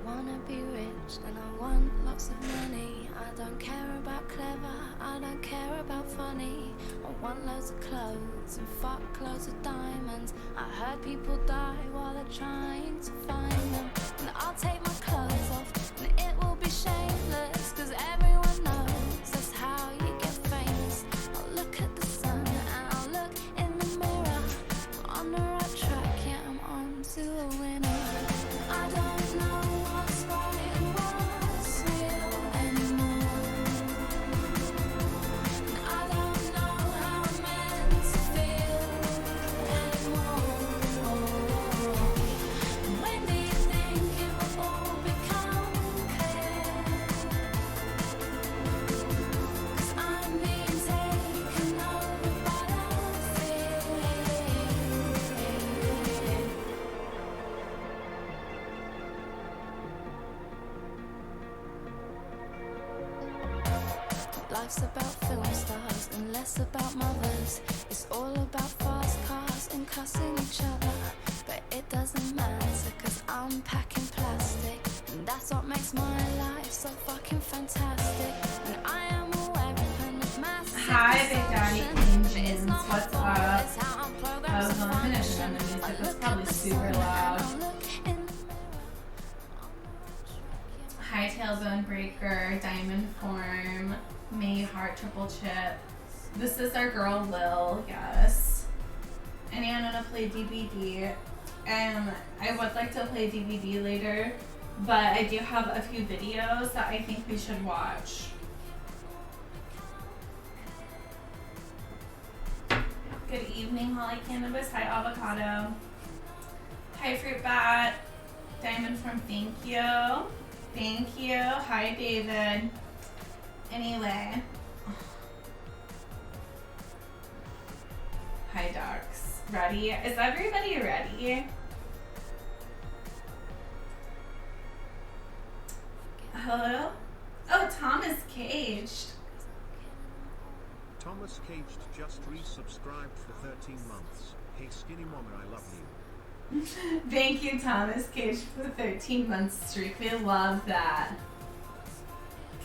wanna be rich and I want lots of money. I don't care about clever, I don't care about funny. I want loads of clothes and fuck loads of diamonds. I heard people die while they're trying to find them. And I'll take my clothes off and it will be shameless, cause everyone knows that's how you get famous. I'll look at the sun and I'll look in the mirror. On the right track, yeah, I'm on to a winner. I don't know what's right and what's real anymore. I don't know how I'm meant to feel anymore. When do you think it will all become clear? 'Cause I'm being taken over by the fear. Life's about film stars and less about mothers. It's all about fast cars and cussing each other. But it doesn't matter, cause I'm packing plastic. And that's what makes my life so fucking fantastic. And I am a weapon of massive Hi, Big Daddy destruction. King It's Jeans. not my What's fault, up? it's how I'm I programmed was to gonna finish it function. and the music I was look probably at the super sun loud. and I look in the mirror. On the right track, yeah. High Tailbone Breaker, Diamond Form, May Heart Triple Chip. This is our girl Lil, yes. And I'm gonna play DVD. I would like to play DVD later, but I do have a few videos that I think we should watch. Good evening, Holly Cannabis. Hi, Avocado. Hi, Fruit Bat. Diamond Form, thank you. Thank you. Hi, David. Anyway. Hi, Docs. Ready? Is everybody ready? Hello? Oh, Thomas Caged. Thomas Caged just resubscribed for 13 months. Hey Skinny Mama, I love you. Thank you, Thomas Caged, for the 13-month streak. We love that.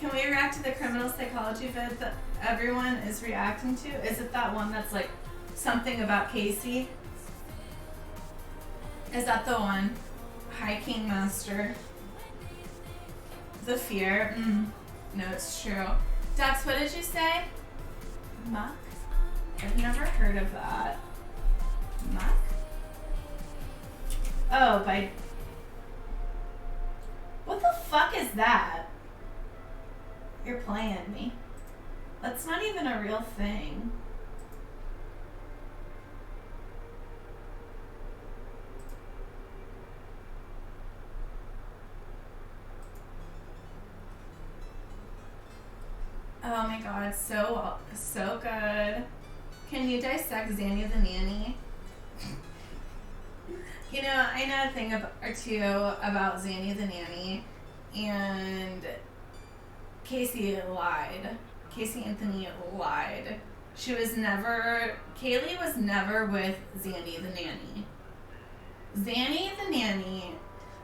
Can we react to the criminal psychology vid that everyone is reacting to? Is it that one that's like something about Casey? Is that the one? Hi, King Master. The fear. No, it's true. Dax, what did you say? Muck? I've never heard of that. Muck? Oh, by... What the fuck is that? You're playing me. That's not even a real thing. Oh my god, so good. Can you dissect Zanny the Nanny? You know, I know a thing or two about Zanny the Nanny, and Casey lied. Casey Anthony lied. Kaylee was never with Zanny the Nanny. Zanny the Nanny,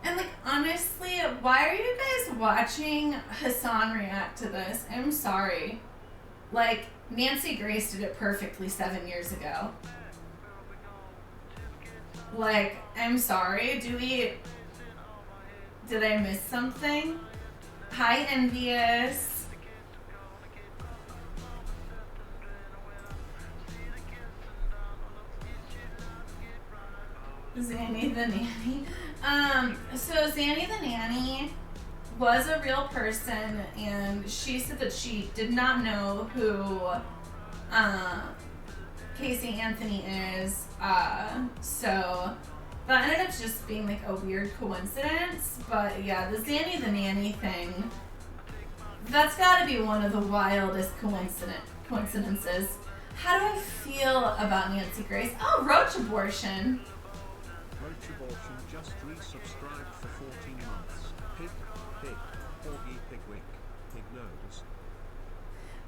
and like honestly, why are you guys watching Hassan react to this? I'm sorry. Like, Nancy Grace did it perfectly 7 years ago. Like, I'm sorry, did I miss something? Hi, Envious. Zanny the Nanny. So Zanny the Nanny was a real person, and she said that she did not know who Casey Anthony is. So that ended up just being like a weird coincidence. But yeah, the Zanny the Nanny thing, that's gotta be one of the wildest coincidences. How do I feel about Nancy Grace? Oh, Roach Abortion. Roach Abortion just resubscribed for 14 months. Pig, Porgy, Pigwick, Pig Nose.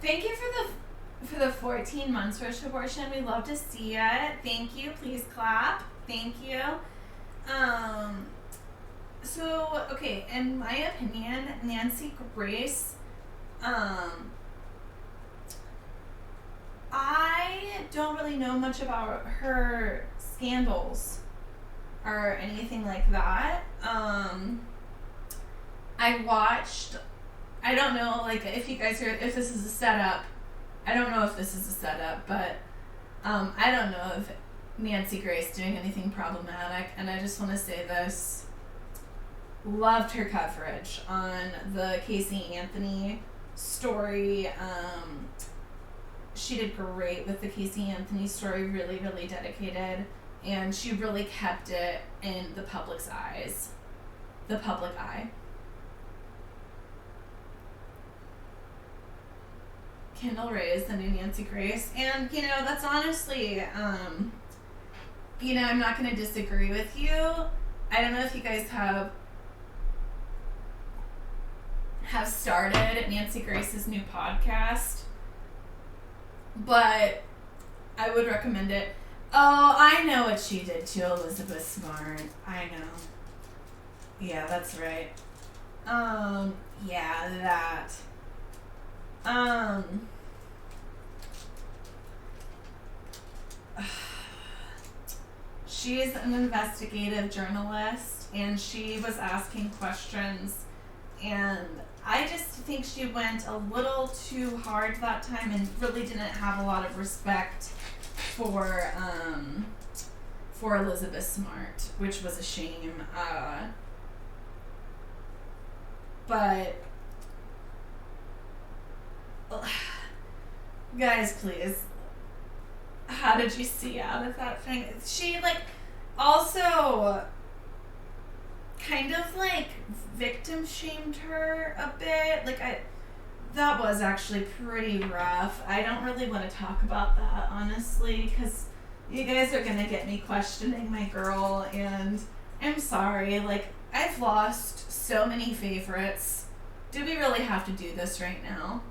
Thank you for the 14 months, Roach Abortion. We love to see it. Thank you. Please clap. Thank you. So, okay, in my opinion, Nancy Grace, I don't really know much about her scandals or anything like that. I don't know, like, if you guys if this is a setup. I don't know if this is a setup, but I don't know if Nancy Grace doing anything problematic, and I just want to say this. Loved her coverage on the Casey Anthony story. She did great with the Casey Anthony story, really, really dedicated, and she really kept it in the public's eyes. The public eye. Kendall Ray is the new Nancy Grace, and that's honestly, I'm not going to disagree with you. I don't know if you guys have started Nancy Grace's new podcast, but I would recommend it. Oh, I know what she did to Elizabeth Smart. I know. Yeah, that's right. Yeah, that. She's an investigative journalist, and she was asking questions, and I just think she went a little too hard that time and really didn't have a lot of respect for Elizabeth Smart, which was a shame. But guys, please, how did you see out of that thing? She also kind of victim shamed her a bit. That was actually pretty rough. I don't really want to talk about that, honestly, because you guys are gonna get me questioning my girl, and I'm sorry. I've lost so many favorites. Do we really have to do this right now?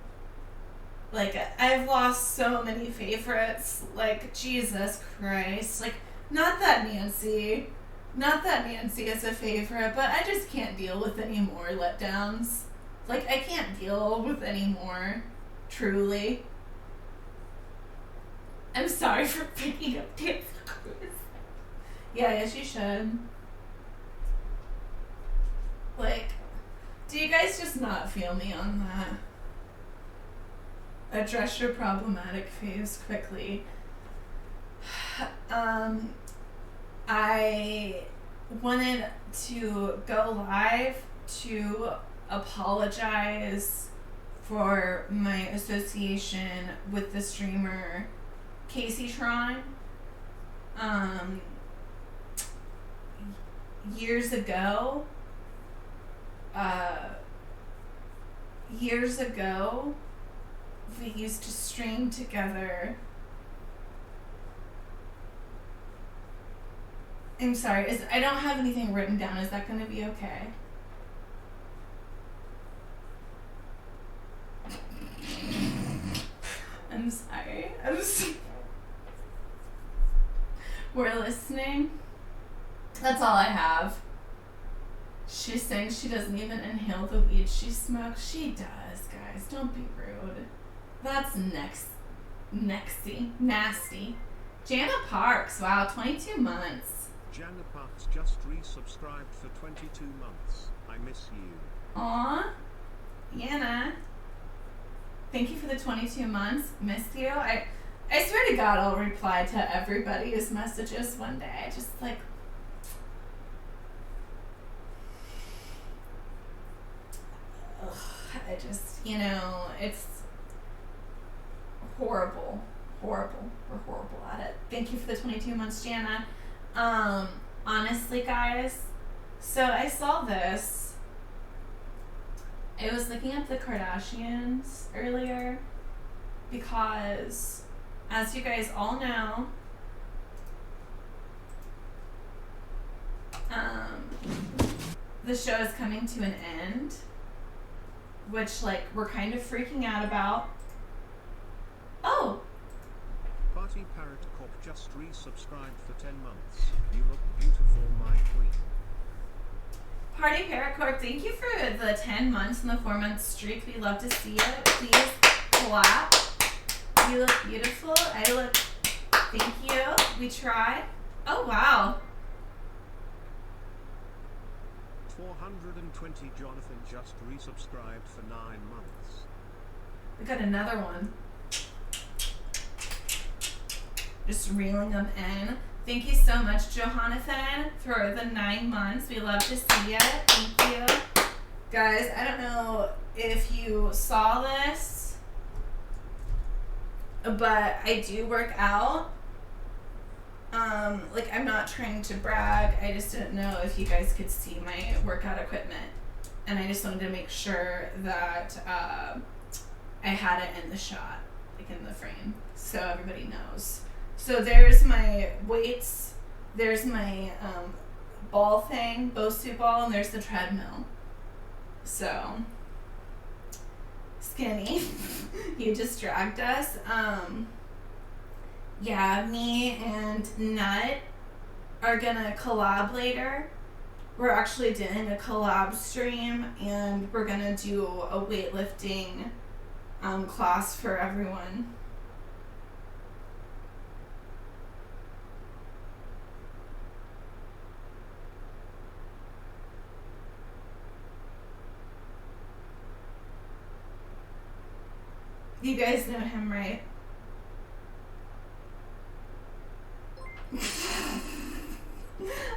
I've lost so many favorites. Jesus Christ. Not that Nancy is a favorite, but I just can't deal with any more letdowns. I can't deal with any more. Truly. I'm sorry for picking up Nancy Grace. Yeah, yes, you should. Do you guys just not feel me on that? Address your problematic phase quickly. I wanted to go live to apologize for my association with the streamer Casey Tron. Years ago, we used to stream together. I'm sorry, I don't have anything written down. Is that going to be okay? I'm sorry. We're listening. That's all I have. She's saying she doesn't even inhale the weed she smokes. She does, guys. Don't be rude. That's nasty. Jana Parks, wow, 22 months. Jana Parks just resubscribed for 22 months. I miss you. Aw, Jana. Thank you for the 22 months. Miss you. I swear to God, I'll reply to everybody's messages one day. It's horrible. We're horrible at it. Thank you for the 22 months, Jana. Honestly, guys, so I saw this. I was looking at the Kardashians earlier because, as you guys all know, the show is coming to an end, which we're kind of freaking out about. Oh! Party Parrot Corp just resubscribed for 10 months. You look beautiful, my queen. Party Paracorp, thank you for the 10 months and the 4-month streak. We love to see it. Please clap. You look beautiful. I look, thank you. We try. Oh, wow. 420 Jonathan just resubscribed for 9 months. We got another one. Just reeling them in. Thank you so much, Jonathan, for the 9 months. We love to see it. Thank you. Guys, I don't know if you saw this, but I do work out. Like, I'm not trying to brag. I just didn't know if you guys could see my workout equipment. And I just wanted to make sure that I had it in the shot, like in the frame, so everybody knows. So there's my weights, there's my ball thing, Bosu ball, and there's the treadmill. So, Skinny, you just dragged us. Yeah, me and Nut are gonna collab later. We're actually doing a collab stream, and we're gonna do a weightlifting class for everyone. You guys know him, right?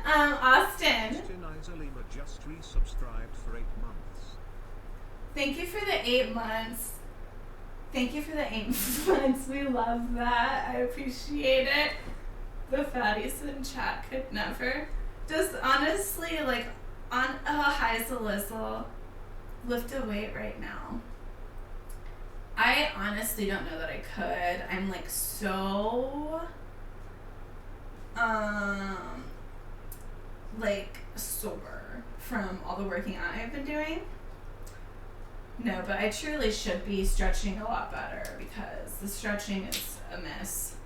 Austin. Justin Isolima just resubscribed for 8 months. Thank you for the 8 months. Thank you for the 8 months. We love that. I appreciate it. The fatties in chat could never. Just honestly, like, on hi Zalizzle, lift a weight right now. I honestly don't know that I could. I'm like so like sore from all the working out I've been doing. No, but I truly should be stretching a lot better because the stretching is a miss.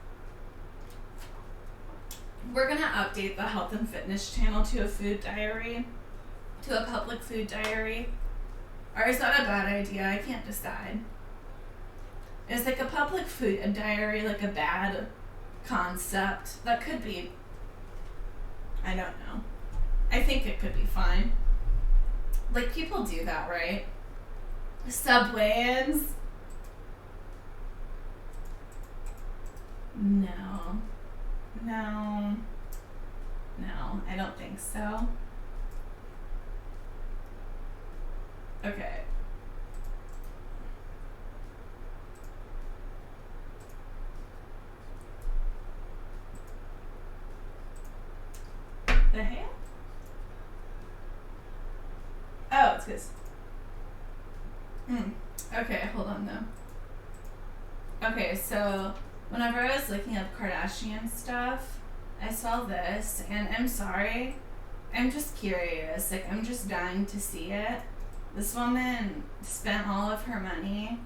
We're gonna update the health and fitness channel to a food diary, to a public food diary. Or is that a bad idea? I can't decide. Is like a public food diary like a bad concept? That could be. I don't know. I think it could be fine. Like, people do that, right? Subway-ins? No. No. No, I don't think so. Okay. The hell? Oh, it's good. Okay, hold on though. Okay, so whenever I was looking up Kardashian stuff, I saw this, and I'm sorry. I'm just curious. Like, I'm just dying to see it. This woman spent all of her money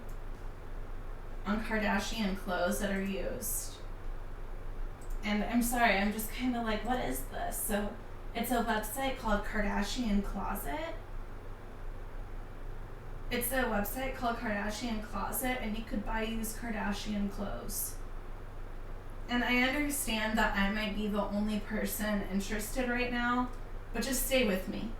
on Kardashian clothes that are used. And I'm sorry, I'm just kind of like, what is this? So it's a website called Kardashian Closet. It's a website called Kardashian Closet, and you could buy used Kardashian clothes. And I understand that I might be the only person interested right now, but just stay with me.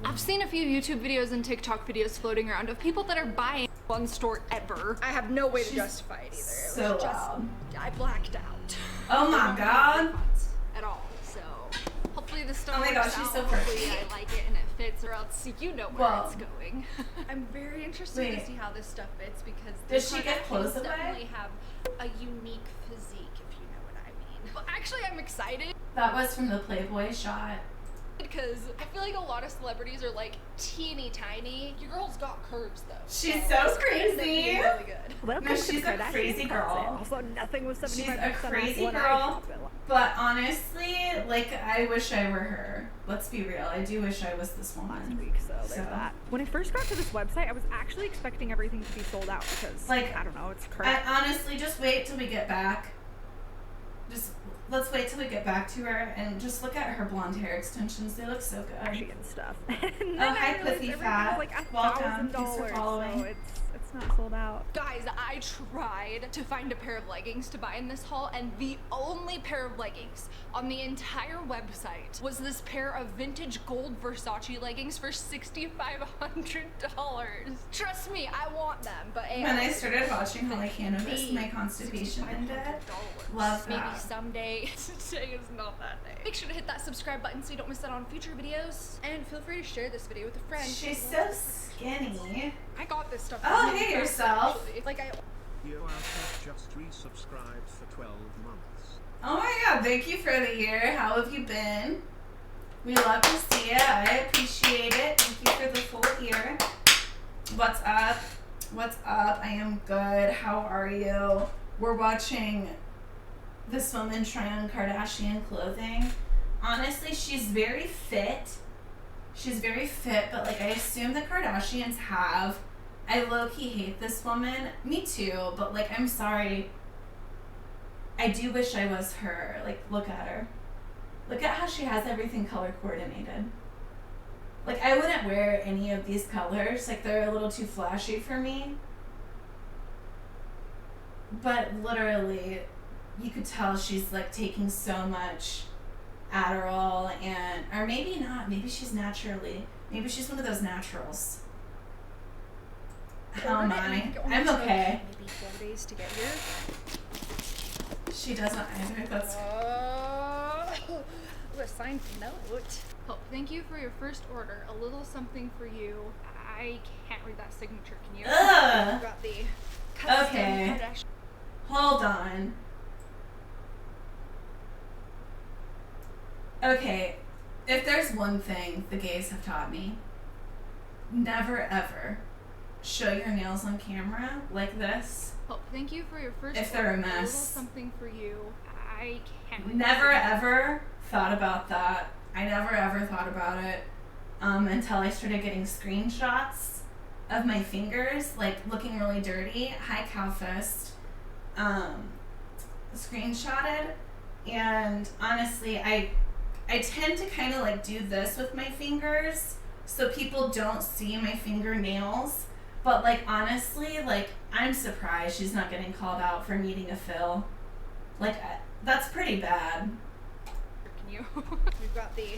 I've seen a few YouTube videos and TikTok videos floating around of people that are buying one store ever. I have no way to justify it either. So it was loud. I blacked out. Oh my god. At all. So hopefully the store Oh my gosh, works she's out. so Hopefully pretty. I like it and it fits, or else you know where Well, it's going. I'm very interested wait. to see how this stuff fits because Does the she get Kardashians clothes away? definitely have a unique physique, if you know what I mean. Well, actually, I'm excited. That was from the Playboy shot. Because I feel like a lot of celebrities are like teeny tiny. Your girl's got curves though. She's so it's gonna end up crazy. being really good. Welcome No, to she's the a Kardashian crazy girl. Closet. Also, nothing was 75% She's a off crazy when I girl. shop it. But honestly, like, I wish I were her. Let's be real. I do wish I was this last woman. week, so there's that. When I first got to this website, I was actually expecting everything to be sold out because, Like, I don't know, it's crap. Honestly, just wait till we get back. Just let's wait till we get back to her and just look at her blonde hair extensions. They look so good. Actually and stuff. Oh, hi, Cliffy Fat. Like Welcome. $1,000, Thanks for following. so it's not sold out. Guys, I tried to find a pair of leggings to buy in this haul, and the only pair of leggings on the entire website was this pair of vintage gold Versace leggings for $6,500. Trust me, I want them, but A, When I started watching Holly Cannabis, B, my constipation ended. $6,500. Love Maybe that. someday. Today is not that day. Make sure to hit that subscribe button so you don't miss out on future videos, and feel free to share this video with a friend. She's so skinny. I got this stuff. Oh, really hey fast, yourself. actually. Like I. Yo Alpha just resubscribed for 12 months. Oh my god, thank you for the year. How have you been? We love to see it. I appreciate it. Thank you for the full year. What's up? What's up? I am good. How are you? We're watching this woman try on Kardashian clothing. Honestly, she's very fit. She's very fit, but like I assume the Kardashians have. I low-key hate this woman. Me too, but like I'm sorry. I do wish I was her. Like, look at her. Look at how she has everything color coordinated. Like, I wouldn't wear any of these colors. Like, they're a little too flashy for me. But literally, you could tell she's like taking so much Adderall and, or maybe not. Maybe she's naturally. Maybe she's one of those naturals. How am I? I'm okay. Maybe 4 days to get here. She doesn't either. That's A signed note. Oh, thank you for your first order. A little something for you. I can't read that signature. Can you? Ugh. Got the custom Okay. Kardashian. Hold on. Okay, if there's one thing the gays have taught me, never ever show your nails on camera like this. Oh, thank you for your first If they're a order. mess. little something for you. I can't read Never that signature. ever thought about that. I never ever thought about it until I started getting screenshots of my fingers, like looking really dirty. Hi, Calfist. Screenshotted, and honestly, I tend to kind of like do this with my fingers so people don't see my fingernails. But like honestly, like I'm surprised she's not getting called out for needing a fill. Like that's pretty bad. Can you? We've got the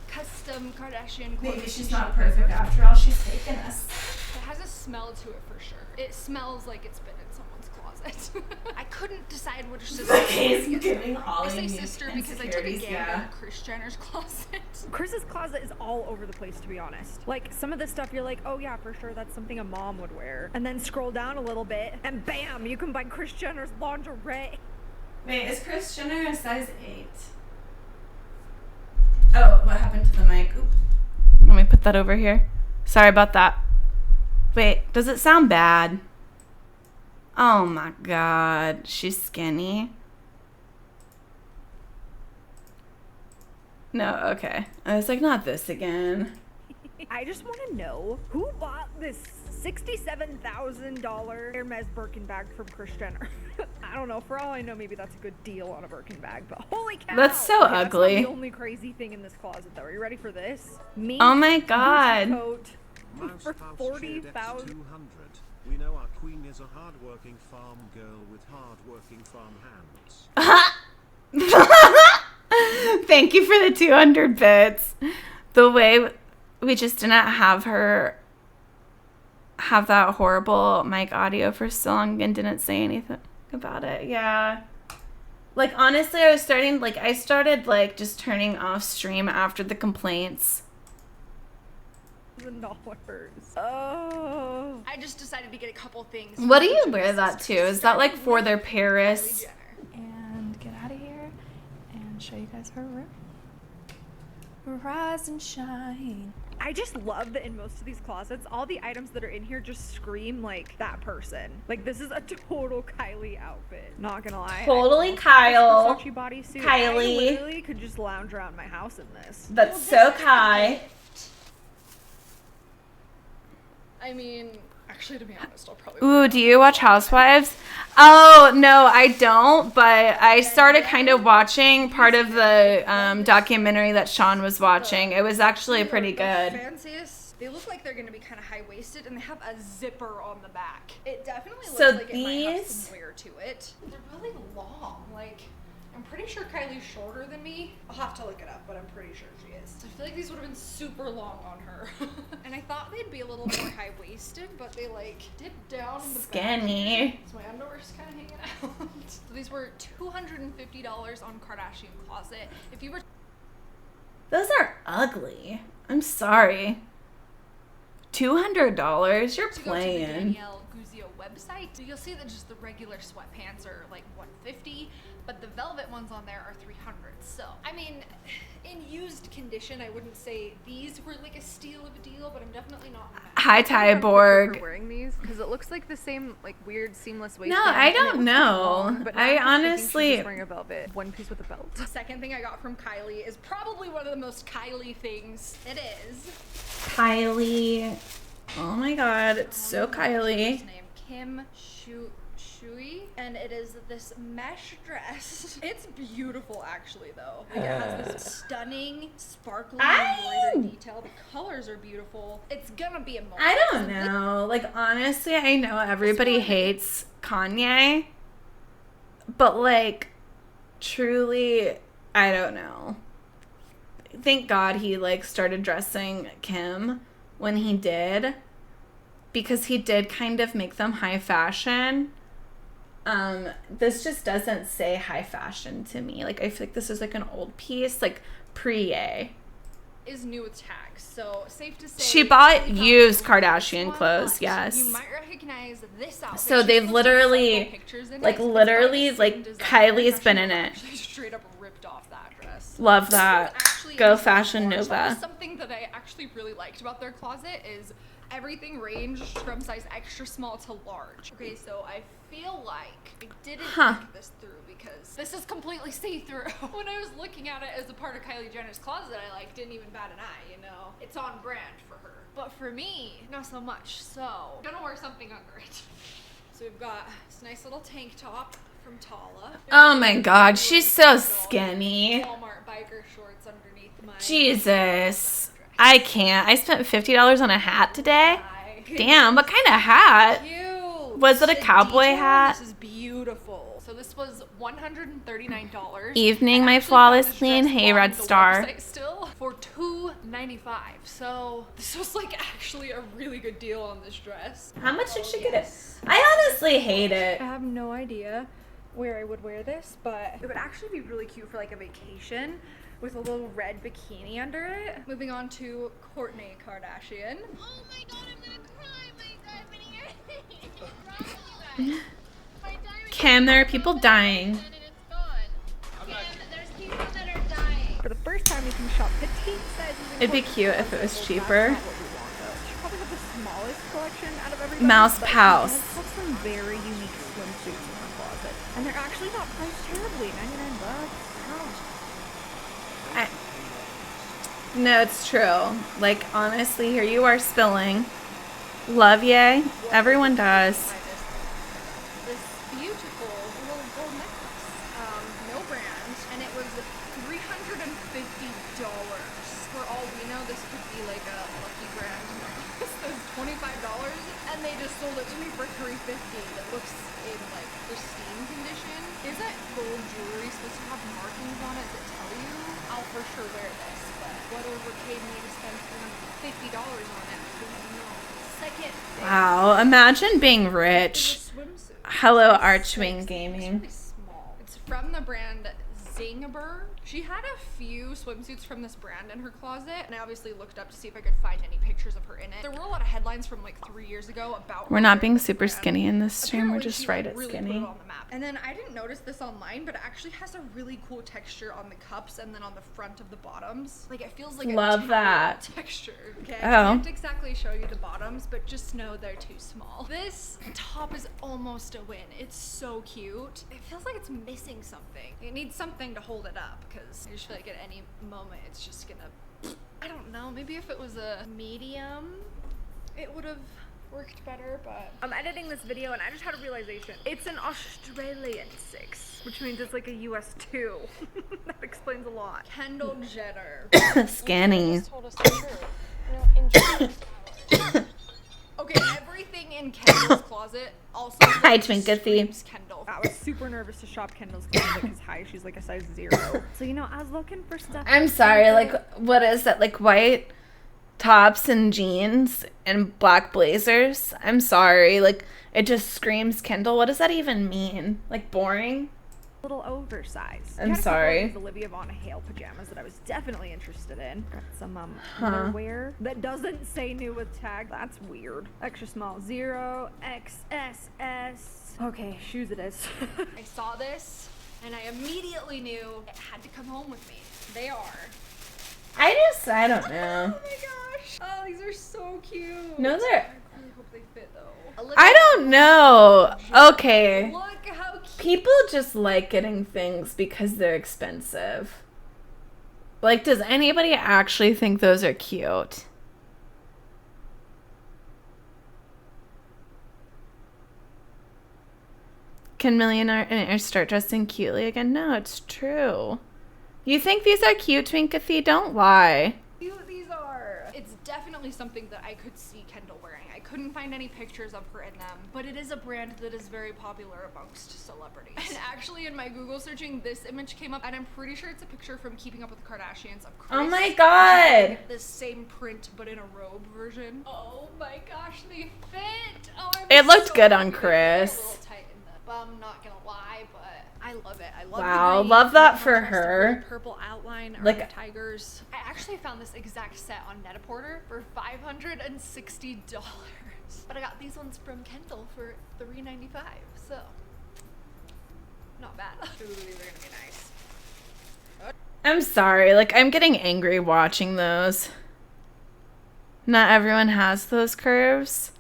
custom Kardashian. Maybe quote she's not t-shirt. perfect after all. She's taken us. It has a smell to it for sure. It smells like it's been in someone's closet. I couldn't decide which sister. Okay, is giving I Holly say new sister because I took a insecurities, gander yeah. at Kris Jenner's closet. Chris's closet is all over the place, to be honest. Like, some of the stuff you're like, oh yeah, for sure, that's something a mom would wear. And then scroll down a little bit, and bam, you can buy Kris Jenner's lingerie. Wait, is Kris Jenner a size 8? Oh, what happened to the mic? Oop. Let me put that over here. Sorry about that. Wait, does it sound bad? Oh my god, she's skinny. No, okay. I was like, not this again. I just want to know, who bought this $67,000 Hermes Birkin bag from Kris Jenner? I don't know. For all I know, maybe that's a good deal on a Birkin bag, but holy cow! That's so Okay, ugly. That's not the only crazy thing in this closet, though. Are you ready for this? Me. Oh my god. Coat Mouse for House 40,000. Shed X200. We know our queen is a hard-working farm girl with hard-working farm hands. Thank you for the 200 bits. The way we just didn't have her have that horrible mic audio for so long and didn't say anything about it. Yeah. Like, honestly, I started like just turning off stream after the complaints. Oh. I just decided to get a couple things. What do you wear that to? Is that like for their Paris? And get out of here and show you guys her room. Rise and shine. I just love that in most of these closets, all the items that are in here just scream like that person. Like, this is a total Kylie outfit. Not gonna lie. Totally I love Kyle. this Versace bodysuit. Kylie. I literally could just lounge around my house in this. That's so Kai. I mean, actually, to be honest, I'll probably. Ooh, do you watch Housewives? Oh, no, I don't, but I started kind of watching part of the documentary that Sean was watching. It was actually pretty good. Fanciest. They look like they're gonna be kind of high-waisted, and they have a zipper on the back. It definitely looks So like it might have these- some wear to it. They're really long. Like, I'm pretty sure Kylie's shorter than me. I'll have to look it up, but I'm pretty sure she is. So I feel like these would have been super long on her. And I thought they'd be a little more high-waisted, but they like dip down in the back. Skinny. So my underwear's kind of hanging out. So these were $250 on Kardashian Closet. If you were Those are ugly. I'm sorry. $200? You're to go to the playing. Danielle Guzio website, you'll see that just the regular sweatpants are like $150, but the velvet ones on there are $300. So, I mean, in used condition, I wouldn't say these were like a steal of a deal, but I'm definitely not mad. Hi, Tyborg. Wearing these because it looks like the same like weird seamless waistband. No, I and it don't was know. long, but now I I'm just thinking honestly- she's just wearing a velvet one piece with a belt. The second thing I got from Kylie is probably one of the most Kylie things. It is. Kylie. Oh my god, it's so Kylie. His name Kim Shui, and it is this mesh dress. It's beautiful, actually, though. Like, it has this stunning, sparkly embroidered detail. The colors are beautiful. It's gonna be a moment. I don't know. Like, honestly, I know everybody hates Kanye, but, like, truly, I don't know. Thank God he, like, started dressing Kim when he did, because he did kind of make them high fashion. This just doesn't say high fashion to me. Like, I feel like this is, like, an old piece, like, pre-A. Is new with tags, so safe to say She bought we found used the Kardashian one, clothes, but yes. You might recognize this outfit. So She they've put some literally, sample pictures in like, it. It's literally, by the same like, designer. Kylie's been Actually, in no, it. actually straight up ripped off that dress. Love This was that. actually Go in Fashion large. That Nova. was something that I actually really liked about their closet is everything ranged from size extra small to large. Okay, so I feel like I didn't think this through because this is completely see-through. When I was looking at it as a part of Kylie Jenner's closet, I like didn't even bat an eye, you know? It's on brand for her. But for me, not so much. So, I'm gonna wear something under it. So we've got this nice little tank top from Tala. Oh my god, she's so skinny. Walmart biker shorts underneath my Jesus. I can't. I spent $50 on a hat today. Hi. Damn, what kind of hat? Cute. Was it a The cowboy detail on hat? This is beautiful. So this was $139. Evening, I my actually flawless found this queen. dress Hey, on Red the Star. website still for $295. So this was like actually a really good deal on this dress. How much did she get it? I honestly hate it. I have no idea where I would wear this, but it would actually be really cute for like a vacation with a little red bikini under it. Moving on to Kourtney Kardashian. Oh my god, I'm gonna cry. My diamond earring. My diamond Kim, there are people dying. and it's gone. Kim, there's people that are dying. For the first time, we can shop petite sizes. in It'd be Kourtney's cute if closet, it was so that's cheaper. not what we want, though. She probably has the smallest collection out of everybody. Mouse but Pouse. She does have some very unique swimsuits in her closet, and they're actually not priced terribly. $99. Ouch. No, it's true. Like, honestly, here you are spilling. Love ye. Everyone does. This beautiful little gold necklace, no brand, and it was $350. For all we know, this could be like a lucky brand necklace. That's $25, and they just sold it to me for $350. It looks in like pristine condition. Isn't gold jewelry supposed to have markings on it that tell you? I'll for sure wear this, but whatever paid me to spend $350 on it, I don't know. Second thing. Wow, imagine being rich. Is a swimsuit. Hello, It's Archwing It's Gaming. really small. It's from the brand Zingerberg. She had a few swimsuits from this brand in her closet, and I obviously looked up to see if I could find any pictures of her in it. There were a lot of headlines from like 3 years ago about. We're her not being wearing the super brand. skinny in this stream. We're Apparently just she, right like, at really skinny. Put it on the map. And then I didn't notice this online, but it actually has a really cool texture on the cups and then on the front of the bottoms. Like it feels like Love a that. texture. Okay, Oh. I can't exactly show you the bottoms, but just know they're too small. This top is almost a win. It's so cute. It feels like it's missing something. It needs something to hold it up because I just feel like at any moment it's just gonna. I don't know. Maybe if it was a medium, it would have worked better, but I'm editing this video and I just had a realization. It's an Australian 6, which means it's like a US 2. That explains a lot. Kendall Jenner. Scanny. Told us the truth. You know, enjoy your flowers. Okay, everything in Kendall's closet also Hi, Twinkathy. screams Kendall. I was super nervous to shop Kendall's closet because she's like a size 0. So, you know, I was looking for stuff. I'm sorry, like, what is that? Like, white tops and jeans and black blazers? I'm sorry. Like, it just screams Kendall. What does that even mean? Like, boring? A little oversized. I'm sorry. Olivia Von Hale pajamas that I was definitely interested in. Got some underwear that doesn't say new with tag. That's weird. Extra small 0 XSS. Okay, shoes it is. I saw this and I immediately knew it had to come home with me. They are. I don't know. Oh my gosh. Oh, these are so cute. No, they're... I really hope they fit though. I don't know. Okay. Look how cute. People just like getting things because they're expensive. Like, does anybody actually think those are cute? Can millionaires start dressing cutely again? No, it's true. You think these are cute, Twinkathy? Don't lie. Cute these are. It's definitely something that I could see Kendall wearing. I couldn't find any pictures of her in them, but it is a brand that is very popular amongst celebrities. And actually in my Google searching, this image came up and I'm pretty sure it's a picture from Keeping Up with the Kardashians of Kris. Oh my god. This same print but in a robe version. Oh my gosh, they fit. Oh, It looked so good on happy. They're Chris. A little tight in the bum, not gonna lie, but I love it. I love Wow, the green, love that the for contrast of her. really purple outline, Like- like tigers. I actually found this exact set on Net-a-Porter for $560. But I got these ones from Kendall for $3.95, so not bad. Ooh, these are gonna be nice. I'm sorry. Like, I'm getting angry watching those. Not everyone has those curves.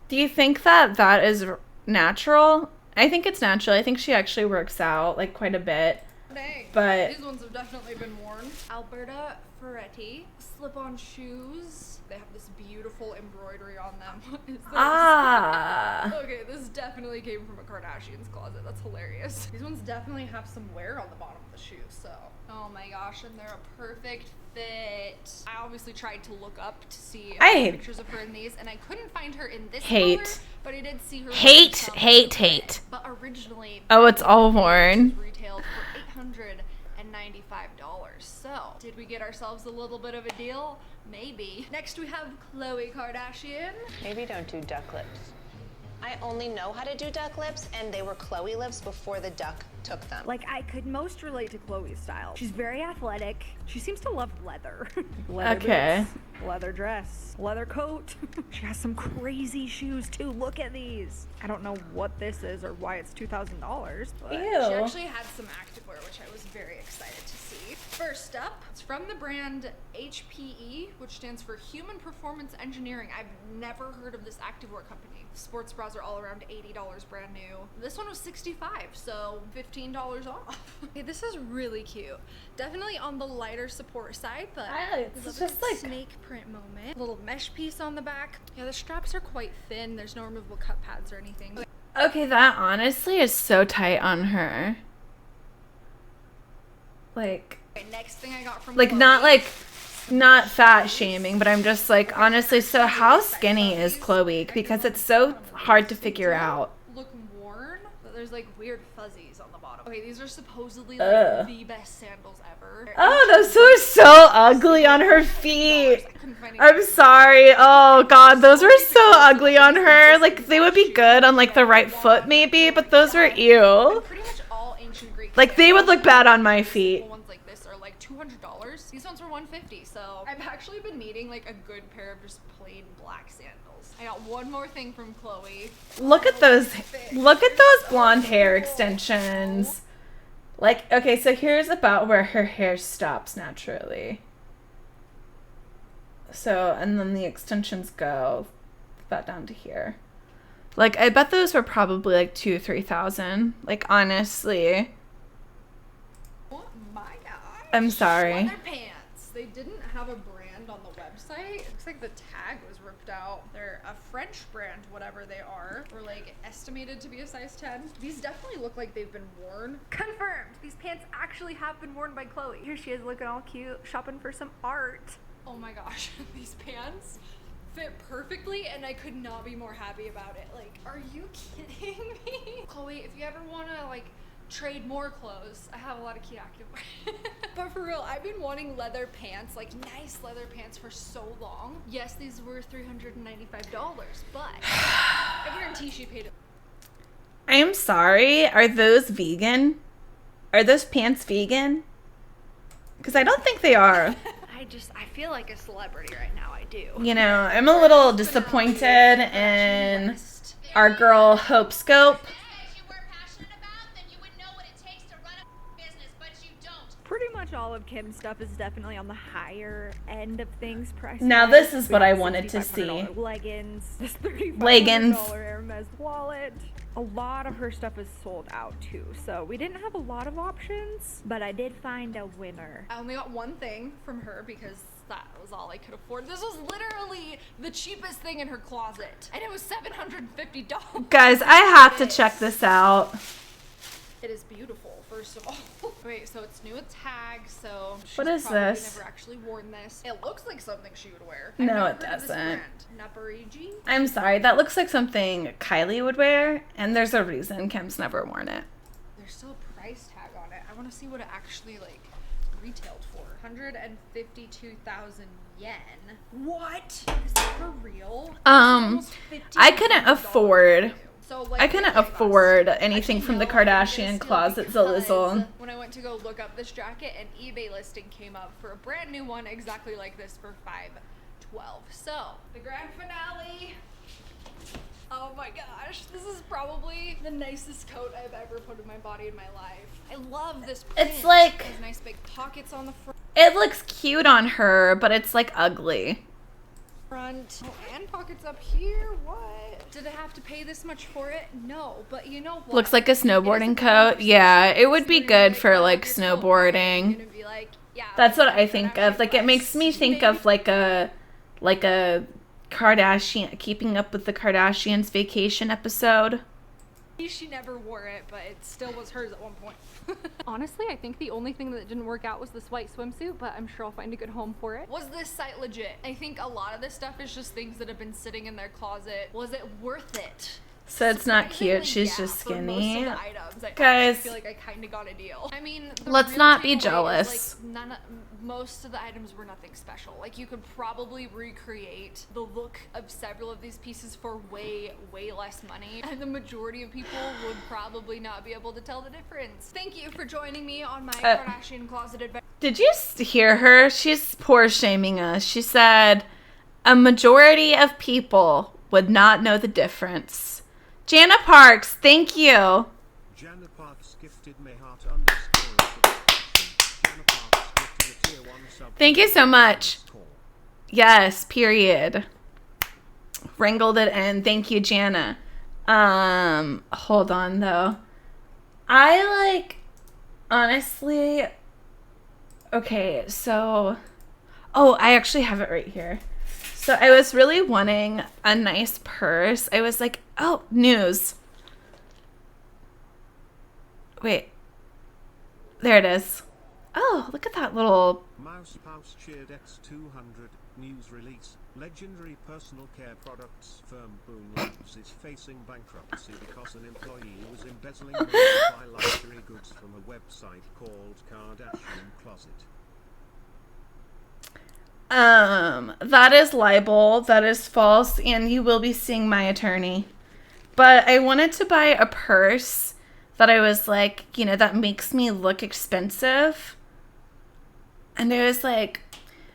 Do you think that that is natural? I think it's natural. I think she actually works out, like, quite a bit. Dang. But- These ones have definitely been worn. Alberta Ferretti slip-on shoes. They have this beautiful embroidery on them. What is this? Ah. Okay, this definitely came from a Kardashian's closet. That's hilarious. These ones definitely have some wear on the bottom of the shoe, so. Oh my gosh, and they're a perfect fit. I obviously tried to look up to see pictures of her in these, and I couldn't find her in this color, but I did see her. Hate. But originally, Oh, it's all worn. retailed for $895. So, did we get ourselves a little bit of a deal? Maybe. Next we have Khloe Kardashian. Maybe don't do duck lips. I only know how to do duck lips, and they were Chloe lips before the duck took them. Like, I could most relate to Chloe's style. She's very athletic. She seems to love leather. Leather Okay. boots, leather dress, leather coat. She has some crazy shoes too. Look at these. I don't know what this is or why it's $2,000, but She Ew. actually had some activewear, which I was very excited to see. First up, it's from the brand HPE, which stands for Human Performance Engineering. I've never heard of this activewear company. Sports bras are all around $80 brand new. This one was $65, so $15 off. Okay, this is really cute. Definitely on the lighter support side, but It's there's a just little like- snake print moment. Little mesh piece on the back. Yeah, the straps are quite thin. There's no removable cut pads or anything. Okay, that honestly is so tight on her. Like, Okay, next thing I got from like Chloe. not fat shaming, but I'm just like, honestly, so how skinny is Chloe? Because it's so hard to figure out. Look worn, but there's like weird fuzzies on the bottom. Okay, these are supposedly like Ugh. the best sandals ever. Oh, those are so ugly on her feet. I couldn't find any- I'm sorry. Oh god, those were so ugly on her. Like, they would be good on like the right foot maybe, but those were ew. Pretty much all ancient Greek. Like, they would sandals. look bad on my feet. Ones like this are like $200. These ones were $150. So I've actually been needing like a good pair of just plain black sandals. I got one more thing from Chloe. Look at those blonde hair extensions. Like, okay, so here's about where her hair stops naturally. So, and then the extensions go about down to here. Like, I bet those were probably like 2,000-3,000. Like, honestly. Oh my gosh. I'm sorry. Leather pants. They didn't have a brand on the website. website. It looks like the tag was ripped out. They're a French brand, whatever they are, or like estimated to be a size 10. These definitely look like they've been worn. Confirmed. These pants actually have been worn by Chloe. Here she is looking all cute, shopping for some art. Oh my gosh, these pants fit perfectly and I could not be more happy about it. Like, are you kidding me? Chloe, if you ever wanna like trade more clothes, I have a lot of cute activewear. But for real, I've been wanting leather pants, like nice leather pants for so long. Yes, these were $395, but I guarantee she paid it. I am sorry. Are those vegan? Are those pants vegan? Because I don't think they are. I feel like a celebrity right now. I do. You know, I'm a little disappointed in our girl Hope Scope. If you were passionate about, then you would know what it takes to run a business, but you don't. Pretty much all of Kim's stuff is definitely on the higher end of things price. Now this is what I wanted to see. $500 leggings, this $3,500 Leggings. Hermes wallet. A lot of her stuff is sold out too, so we didn't have a lot of options, but I did find a winner. I only got one thing from her because that was all I could afford. This was literally the cheapest thing in her closet, and it was $750. Guys, I have to check this out. It is beautiful, first of all. Wait, so it's new with tags, so she's What is probably this? never actually worn this. It looks like something she would wear. No, I've never it heard of this doesn't. brand. Naparigi? I'm sorry, that looks like something Kylie would wear, and there's a reason Kim's never worn it. There's still a price tag on it. I want to see what it actually like retailed for. 152,000 yen. What? Is that for real? I couldn't $1,500 afford. So, like, I couldn't okay, guys. afford anything Actually, from the no, I'm gonna Kardashian steal closet, because Zalizzle. when I went to go look up this jacket, an eBay listing came up for a brand new one exactly like this for $512. So the grand finale. Oh my gosh, this is probably the nicest coat I've ever put in my body in my life. I love this print. It's like- There's nice big pockets on the It looks cute on her, but it's like ugly. front. Oh, and pockets up here. What? Did I have to pay this much for it? No, but you know what? Looks like a It is snowboarding a coat. coat. Yeah, it would be You're gonna good for "Oh, like your coat, right?" You're snowboarding. gonna be like, yeah, That's what I like think Kardashian of. Like it makes me West. think of like a Kardashian, Keeping Up with the Kardashians vacation episode. She never wore it, but it still was hers at one point. Honestly, I think the only thing that didn't work out was this white swimsuit, but I'm sure I'll find a good home for it. Was this site legit? I think a lot of this stuff is just things that have been sitting in their closet. Was it worth it? So it's not cute. Surprisingly, She's yeah, just for most skinny. of the items, I Guys. actually feel like I kind of got a deal. I mean, the Let's real not be takeaway is, jealous. like, most of the items were nothing special. Like, you could probably recreate the look of several of these pieces for way, way less money, and the majority of people would probably not be able to tell the difference. Thank you for joining me on my Kardashian closet adventure. Did you hear her? She's poor shaming us. She said a majority of people would not know the difference. Jana Parks, thank you. Jana Parks gifted me heart _ Jana Parks gifted a tier 1 sub. Thank you so much. Yes, period. Wrangled it in. Thank you, Jana. Hold on though. Honestly, okay, so I actually have it right here. So I was really wanting a nice purse. I was like, oh, news. Wait. There it is. Oh, look at that little... Mouse House cheered X200 news release. Legendary personal care products firm Boom Labs is facing bankruptcy because an employee was embezzling money to buy luxury goods from a website called Kardashian Closet. That is libel. That is false, and you will be seeing my attorney. But I wanted to buy a purse that I was like, that makes me look expensive. And I was like,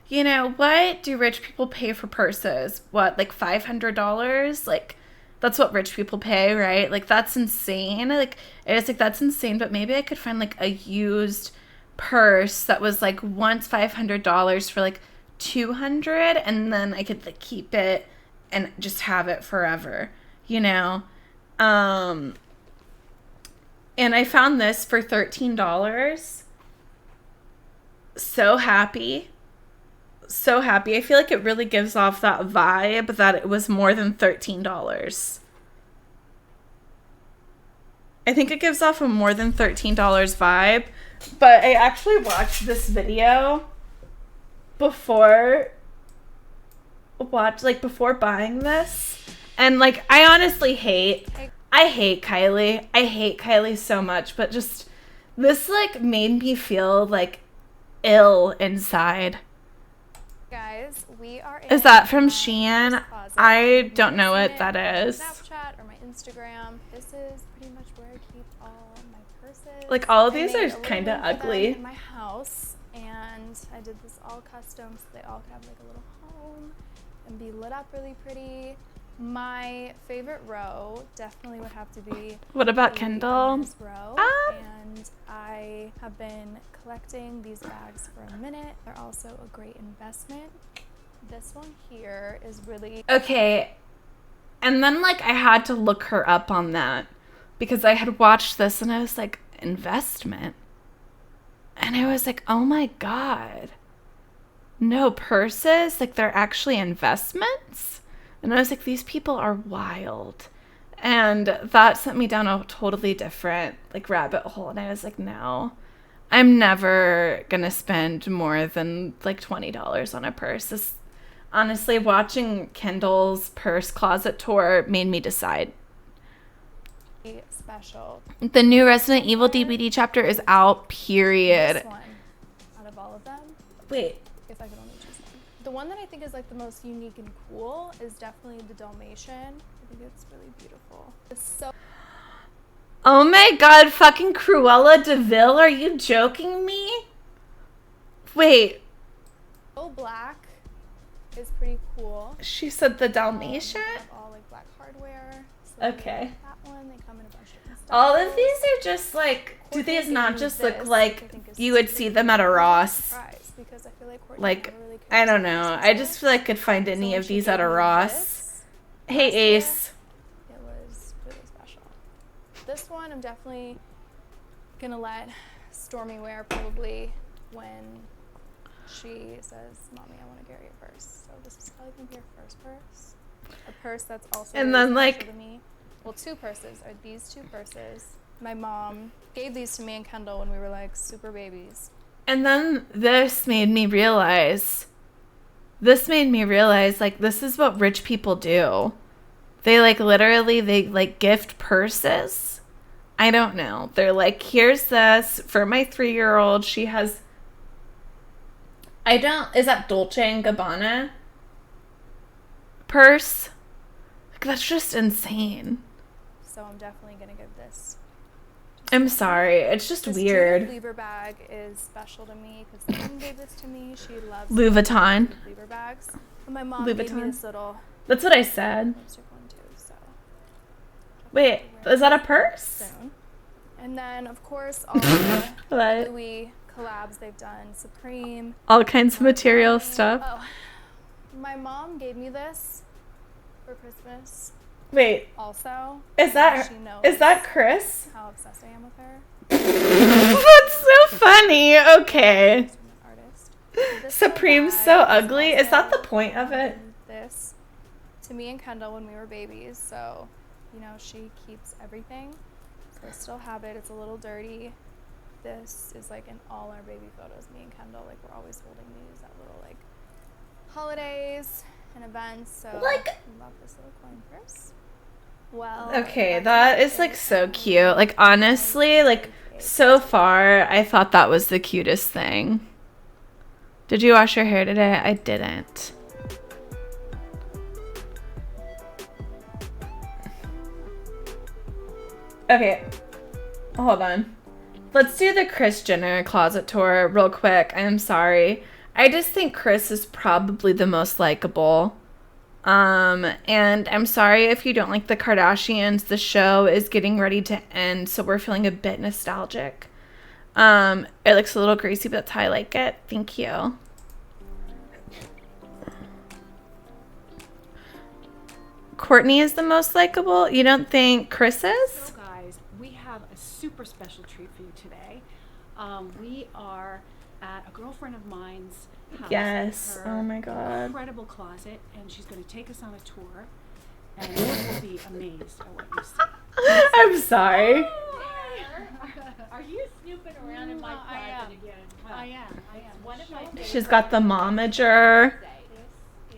what do rich people pay for purses? What, like $500? Like, that's what rich people pay, right? Like, that's insane. Like, I was like, that's insane, but maybe I could find like a used purse that was like once $500 for like $200, and then I could like keep it and just have it forever, and I found this for $13. So happy. so happy. I feel like it really gives off that vibe that it was more than $13. I think it gives off a more than $13 vibe, but I actually watched this video before buying this, and like I honestly hate Kylie. I hate Kylie so much, but just this like made me feel like ill inside. Guys, we are Is that from Shein? I don't know what that is. Snapchat or my Instagram. This is pretty much where I keep all my purses. Like all of I these made are a little kind of room for them ugly. in my house, and I did this all custom so they all have like a little home and be lit up really pretty. My favorite row definitely would have to be What about the Kendall? Ernest row, and I have been collecting these bags for a minute. They're also a great investment. This one here is really Okay. And then like I had to look her up on that because I had watched this and I was like, investment. And I was like, oh my God. No, purses? Like they're actually investments? And I was like, these people are wild. And that sent me down a totally different like rabbit hole. And I was like, no, I'm never gonna spend more than like $20 on a purse. This, honestly, watching Kendall's purse closet tour made me decide. special. The new Resident Evil DVD chapter is out, period. This one, out of all of them, Wait. if I could only choose one. The one that I think is like the most unique and cool is definitely the Dalmatian. I think it's really beautiful. It's so Oh my God, fucking Cruella de Vil, are you joking me? Wait, black is pretty cool. she said the They Dalmatian? have all like black hardware. So Okay. that one, they come in a bunch of different All of styles. these are just like, do Courtney these not gave me just this, look which like I think is you would see them at a Ross? surprise, because I feel like Courtney Like, never really I cares don't about know. this I just stuff. feel like I could find any So when of she these gave at a me Ross. this Hey, last year, Ace. It was really special. This one I'm definitely gonna let Stormy wear probably when she says, "Mommy, I want to carry a purse." So this is probably gonna be her first purse. A purse that's also And really then, special like- to me. Well, two purses are these two purses. My mom gave these to me and Kendall when we were like super babies. And then this made me realize, like, this is what rich people do. They, like, literally, they, like, gift purses. I don't know. They're like, here's this for my 3-year-old. She has, is that Dolce & Gabbana purse? Like, that's just insane. So I'm definitely gonna give this. I'm sorry. It's just This weird. Judith Lieber bag is special to me because Kim gave this to me. She loves Louis Vuitton. Judith Lieber bags. And my mom Louis gave me Vuitton. this little That's what I said. lipstick one too. So Wait, is that a purse? soon. And then of course all the What? Louis collabs they've done. Supreme. All kinds of material stuff. Oh, my mom gave me this for Christmas. Wait, Also, is that she knows Chris? how obsessed I am with her. That's so funny. Okay. She's an artist. This little Supreme's bag so is ugly. Is that the also point of it? This to me and Kendall when we were babies. So, you know, she keeps everything. So I still have it. It's a little dirty. This is like in all our baby photos, me and Kendall. Like we're always holding these at little like holidays and events. So Like- I love this little coin purse. Well, Okay, that's that my is like favorite so thing. cute. Like honestly, like so far, I thought that was the cutest thing. Did you wash your hair today? I didn't. Okay, hold on. Let's do the Kris Jenner closet tour real quick. I'm sorry. I just think Kris is probably the most likable. And I'm sorry if you don't like the Kardashians. The show is getting ready to end, so we're feeling a bit nostalgic. It looks a little greasy, but that's how I like it. Thank you. Courtney is the most likable. You don't think Kris is? So guys, we have a super special treat for you today. We are at a girlfriend of mine's house. Yes. Her Oh my God. incredible closet, and she's going to take us on a tour, and you will be amazed at what you see. I'm sorry. Are you snooping around in my closet again? Huh? I am. One of my favorites. She's got the momager. This is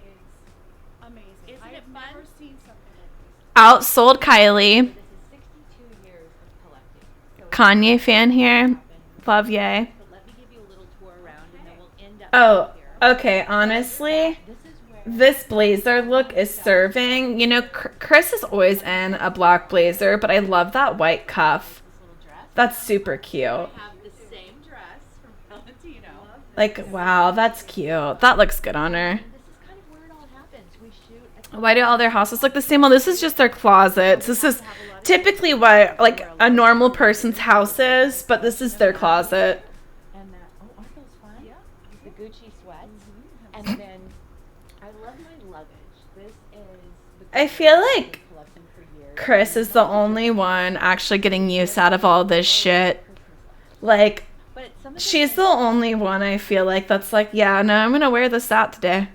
amazing. Isn't I it have fun? never seen something like this. Outsold Kylie. This is 62 years of collecting. So Kanye fan here. Love Ye. But let me give you a little tour around, and then we'll end up Oh, here. okay. Honestly, This is where this blazer look is serving. You know, Chris is always in a black blazer, but I love that white cuff. this little dress. That's super cute. I have the same dress from Valentino. Like, wow, that's cute. That looks good on her. This is kind of where it all happens. We shoot at Why do all their houses look the same? Well, this is just their closets. This is typically what, like, a normal person's house is, but this is their closet. and aren't those fun? Yeah. The Gucci sweats. And then I love my luggage. This is the I feel Gucci like I've been collecting for years. Chris is the only one actually getting use out of all this shit. Like, But some of the she's the only one I feel like that's like, yeah, no, I'm gonna wear this out today.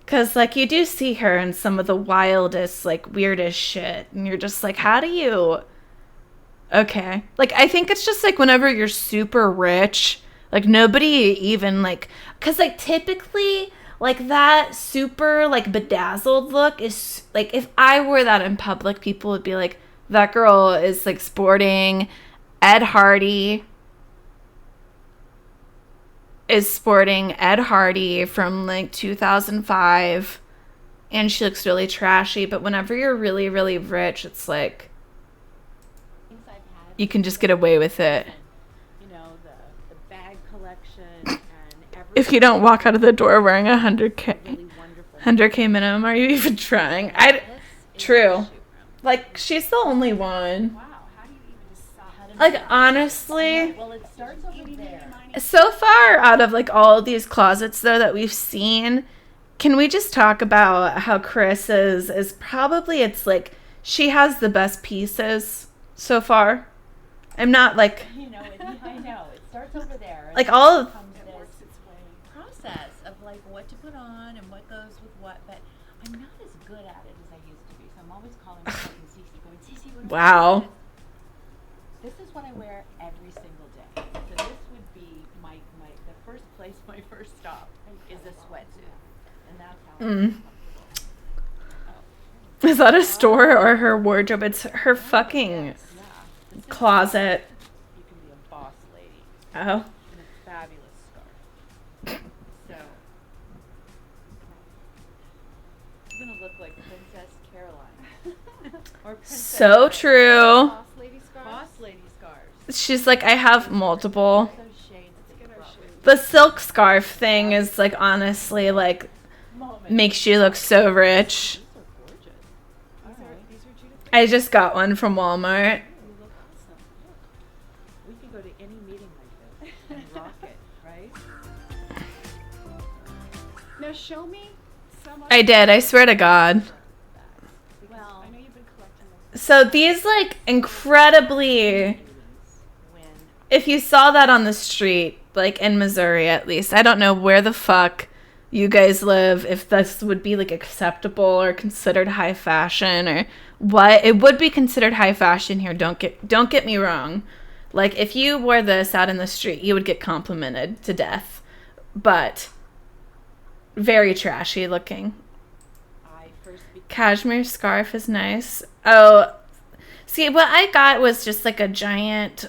Cause like you do see her in some of the wildest, like weirdest shit, and you're just like, how do you? Okay, like I think it's just like whenever you're super rich, like nobody even like, cause like typically like that super like bedazzled look is like if I wore that in public, people would be like, that girl is like sporting Ed Hardy. Is sporting Ed Hardy from like 2005, and she looks really trashy. But whenever you're really, really rich, it's like things I've had. you can just get away with it. You know, the bag collection and everything. If you don't walk out of the door wearing a 100K, Really wonderful. 100K minimum, are you even trying? This is True. the shoot room. Like she's the only one. Wow, how do you even decide? Like honestly. Well, it starts over there. So far out of like all of these closets though that we've seen, can we just talk about how Chris is probably, it's like she has the best pieces so far. I'm not like You know, I know. It starts over there. like all of Comes this process of like what to put on and what goes with what, but I'm not as good at it as I used to be. So I'm always calling myself and Cece going, Cece, what do I Wow. do with this? This is what I wear every single day. So this would be my the first place, my first stop is a sweatsuit. And that's how I'm comfortable. Is that a store or her wardrobe? It's her fucking Yeah. This is- closet. You can be a boss lady Oh. in a fabulous scarf. So I'm gonna look like Princess Caroline. Or Princess So true. Boss lady scarf. Boss lady scarves. She's like, I have multiple. Those shades that you brought with The silk scarf thing is like honestly like you. Moment. makes you look so rich. These are gorgeous. These are Judith. I just got one from Walmart. You look awesome. Look. We could go to any meeting like this and rock it, right? Now show me some. I did, I swear to God. Well, I know you've been collecting those. So these like incredibly, meetings when if you saw that on the street, like in Missouri at least, I don't know where the fuck you guys live, if this would be like acceptable or considered high fashion or what. It would be considered high fashion here, don't get me wrong. Like if you wore this out in the street, you would get complimented to death. But very trashy looking. I first became Cashmere scarf is nice. Oh, see, what I got was just like a giant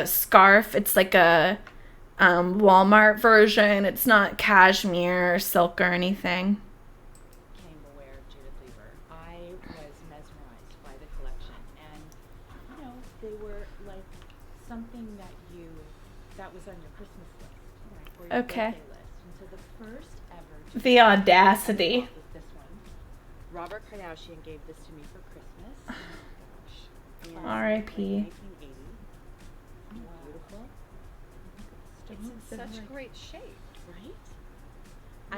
scarf. It's like a Walmart version. It's not cashmere or silk or anything. aware of Judith Lieber, I was mesmerized by the collection, and you know they were like something that was on your Christmas list, or your Okay. birthday list. And so the first ever The audacity. was this one. Robert Kardashian gave this to me for Christmas. Oh my gosh. And R.I.P.. like 1980. Beautiful. It's in such great shape. Right?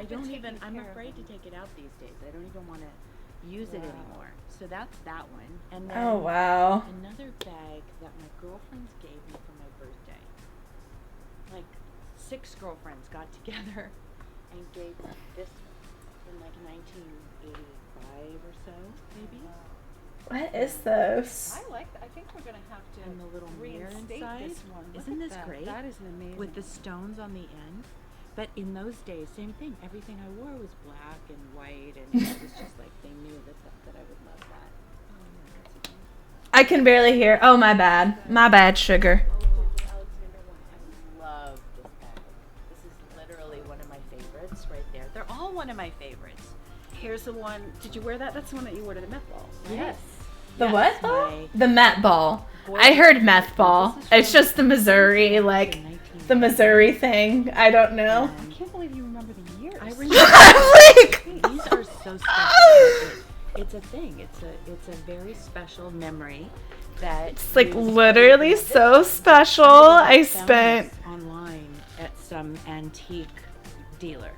You've been taking I'm care of afraid to them. take it out these days. I don't even want to use it anymore. So that's that one. And then Oh, wow. another bag that my girlfriends gave me for my birthday. 6 girlfriends got together and gave me this one in like 1985 or so, maybe. What is this? I like that. I think we're gonna have to And the little mirror reinstate inside. this one. Look Isn't at this that. great? That is an amazing. With the stones on the end. But in those days, same thing. Everything I wore was black and white, and it was just like they knew that I would love that. Oh, yeah, that's a I can barely hear. Oh, my bad. My bad, sugar. Alexander one. I love this bag. This is literally one of my favorites right there. They're all one of my favorites. Here's the one. Did you wear that? That's the one that you wore to the Met Ball. Right? Yes. The Yes, what ball? my The Met Ball. I heard meth ball. It's just the Missouri, like, the Missouri thing. I don't know. I can't believe you remember the years. I remember. Like, These are so special. It's a thing. It's a very special memory that it's like literally so special. I spent. online at some antique dealer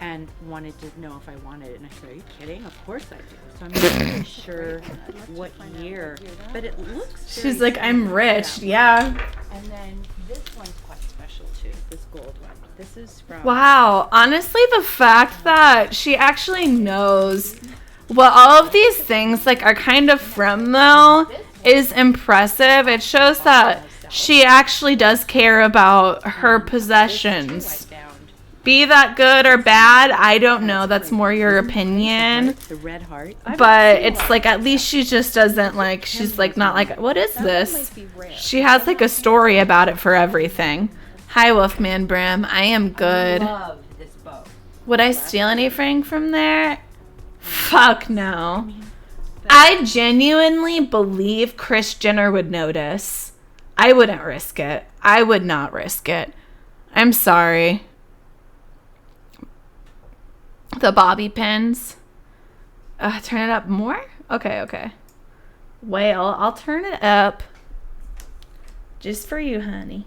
and wanted to know if I wanted it, and I said, "Are you kidding? Of course I do." So I'm not really sure what year, but it looks. She's very like, I'm similar. rich. Yeah. And then this one's quite special too. This gold one. This is from. Wow. Honestly, the fact that she actually knows what all of these things like are kind of from though is impressive. It shows that she actually does care about her possessions. Be that good or bad, I don't know. That's more your opinion. The red heart. But it's like at least she just doesn't like, she's like not like, what is this? She has like a story about it for everything. Hi, Wolfman Brim. I am good. Love this bow. Would I steal anything from there? Fuck no. I genuinely believe Kris Jenner would notice. I wouldn't risk it. I would not risk it. I'm sorry. The bobby pins. Turn it up more? Okay. Well, I'll turn it up. Just for you, honey.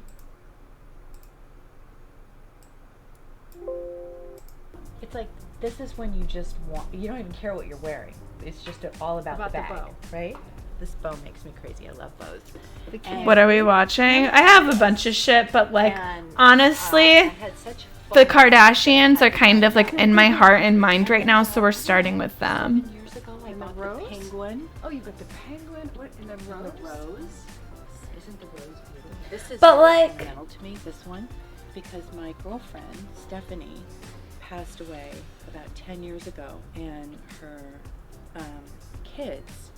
It's like this is when you just want. You don't even care what you're wearing. It's just all about the bag, bow. right? This bow makes me crazy. I love bows. And- What are we watching? I have a bunch of shit, but like, and, honestly, I had such the fun. Kardashians are kind of like in my heart and mind right now, so we're starting with them. Years ago, I And the bought the rose? penguin. Oh, you got the penguin. What in the rose? The rose. Isn't the rose beautiful? This is But, very like- sentimental to me. This one, because my girlfriend Stephanie passed away about 10 years ago, and her kids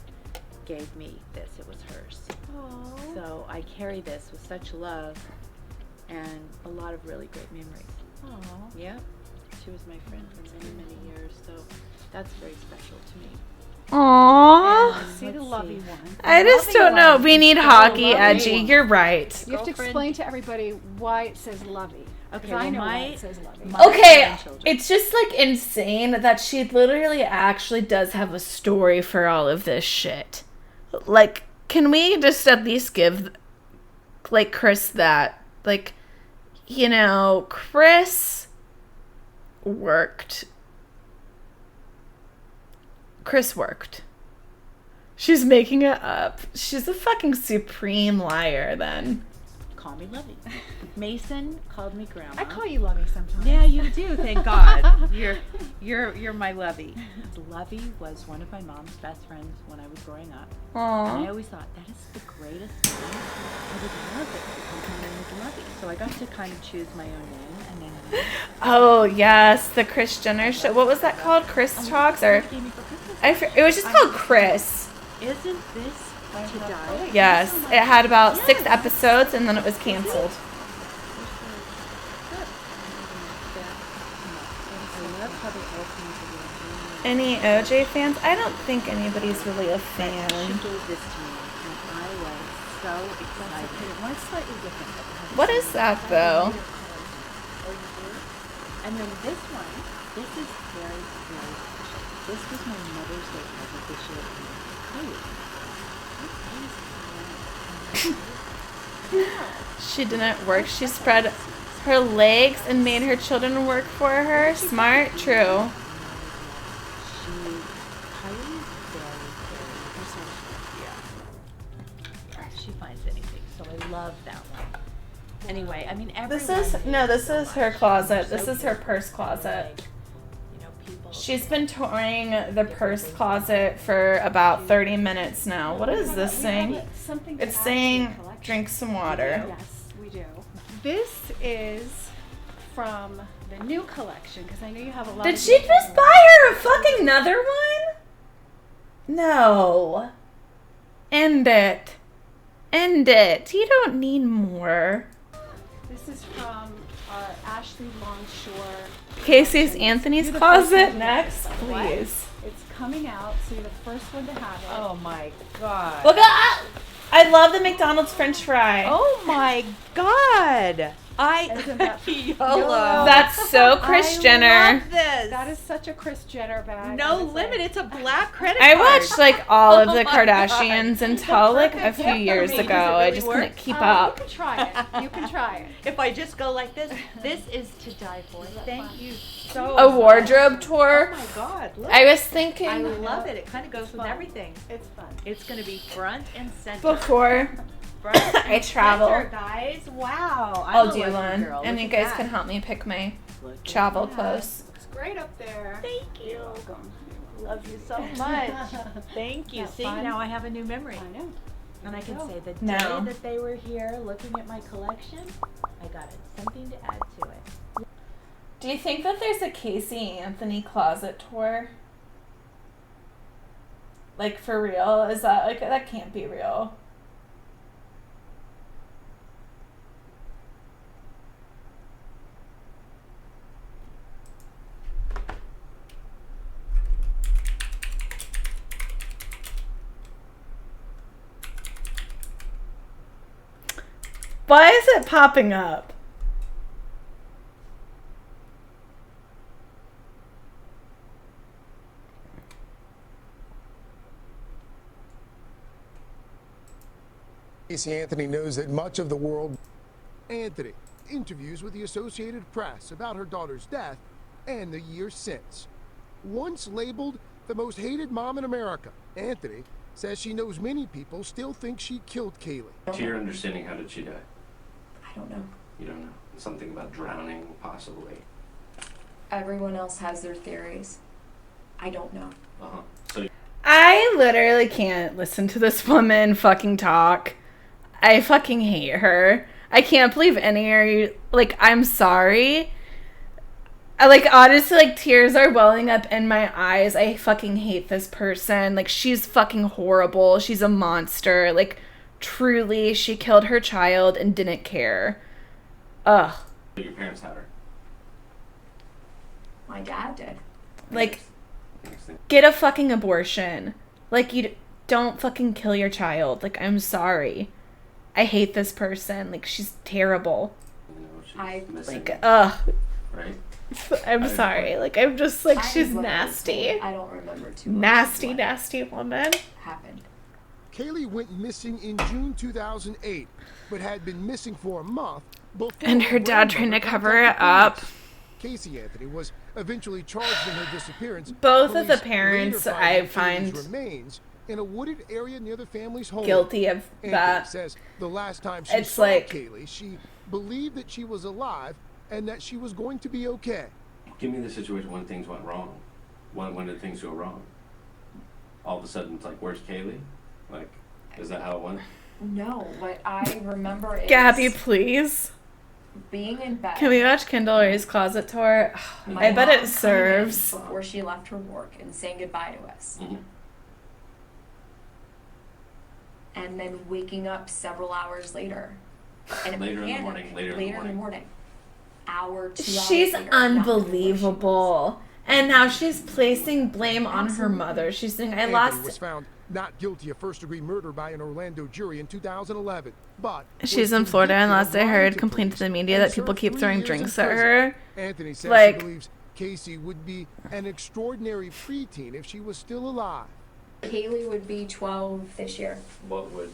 gave me this. It was hers. Oh. So I carry this with such love and a lot of really great memories. Oh. Yeah. She was my friend for many, many years, so that's very special to me. Aww. And See the let's lovey see. one. I just don't know. We need hockey, lovely Edgy. one. You're right. You have to Girlfriend. explain to everybody why it says lovey. Okay, 'Cause I well, know why my- it says lovey. my- Okay, grandchildren. it's just like insane that she literally actually does have a story for all of this shit. Like, can we just at least give like Kris that? Like, you know, Kris worked. She's making it up. She's a fucking supreme liar then. Call me Lovey. Mason called me Grandma. I call you lovey sometimes. Yeah, you do. Thank God. You're my Lovey. Lovey was one of my mom's best friends when I was growing up. And I Aww. always thought that is the greatest name. I would love it because my name is Lovey. So I got to kind of choose my own name, and then Oh yes, the Kris Jenner show. What was that called? Kris Talks or gave me for Christmas. it was just called Kris. Isn't this to die? Yes, it had about 6 episodes and then it was canceled. Any OJ fans? I don't think anybody's really a She fan. gave this to me, and I was so excited. It was slightly different. But it had What the is same that though? And then this one, this is very, very special. This was my Mother's Day present this year. She didn't work. She spread her legs and made her children work for her. Smart, true. She finds anything, so I love that one. Anyway, I mean, This everyone is no. hates This so is her much. closet. So This is her different. purse closet. Like, you know, people She's been touring the purse closet for about 30 minutes now. What is this saying? Something to It's add to your saying, collection. drink some water. Yes, we do. This is from the new collection because I know you have a lot. Did of she new just ones. buy her a fucking another one? No. End it. End it. You don't need more. This is from our Ashley Longshore. Casey's collection. Anthony's You're the first closet one. next, What? please. It's coming out, so you're the first one to have it. Oh my god. Look at I love the McDonald's French fry. Oh my god. Isn't that YOLO. That's so Kris Jenner. Love this. That is such a Kris Jenner bag. No limit. It's a black credit I card. watched like all of Oh the my Kardashians God. until like a Perfect few gift for years me. Does ago. it I really just work? couldn't keep You up. can try it. You can try it. If I just go like this, this is to die for. Thank you so A much. wardrobe tour. Oh my god. Look. I was thinking I love it. It kind of goes with fun. everything. It's fun. It's going to be front and center. before Front I and travel. center, guys. Wow. I'm I'll a do lucky one, girl. and Look you at guys that. can help me pick my Look at travel that. clothes. Looks great up there. Thank you. You're welcome. Love you so much. Thank you. That See, fun? now I have a new memory. I know. And I can go. say the day No. that they were here looking at my collection, I got something to add to it. Do you think that there's a Casey Anthony closet tour? Like for real? Is that like that can't be real? Why is it popping up? Casey Anthony knows that much of the world. Anthony interviews with the Associated Press about her daughter's death and the years since. Once labeled the most hated mom in America, Anthony says she knows many people still think she killed Kaylee. To your understanding, how did she die? I don't know. You don't know. Something about drowning, possibly. Everyone else has their theories. I don't know. Uh-huh. So I literally can't listen to this woman fucking talk. I fucking hate her. I can't believe any of you, like, I'm sorry. I, like, honestly, like, tears are welling up in my eyes. I fucking hate this person. Like, she's fucking horrible. She's a monster. Like, truly, she killed her child and didn't care. Ugh. your parents had her. My dad did. Like, get a fucking abortion. Like, you don't fucking kill your child. Like, I'm sorry. I hate this person. Like, she's terrible. I Like, ugh. Right? I'm sorry. Like, I'm just like, I she's love nasty. I don't remember too much. Nasty, nasty woman. Happened. Kaylee went missing in June 2008, but had been missing for a month before And her dad trying to cover it up. Casey Anthony was eventually charged in her disappearance. Both of the Police parents, later I found Kaylee's find remains in a wooded area near the family's home. guilty of Anthony that. says the last time she It's saw like- Kaylee, she believed that she was alive and that she was going to be okay. Give me the situation when things went wrong. When did things go wrong? All of a sudden, it's like, where's Kaylee? Like, is that how it went? No, what I remember is Gabby, please. being in bed. Can we watch Kendall Ray's closet tour? my I bet mom it coming in serves. before she left her work and saying goodbye to us. Mm-hmm. And then waking up several hours later. And Later in the panic. morning, later in the morning. Hour, 2 hours She's later, not unbelievable. And now she's placing blame on her mother. She's saying, I Anthony lost. was found not guilty of first-degree murder by an Orlando jury in 2011, but She's was in Florida, and convicted last of I lying heard, to complained to police the media and that people served keep 3 throwing years drinks in at prison. her. Anthony says Like- she believes Casey would be an extraordinary preteen if she was still alive. Kaylee would be 12 this year. What would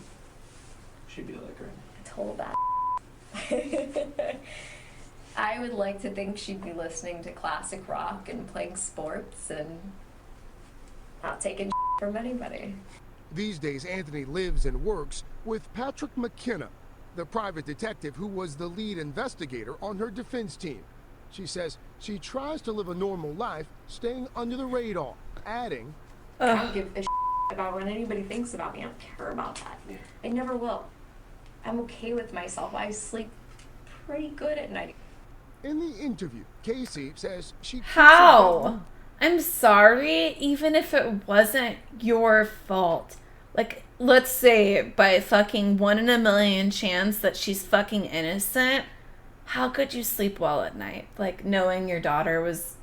she be like right I told that. I would like to think she'd be listening to classic rock and playing sports and not taking from anybody. These days, Anthony lives and works with Patrick McKenna, the private detective who was the lead investigator on her defense team. She says she tries to live a normal life, staying under the radar, adding, I don't give a about what anybody thinks about me. I don't care about that. I never will. I'm okay with myself. I sleep pretty good at night. In the interview, Casey says she... How? I'm sorry, even if it wasn't your fault. Like, let's say by fucking 1 in a million chance that she's fucking innocent, how could you sleep well at night? Like, knowing your daughter was...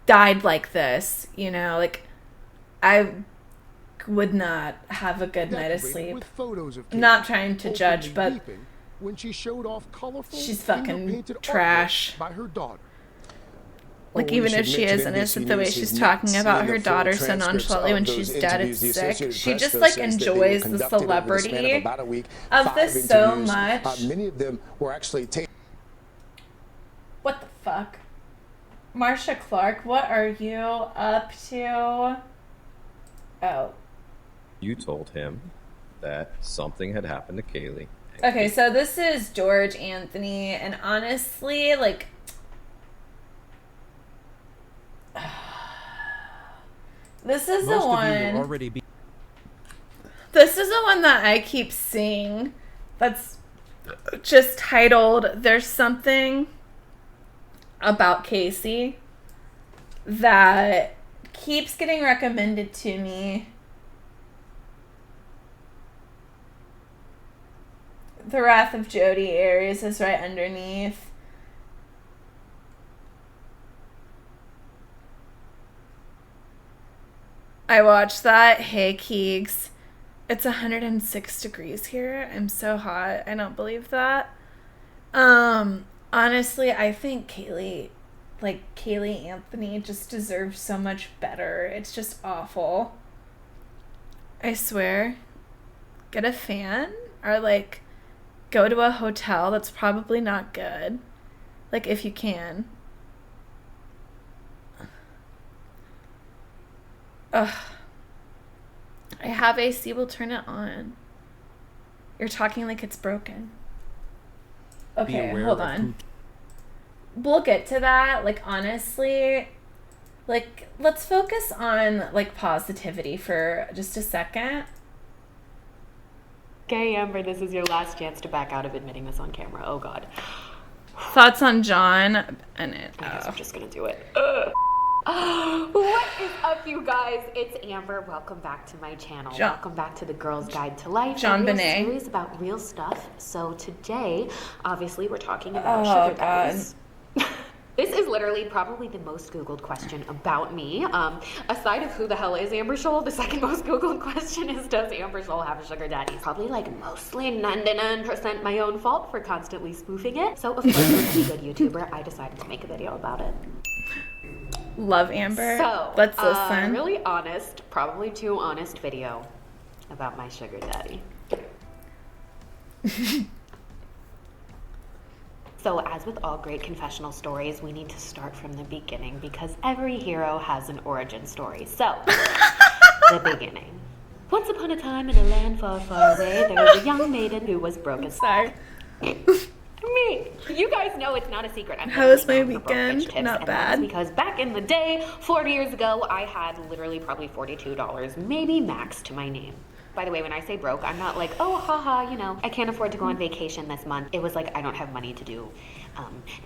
died like this, you know? Like, I would not have a good night of sleep. With photos of I'm not trying to judge, but when she showed off colorful, she's fucking finger-painted trash. artwork by her daughter. Like, even if she is innocent, the way she's talking about her daughter so nonchalantly when she's dead, it's sick. She just, like, enjoys the celebrity of this so much. Many of them were actually taken. What the fuck? Marsha Clark, what are you up to? Oh. You told him that something had happened to Kaylee. Okay, so this is George Anthony, and honestly, like... This is the one... This is the one that I keep seeing that's just titled, There's Something About Casey that keeps getting recommended to me. The Wrath of Jodi Arias is right underneath. I watched that. Hey, Keegs. It's 106 degrees here. I'm so hot. I don't believe that. Honestly, I think Kaylee Anthony just deserves so much better. It's just awful. I swear. Get a fan or, like, go to a hotel that's probably not good. Like, if you can. Ugh. I have AC, we'll turn it on. You're talking like it's broken. Okay, hold on. We'll get to that. Like, honestly, like, let's focus on, like, positivity for just a second. Okay, Amber, this is your last chance to back out of admitting this on camera. Oh, God. Thoughts on John Bennett? I guess I'm just gonna do it. What is up, you guys? It's Amber. Welcome back to my channel. Welcome back to the Girl's Guide to Life. John Bonet. Series about real stuff. So today, obviously, we're talking about sugar daddies. This is literally probably the most Googled question about me. Aside of who the hell is Amber Scholl, the second most Googled question is, does Amber Scholl have a sugar daddy? Probably like mostly 99% my own fault for constantly spoofing it. So of course, as a good YouTuber, I decided to make a video about it. Love Amber. So, let's listen. Really honest, probably too honest video about my sugar daddy. So, as with all great confessional stories, we need to start from the beginning because every hero has an origin story. So, the beginning. Once upon a time in a land far, far away, there was a young maiden who was broke as fuck. Me. You guys know it's not a secret. How was my weekend? Not bad. Because back in the day, 40 years ago, I had literally probably $42, maybe max, to my name. By the way, when I say broke, I'm not like, oh, haha, you know, I can't afford to go on vacation this month. It was like, I don't have money to do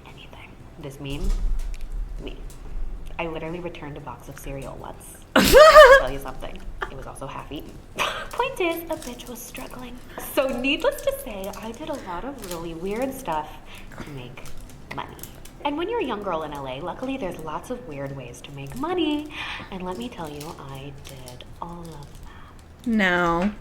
anything. This meme? Me. I literally returned a box of cereal once. I'll tell you something. It was also half eaten. Point is, a bitch was struggling. So needless to say, I did a lot of really weird stuff to make money. And when you're a young girl in LA, luckily there's lots of weird ways to make money. And let me tell you, I did all of them. No.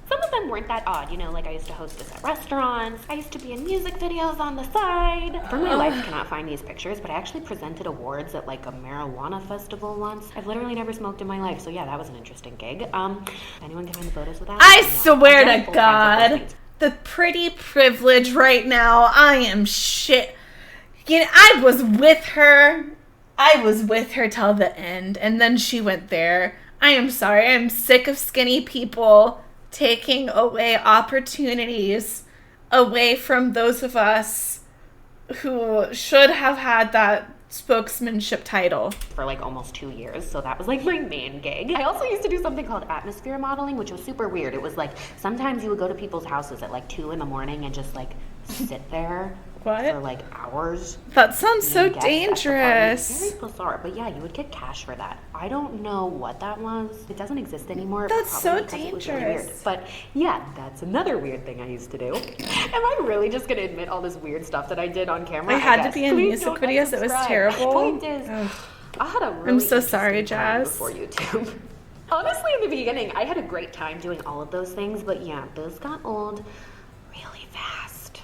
Some of them weren't that odd, you know, like I used to hostess at restaurants, I used to be in music videos on the side. For my life, I cannot find these pictures, but I actually presented awards at like a marijuana festival once. I've literally never smoked in my life, so yeah, that was an interesting gig. Anyone can find the photos with that? I swear to God, the pretty privilege right now, I am shit. You know, I was with her till the end, and then she went there. I am sorry, I'm sick of skinny people taking away opportunities away from those of us who should have had that spokesmanship title for like almost 2 years, so that was like my main gig. I also used to do something called atmosphere modeling, which was super weird. It was like sometimes you would go to people's houses at like 2 in the morning and just like sit there for like hours. That sounds so Being guests at the party. dangerous. Very bizarre, but yeah, you would get cash for that. I don't know what that was. It doesn't exist anymore. That's so probably because it was really weird. dangerous. But yeah, that's another weird thing I used to do. Am I really just gonna admit all this weird stuff that I did on camera? I had to guess. be in Please music don't videos. It was unsubscribe. terrible. Point is, I had a really I'm so sorry, interesting time Jazz. before YouTube. Honestly, in the beginning, I had a great time doing all of those things, but yeah, those got old really fast.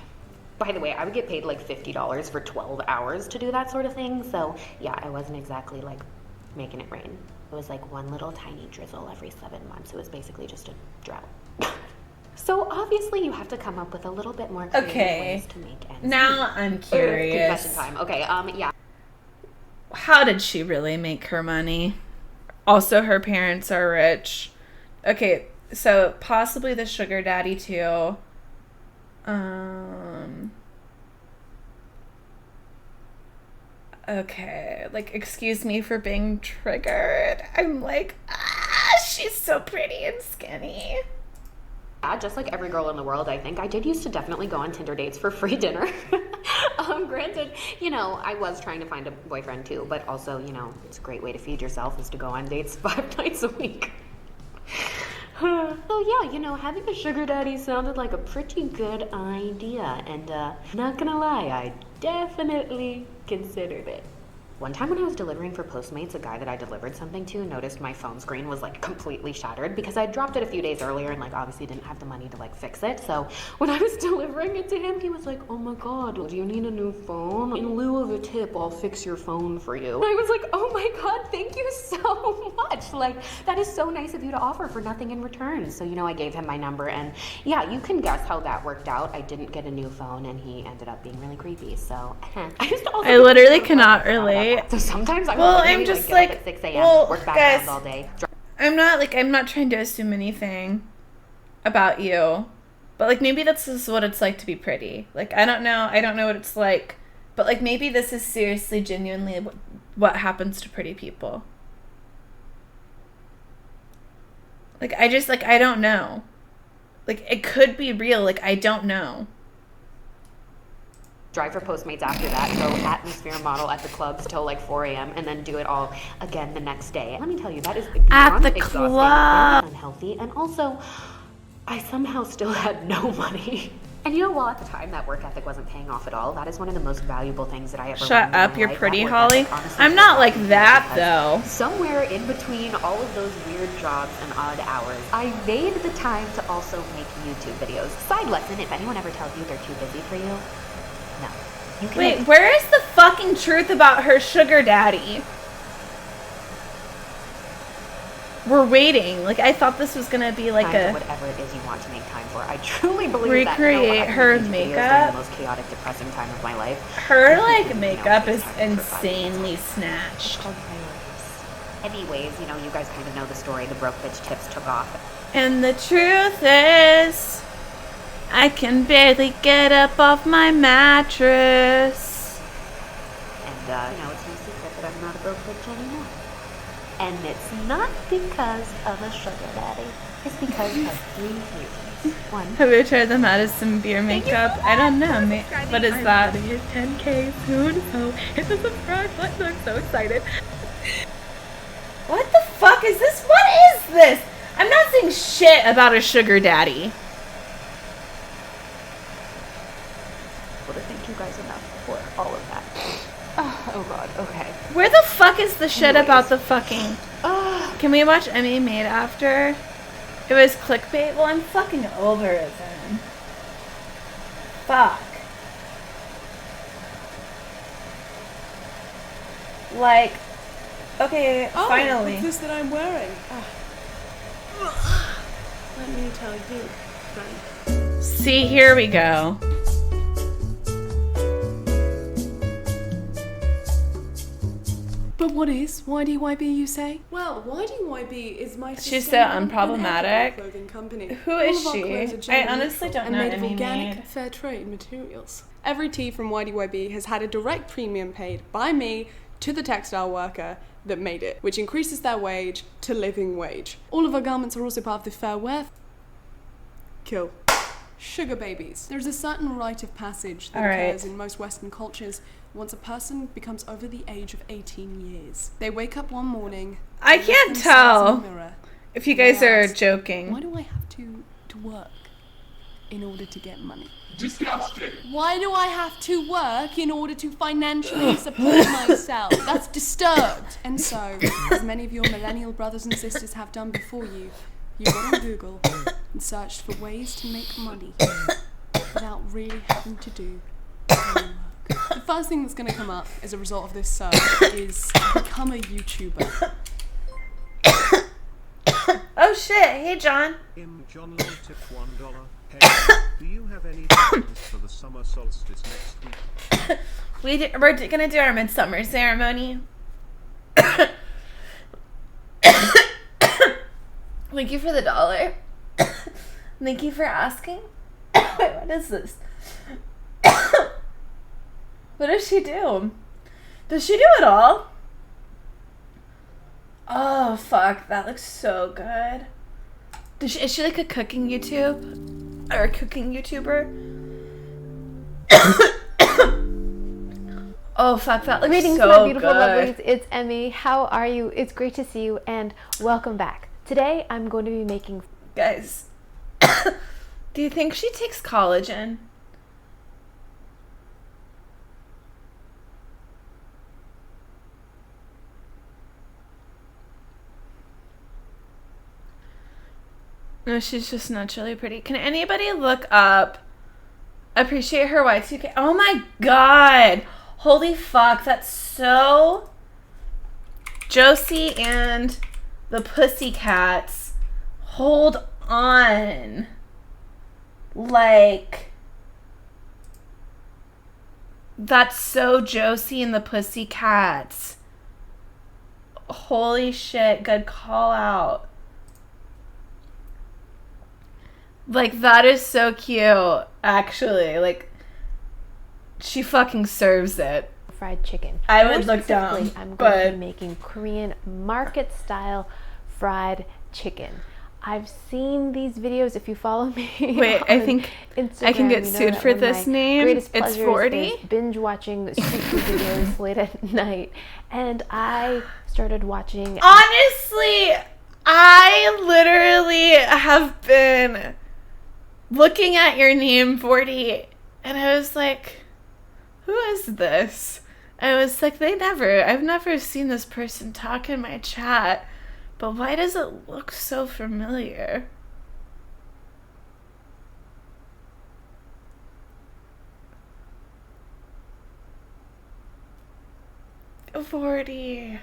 By the way, I would get paid like $50 for 12 hours to do that sort of thing, so yeah, I wasn't exactly like making it rain. It was like one little tiny drizzle every 7 months. It was basically just a drought. So obviously you have to come up with a little bit more creative ways to make ends Now meet. I'm curious. Confession time. Okay, yeah. How did she really make her money? Also, her parents are rich. Okay, so possibly the sugar daddy too. Okay, like, excuse me for being triggered. I'm like, she's so pretty and skinny. Yeah, just like every girl in the world, I think. I did used to definitely go on Tinder dates for free dinner. Granted, you know, I was trying to find a boyfriend too, but also, you know, it's a great way to feed yourself is to go on dates 5 nights a week. So yeah, you know, having a sugar daddy sounded like a pretty good idea, and not gonna lie, I definitely considered it. One time when I was delivering for Postmates, a guy that I delivered something to noticed my phone screen was like completely shattered because I dropped it a few days earlier and like obviously didn't have the money to like fix it. So when I was delivering it to him, he was like, "Oh my god, do you need a new phone? In lieu of a tip, I'll fix your phone for you." And I was like, "Oh my god, thank you so much. Like, that is so nice of you to offer for nothing in return." So, you know, I gave him my number and yeah, you can guess how that worked out. I didn't get a new phone and he ended up being really creepy. So I literally cannot relate. So sometimes I Well, would I'm literally, just like, get like, up at 6 a.m., well, work guys, backgrounds all day. I'm not trying to assume anything about you, but like maybe this is what it's like to be pretty. Like I don't know what it's like, but like maybe this is seriously, genuinely what happens to pretty people. Like I don't know. Like it could be real. Like I don't know. Drive for Postmates after that, go atmosphere model at the clubs till like 4 a.m. and then do it all again the next day. Let me tell you, that is At the exhausting, club. very unhealthy, and also I somehow still had no money. And you know, while at the time that work ethic wasn't paying off at all, that is one of the most valuable things that I ever Shut learned in up, my you're life. pretty, That work Holly. ethic honestly I'm paid not off like in the that, because though. Somewhere in between all of those weird jobs and odd hours, I made the time to also make YouTube videos. Side lesson, if anyone ever tells you they're too busy for you, no. You can Wait, where is the fucking truth about her sugar daddy? We're waiting. Like I thought this was gonna be like time a for whatever it is you want to make time for. I truly believe recreate that. her YouTube videos during makeup. the most chaotic, depressing time of my life. Her like makeup is insanely snatched. Anyways, you know, you guys kind of know the story. The broke bitch tips took off. And the truth is, I can barely get up off my mattress. And, you know, it's no secret that I'm not a broke bitch anymore. And it's not because of a sugar daddy. It's because of 3 reasons. One, Have you tried the Madison beer makeup? I don't know. What is that? I'm hit 10K soon, so hit the subscribe button. I'm so excited. What the fuck is this? What is this? I'm not saying shit about a sugar daddy. well, to thank you guys enough for all of that. Oh god, okay. Where the fuck is the shit about the fucking... Can we watch Emmy Made after? It was clickbait? Well, I'm fucking over it then. Fuck. Like, okay, finally. What's this that I'm wearing? Let me tell you, friend. See, here we go. But what is YDYB, you say? Well, YDYB is my She's so sustainable and unproblematic. ethical clothing company. Who All is of our she? clothes are I gender honestly neutral don't and know made of any organic, maid. fair trade materials. Every tee from YDYB has had a direct premium paid by me to the textile worker that made it, which increases their wage to living wage. All of our garments are also part of the Fair Wear Kill. Sugar babies. There's a certain rite of passage that All right. occurs in most Western cultures once a person becomes over the age of 18 years. They wake up one morning. I they look can't themselves tell in the mirror, if you and they guys are ask, joking. Why do I have to work in order to get money? Disgusting. Why do I have to work in order to financially support myself? That's disturbed. And so, as many of your millennial brothers and sisters have done before you, you got on Google and searched for ways to make money without really having to do any work. The first thing that's going to come up as a result of this search is become a YouTuber. Oh shit, hey John. John Long tip $1. Hey, do you have any plans for the summer solstice next week? We're gonna do our midsummer ceremony. Thank you for the $1. Thank you for asking. Wait, what is this? What does she do? Does she do it all? Oh fuck, that looks so good. Is she like a cooking YouTube? Or a cooking YouTuber? Oh fuck, that looks Greetings, so my beautiful good. lovelies. It's Emmy. How are you? It's great to see you and welcome back. Today I'm going to be making... Guys, do you think she takes collagen? No, she's just naturally pretty. Can anybody look up Appreciate Her Y2K? Oh my god! Holy fuck, that's so... Josie and the Pussycats. Hold on. Like... That's so Josie and the Pussycats. Holy shit, good call out. Like, that is so cute, actually. Like, she fucking serves it. Fried chicken. I More would look down, specifically, I'm going to but... be making Korean market-style fried chicken. I've seen these videos if you follow me. Wait, I think Instagram, I can get you know sued that for one of this my name. greatest It's pleasures 40. is binge watching street food videos late at night, and I started watching. Honestly, I literally have been looking at your name, 40, and I was like, who is this? I was like, I've never seen this person talk in my chat, but why does it look so familiar? $40.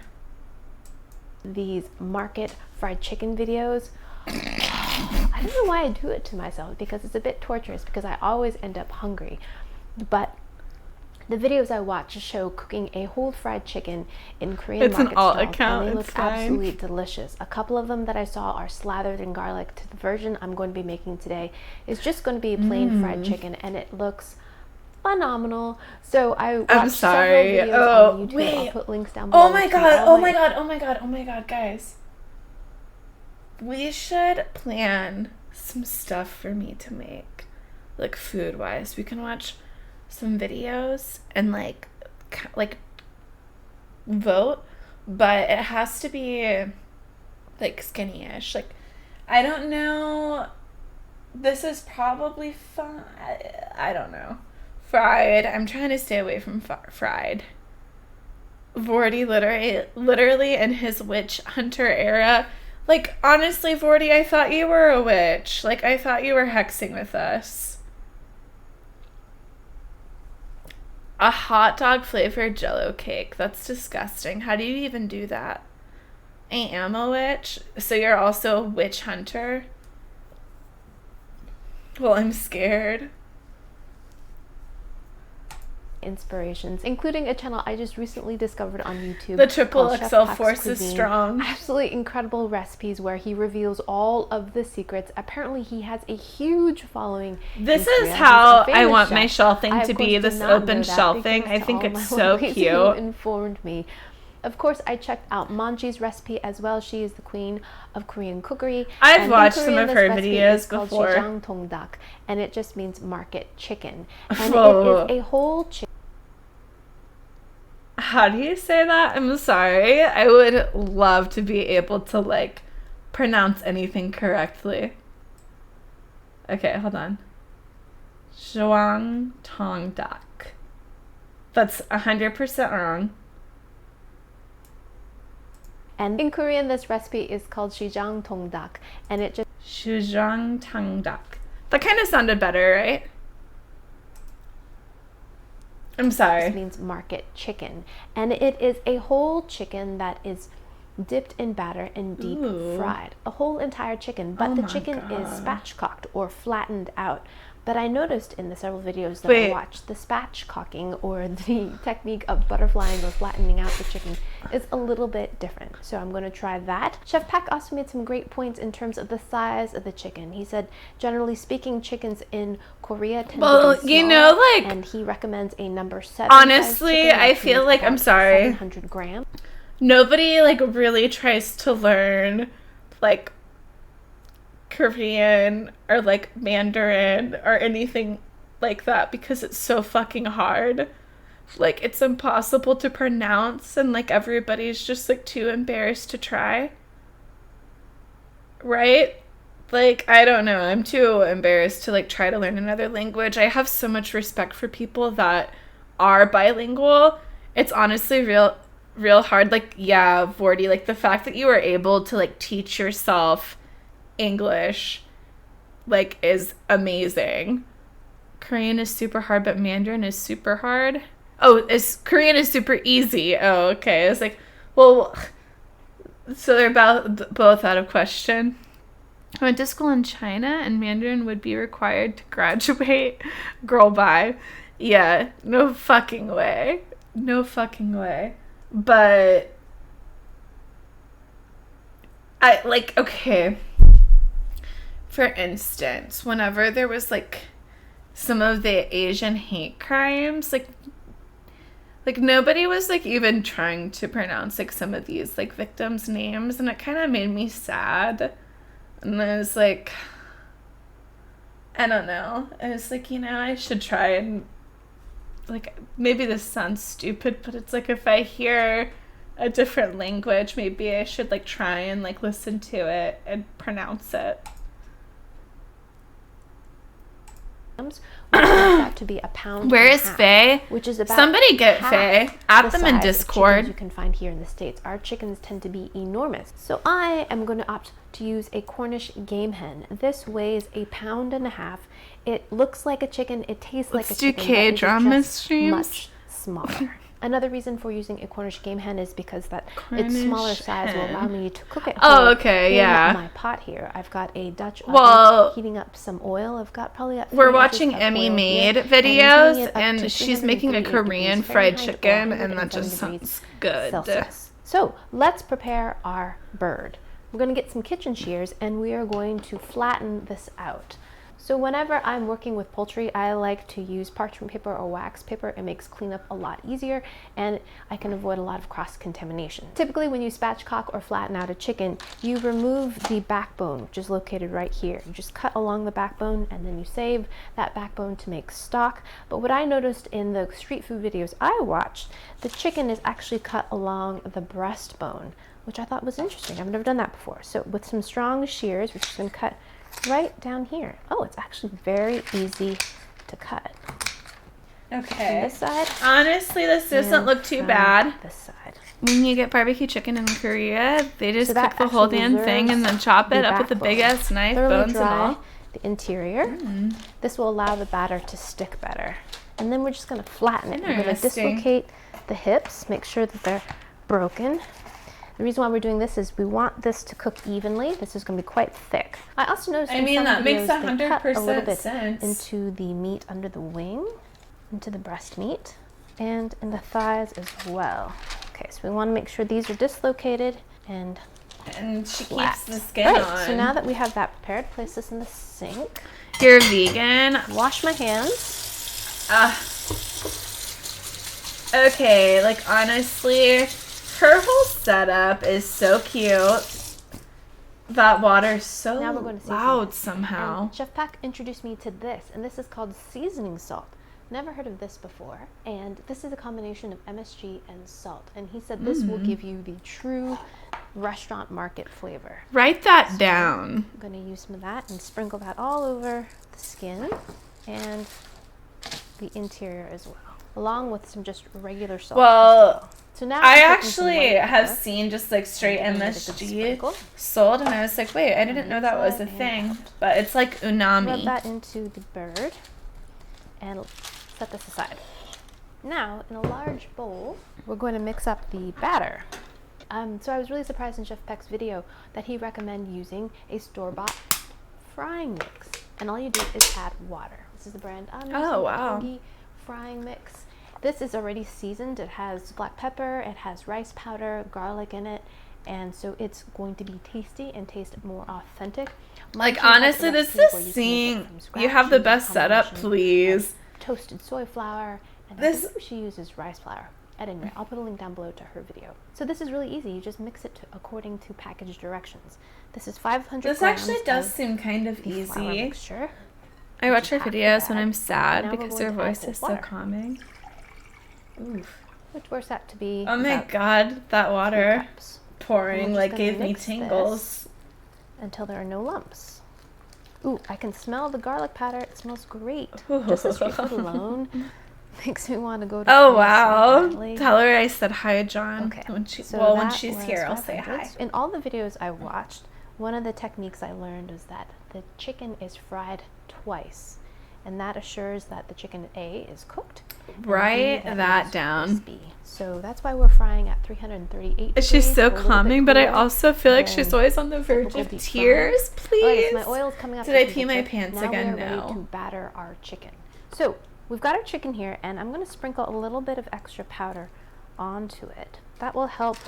These market fried chicken videos. I don't know why I do it to myself, because it's a bit torturous, because I always end up hungry. But the videos I watch show cooking a whole fried chicken in Korean It's an market alt style, account, and they it's look fine. absolutely delicious. A couple of them that I saw are slathered in garlic. The version I'm going to be making today is just going to be plain fried chicken, and it looks phenomenal. So I watched I'm sorry. several videos Oh, on YouTube. wait. I'll put links down below. Oh my to god, all oh my god, oh my god, oh my god, guys. We should plan some stuff for me to make, like food-wise. We can watch some videos and like vote, but it has to be like skinny-ish. Like, I don't know. This is probably fun. I don't know. Fried. I'm trying to stay away from fried. Vorty literally in his witch hunter era. Like, honestly, Vorty, I thought you were a witch. Like, I thought you were hexing with us. A hot dog flavored Jell-O cake. That's disgusting. How do you even do that? I am a witch. So you're also a witch hunter? Well, I'm scared. inspirations, including a channel I just recently discovered on YouTube. The triple called Chef XL Pax force is Cuisine. strong. Absolutely incredible recipes where he reveals all of the secrets. Apparently, he has a huge following. This in is Korea. how He's a I famous want my chef. shelving I, of to course, be, did this not open know that shelving. because I think all it's my so ladies cute. who informed me. Of course, I checked out Manji's recipe as well. She is the queen of Korean cookery. I've And in watched some Korean, of this her recipe videos is called before. Shijang Tongdak, and it just means market chicken. And Whoa. it is a whole chicken. How do you say that? I'm sorry. I would love to be able to like pronounce anything correctly. Okay, hold on. Zhuang Tongdak. That's 100% wrong. And in Korean, this recipe is called Shijang Tongdak, and it just Shujang Tangdak. That kind of sounded better, right? I'm sorry. This means market chicken, and it is a whole chicken that is dipped in batter and deep Ooh. fried. A whole entire chicken, but Oh the my chicken is God. spatchcocked or flattened out. But I noticed in the several videos that Wait. I watched, the spatchcocking or the technique of butterflying or flattening out the chicken is a little bit different. So I'm going to try that. Chef Pak also made some great points in terms of the size of the chicken. He said, generally speaking, chickens in Korea tend Well, to be you small, know, like, and he recommends a number 7. honestly, size chicken, I which feel means like, I'm about sorry. 700 grams. Nobody like really tries to learn like Korean or like Mandarin or anything like that because it's so fucking hard. Like it's impossible to pronounce and like everybody's just like too embarrassed to try. Right? Like I don't know, I'm too embarrassed to like try to learn another language. I have so much respect for people that are bilingual. It's honestly real hard. Like yeah, Vorty, like the fact that you were able to like teach yourself English like is amazing. Korean is super hard, but Mandarin is super hard. Oh, Korean is super easy. Oh, okay. I was like, well, so they're both out of question. I went to school in China, and Mandarin would be required to graduate. Girl, bye. Yeah, no fucking way. No fucking way. But I like, okay. For instance, whenever there was like some of the Asian hate crimes, like nobody was like even trying to pronounce like some of these like victims' names, and it kind of made me sad. And I was like, I don't know. I was like, you know, I should try and like, maybe this sounds stupid, but it's like if I hear a different language, maybe I should like try and like listen to it and pronounce it. Which works out to be a pound. Where and a is half, Faye? Which is about Somebody get half Faye. Add the them in size of Discord. chickens you can find here in the States. Our chickens tend to be enormous. So I am going to opt to use a Cornish game hen. This weighs a pound and a half. It looks like a chicken. It tastes like a chicken. Let's do K-drama streams. Much smaller. Another reason for using a Cornish game hen is because that its smaller Cornish size will hen. allow me to cook it. Oh, whole okay, in yeah. my pot here. I've got a Dutch oven Well, heating up some oil. I've got probably got We're 3 watching inches of Emmy oil Made here, videos, and I'm heating it up to and she's making a 338 Korean degrees fried Fahrenheit or chicken, and that 107 just degrees sounds good. Celsius. So let's prepare our bird. We're going to get some kitchen shears, and we are going to flatten this out. So whenever I'm working with poultry, I like to use parchment paper or wax paper. It makes cleanup a lot easier, and I can avoid a lot of cross-contamination. Typically, when you spatchcock or flatten out a chicken, you remove the backbone, which is located right here. You just cut along the backbone, and then you save that backbone to make stock. But what I noticed in the street food videos I watched, the chicken is actually cut along the breastbone, which I thought was interesting. I've never done that before. So with some strong shears, we're just going to cut right down here. Oh, it's actually very easy to cut. Okay. From this side. Honestly, this doesn't and look too from bad. This side. When you get barbecue chicken in Korea, they just So that cook the whole actually damn thing and then reserves chop it the up with a big backbone. ass knife, Thoroughly bones and dry all. the interior. This will allow the batter to stick better. And then we're just going to flatten it. We're going to Interesting. dislocate the hips, make sure that they're broken. The reason why we're doing this is we want this to cook evenly. This is going to be quite thick. I also noticed in some that makes videos they cut a little 100% bit sense. into the meat under the wing, into the breast meat. and in the thighs as well. Okay, so we want to make sure these are dislocated and she flat. keeps the skin Right, on. so now that we have that prepared, place this in the sink. You're vegan. Wash my hands. Okay, like honestly, her whole setup is so cute. That water's so Now we're going to season loud it. somehow. And Chef Pack introduced me to this, and this is called seasoning salt. Never heard of this before. And this is a combination of MSG and salt. And he said this will give you the true restaurant market flavor. Write that down. I'm going to use some of that and sprinkle that all over the skin and the interior as well, along with some just regular salt. Well, so now I I'm putting some actually white have pepper. seen just like straight And give it a good MSG sprinkle. sold, and I was like, wait, I didn't know that was a thing. But it's like Rub unami. that into the bird and set this aside. Now, in a large bowl, we're going to mix up the batter. So I was really surprised in Chef Peck's video that he recommended using a store-bought frying mix. And all you do is add water. This is the brand I'm using, Oh, wow. Togi frying mix. This is already seasoned. It has black pepper, it has rice powder, garlic in it, and so it's going to be tasty and taste more authentic. Like, Mine has honestly, a this recipe where is you can make it seeing from you scratch have the using a best setup, combination please. of toasted soy flour, and This- I believe she uses rice flour. At any rate, I'll put a link down below to her video. So this is really easy. You just mix it according to package directions. This is 500 This grams actually does of seem kind of the flour easy. mixture. I watch her half the videos when bag. I'm sad Now we're because going her to add voice cold is so water, calming. Oof. which works out to be Oh my about god, that water cups. pouring And we're like just gonna gave me mix tingles. this until there are no lumps. Ooh, I can smell the garlic powder. It smells great. Just the street food alone makes me want to go to Oh place so wow! badly. Tell her I said hi, John. Okay. When she, So well, when that she's was here, I'll say 500. hi. In all the videos I watched, one of the techniques I learned was that the chicken is fried twice, and that assures that the chicken A is cooked. and B, Write it that is down. crispy. So that's why we're frying at 338 She's degrees, so a little bit calming, but I cooler also feel like she's than always on the verge typical of deep tears. frying. Alright, Please. so my oil's coming up Did to I pee my temperature. pants Now again? we are ready No. to batter our chicken. So we've got our chicken here, and I'm going to sprinkle a little bit of extra powder onto it. That will help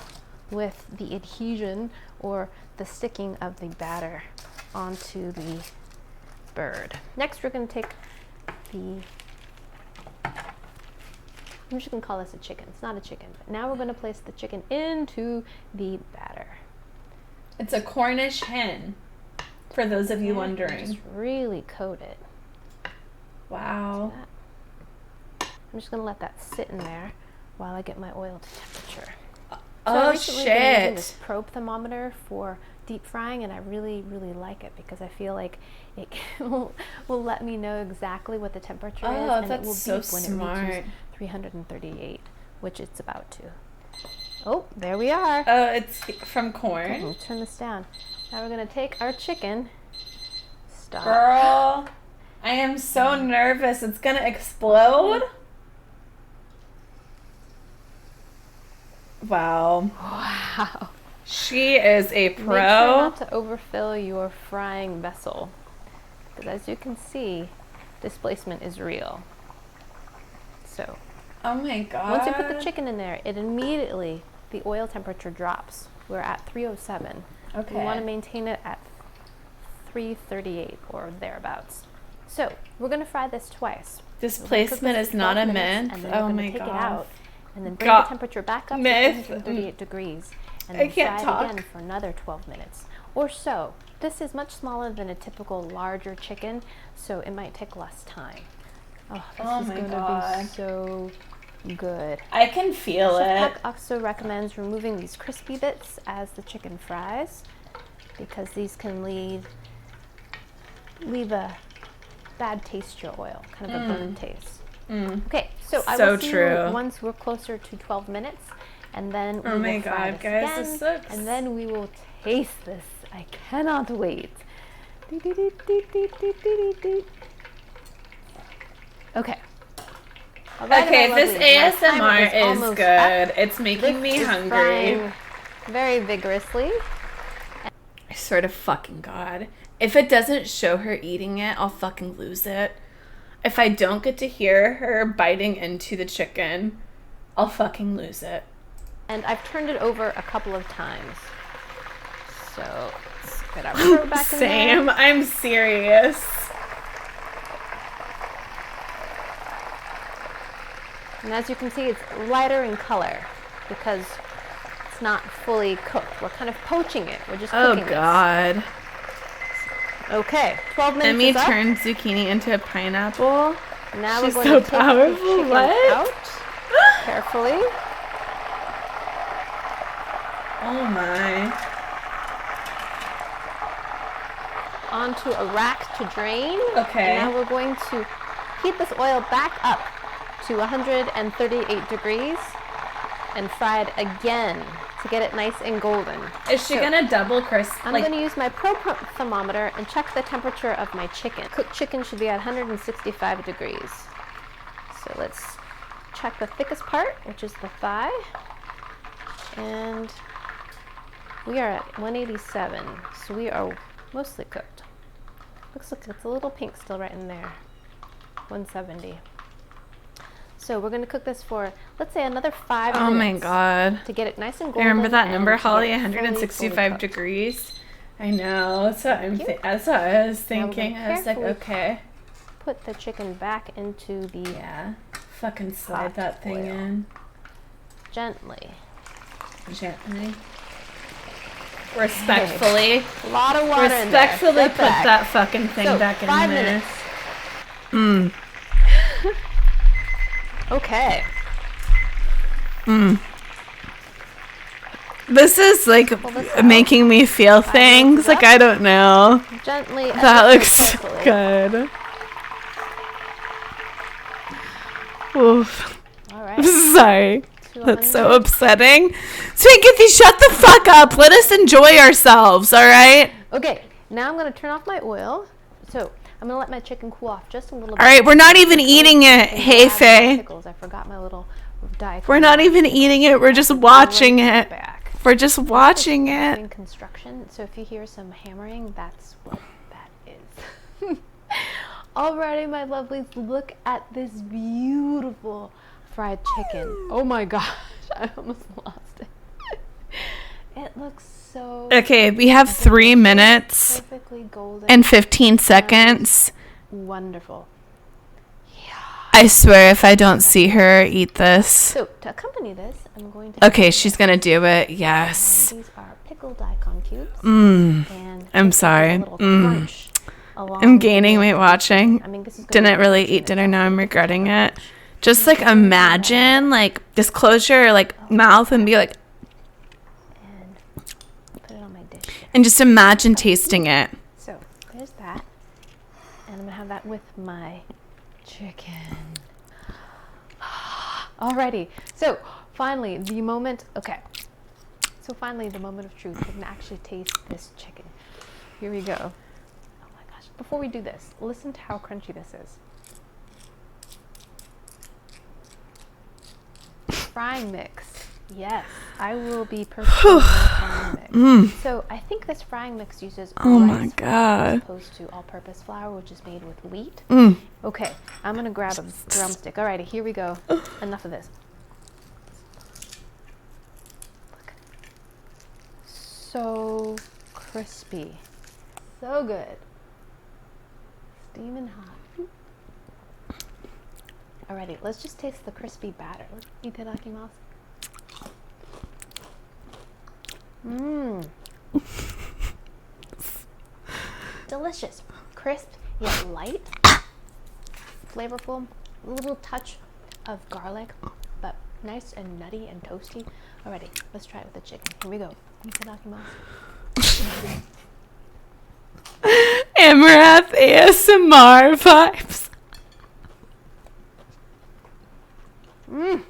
with the adhesion or the sticking of the batter onto the bird. Next, we're going to take the, I'm just going to call this a chicken. It's not a chicken. But now we're going to place the chicken into the batter. It's a Cornish hen, for those of you And wondering. just really coat it. Wow. I'm just going to let that sit in there while I get my oil to temperature. So Oh, I recently been using shit. this probe thermometer for deep frying, and I really, really like it because I feel like it will let me know exactly what the temperature is, Oh, and it that's will so beep when it smart. reaches 338, which it's about to. Oh, there we are. Oh, it's from Okay, corn. we'll turn this down. Now we're going to take our chicken. Stop. Girl, I am so nervous. It's gonna explode. Wow. Wow. She is a Make sure pro. not to overfill your frying vessel, because as you can see, displacement is real. So, Oh my god. once you put the chicken in there, it immediately, the oil temperature drops. We're at 307. Okay. We want to maintain it at 338 or thereabouts. So, we're going to fry this twice. Displacement is not a myth. And then Oh we're my going to take god. it out and then bring God. the temperature back up Myth. to 338 degrees and I then can't fry talk. it again for another 12 minutes or so. This is much smaller than a typical larger chicken, so it might take less time. Oh, this Oh is my going God. to be so good. I can feel Chef it. Peck also recommends removing these crispy bits as the chicken fries, because these can leave a bad taste to your oil, kind of a burnt taste. Okay, so I So will see true. you once we're closer to 12 minutes, and then we Oh my will fry God, this guys, again, this looks- and then we will taste this. I cannot wait. Okay. All right, Okay, my this lovelies, my timer ASMR is almost good. up. It's making This me is hungry. frying very vigorously. I swear to fucking God. If it doesn't show her eating it, I'll fucking lose it. if I don't get to hear her biting into the chicken, I'll fucking lose it. And I've turned it over a couple of times. So let's get our crow back in there. Same. I'm serious. And as you can see, it's lighter in color because it's not fully cooked. We're kind of poaching it. We're just cooking Oh God. this. Okay, 12 minutes Emmy is up. turned zucchini into a pineapple. Now She's we're so going to take powerful. the chicken What? out carefully. Oh my. Onto a rack to drain. Okay. And now we're going to heat this oil back up to 138 degrees and fry it again to get it nice and golden. Is she gonna double crisp? I'm like, going to use my Pro thermometer and check the temperature of my chicken. Cooked chicken should be at 165 degrees. So let's check the thickest part, which is the thigh. And we are at 187, so we are mostly cooked. Looks like it's a little pink still right in there. 170. So we're going to cook this for, let's say, another 5 minutes. Oh my God. To get it nice and I golden. remember that and number, to get Holly, it fully 165 cooked. degrees. I know. That's what that's what I was Now we're thinking. gonna I was like, carefully okay. Put the chicken back into the Fucking slide hot that thing oil. in. Gently. Gently. Respectfully. A lot of water in there. Respectfully Get put back. that fucking thing So, back in 5 there. minutes. Mmm. Okay. Mmm. This is like making me feel things. Like, I don't know. Gently. That ever looks so carefully. good. Oof. Alright. I'm sorry. 200. That's so upsetting. Sweetie, shut the fuck up. Let us enjoy ourselves, alright? Okay, now I'm going to turn off my oil. So I'm going to let my chicken cool off just a little bit. Alright, we're not even eating it. Hey, Faye. Pickles. I forgot my little diet. We're not even eating it. We're just watching it. We're just watching it. In construction, so if you hear some hammering, that's what that is. Alrighty, my lovelies, look at this beautiful fried chicken. Oh my gosh, I almost lost it. It looks so Okay, we have 3 minutes perfectly golden and 15 seconds. Wonderful. I swear if I don't see her eat this. So to accompany this, I'm going to. Okay, she's gonna do it. Yes. These are pickled daikon cubes. Mmm. And I'm sorry. little Mmm. crunch along I'm gaining weight watching. I mean, this is gonna Didn't really eat dinner. Now I'm regretting it. Just like imagine, like just close your like mouth and be like, put it on my dish. and just imagine tasting it. So there's that, and I'm gonna have that with my chicken. Alrighty. So finally, the moment. Okay. So finally, the moment of truth. We can actually taste this chicken. Here we go. Oh my gosh! Before we do this, listen to how crunchy this is. Frying mix. Yes, I will be purchasing frying mix. Mm. So I think this frying mix uses Oh my rice God. as opposed to all-purpose flour, which is made with wheat. Mm. Okay, I'm gonna grab a drumstick. Alrighty, here we go. Enough of this. Look. So crispy. So good. Steaming hot. Alrighty, let's just taste the crispy batter. Let's eat it, Akimas. Mmm. Delicious. Crisp yet light. Flavorful. A little touch of garlic, but nice and nutty and toasty. Alrighty, let's try it with the chicken. Here we go. Amarath ASMR vibes. Mmm.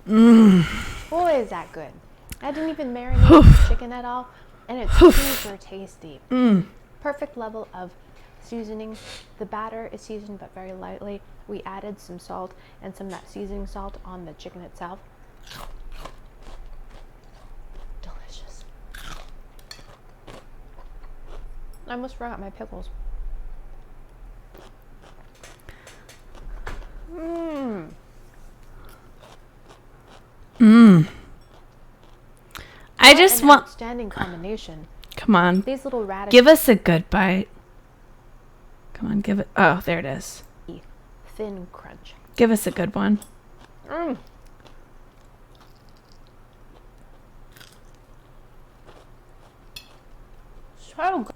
Mmm. Boy, is that good. I didn't even marinate the chicken at all, and it's super tasty. Mm. Perfect level of seasoning. The batter is seasoned but very lightly. We added some salt and some of that seasoning salt on the chicken itself. Delicious. I almost forgot my pickles. I just An want. outstanding combination. Come on. These little radicals. Give us a good bite. Come on, give it. Oh, there it is. Thin crunch. Give us a good one. Mm. So good.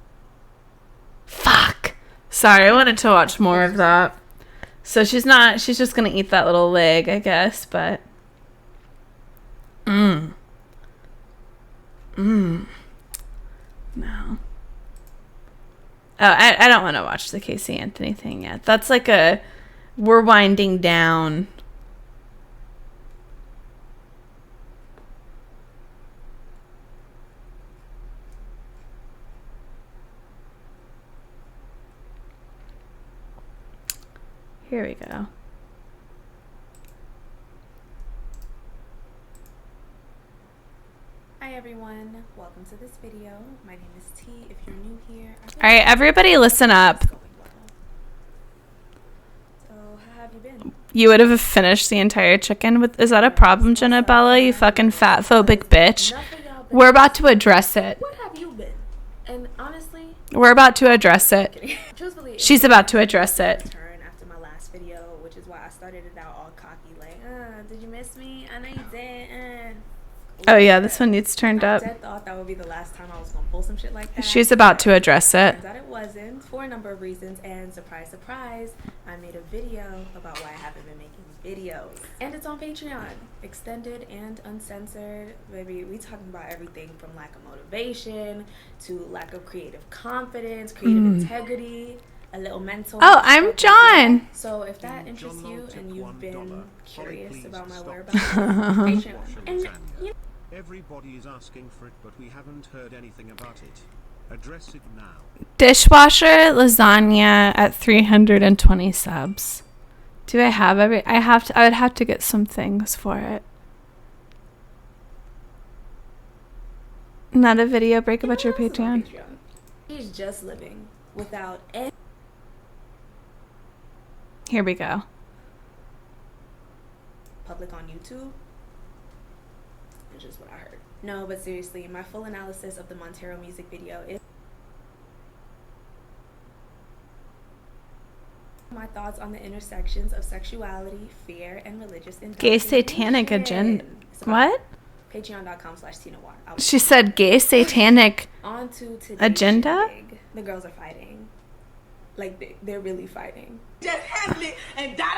Fuck. Sorry, I wanted to watch more of that. So she's just gonna eat that little leg, I guess, but. No. Oh, I don't want to watch the Casey Anthony thing yet. That's like we're winding down. Here we go. Hi everyone, welcome to this video. My name is T. If you're new here, All right, everybody listen up. So how have you been? You would have finished the entire chicken with. Is that a problem, Janabella? You fucking fat phobic bitch. We're about to address it. What have you been? And honestly, We're about to address it. truthfully, She's about to address it. turn after my last video, which is why I started it out all cocky, like, did you miss me? I know you did. Oh yeah, this one needs turned up. I thought that would be the last time I was gonna pull some shit like that. She's about to address it. Turns out it wasn't, for a number of reasons, and surprise, surprise, I made a video about why I haven't been making videos. And it's on Patreon, extended and uncensored. Baby, we talking about everything from lack of motivation to lack of creative confidence, creative integrity, a little mental. Oh, I'm John. So if that interests you and you've been curious about my whereabouts, Patreon. And you know, Everybody is asking for it, but we haven't heard anything about it. Address it now. Dishwasher lasagna at 320 subs. Do I have every? I would have to get some things for it. Not a video break about your Patreon. she's just living without any Here we go. public on YouTube. It's just what I heard. No, but seriously, my full analysis of the Montero music video is my thoughts on the intersections of sexuality, fear, and religious Gay satanic agenda. What? Patreon.com/TinaWar. She said gay satanic On to today's agenda? shindig. The girls are fighting. Like, they're really fighting. Just handle it and dot.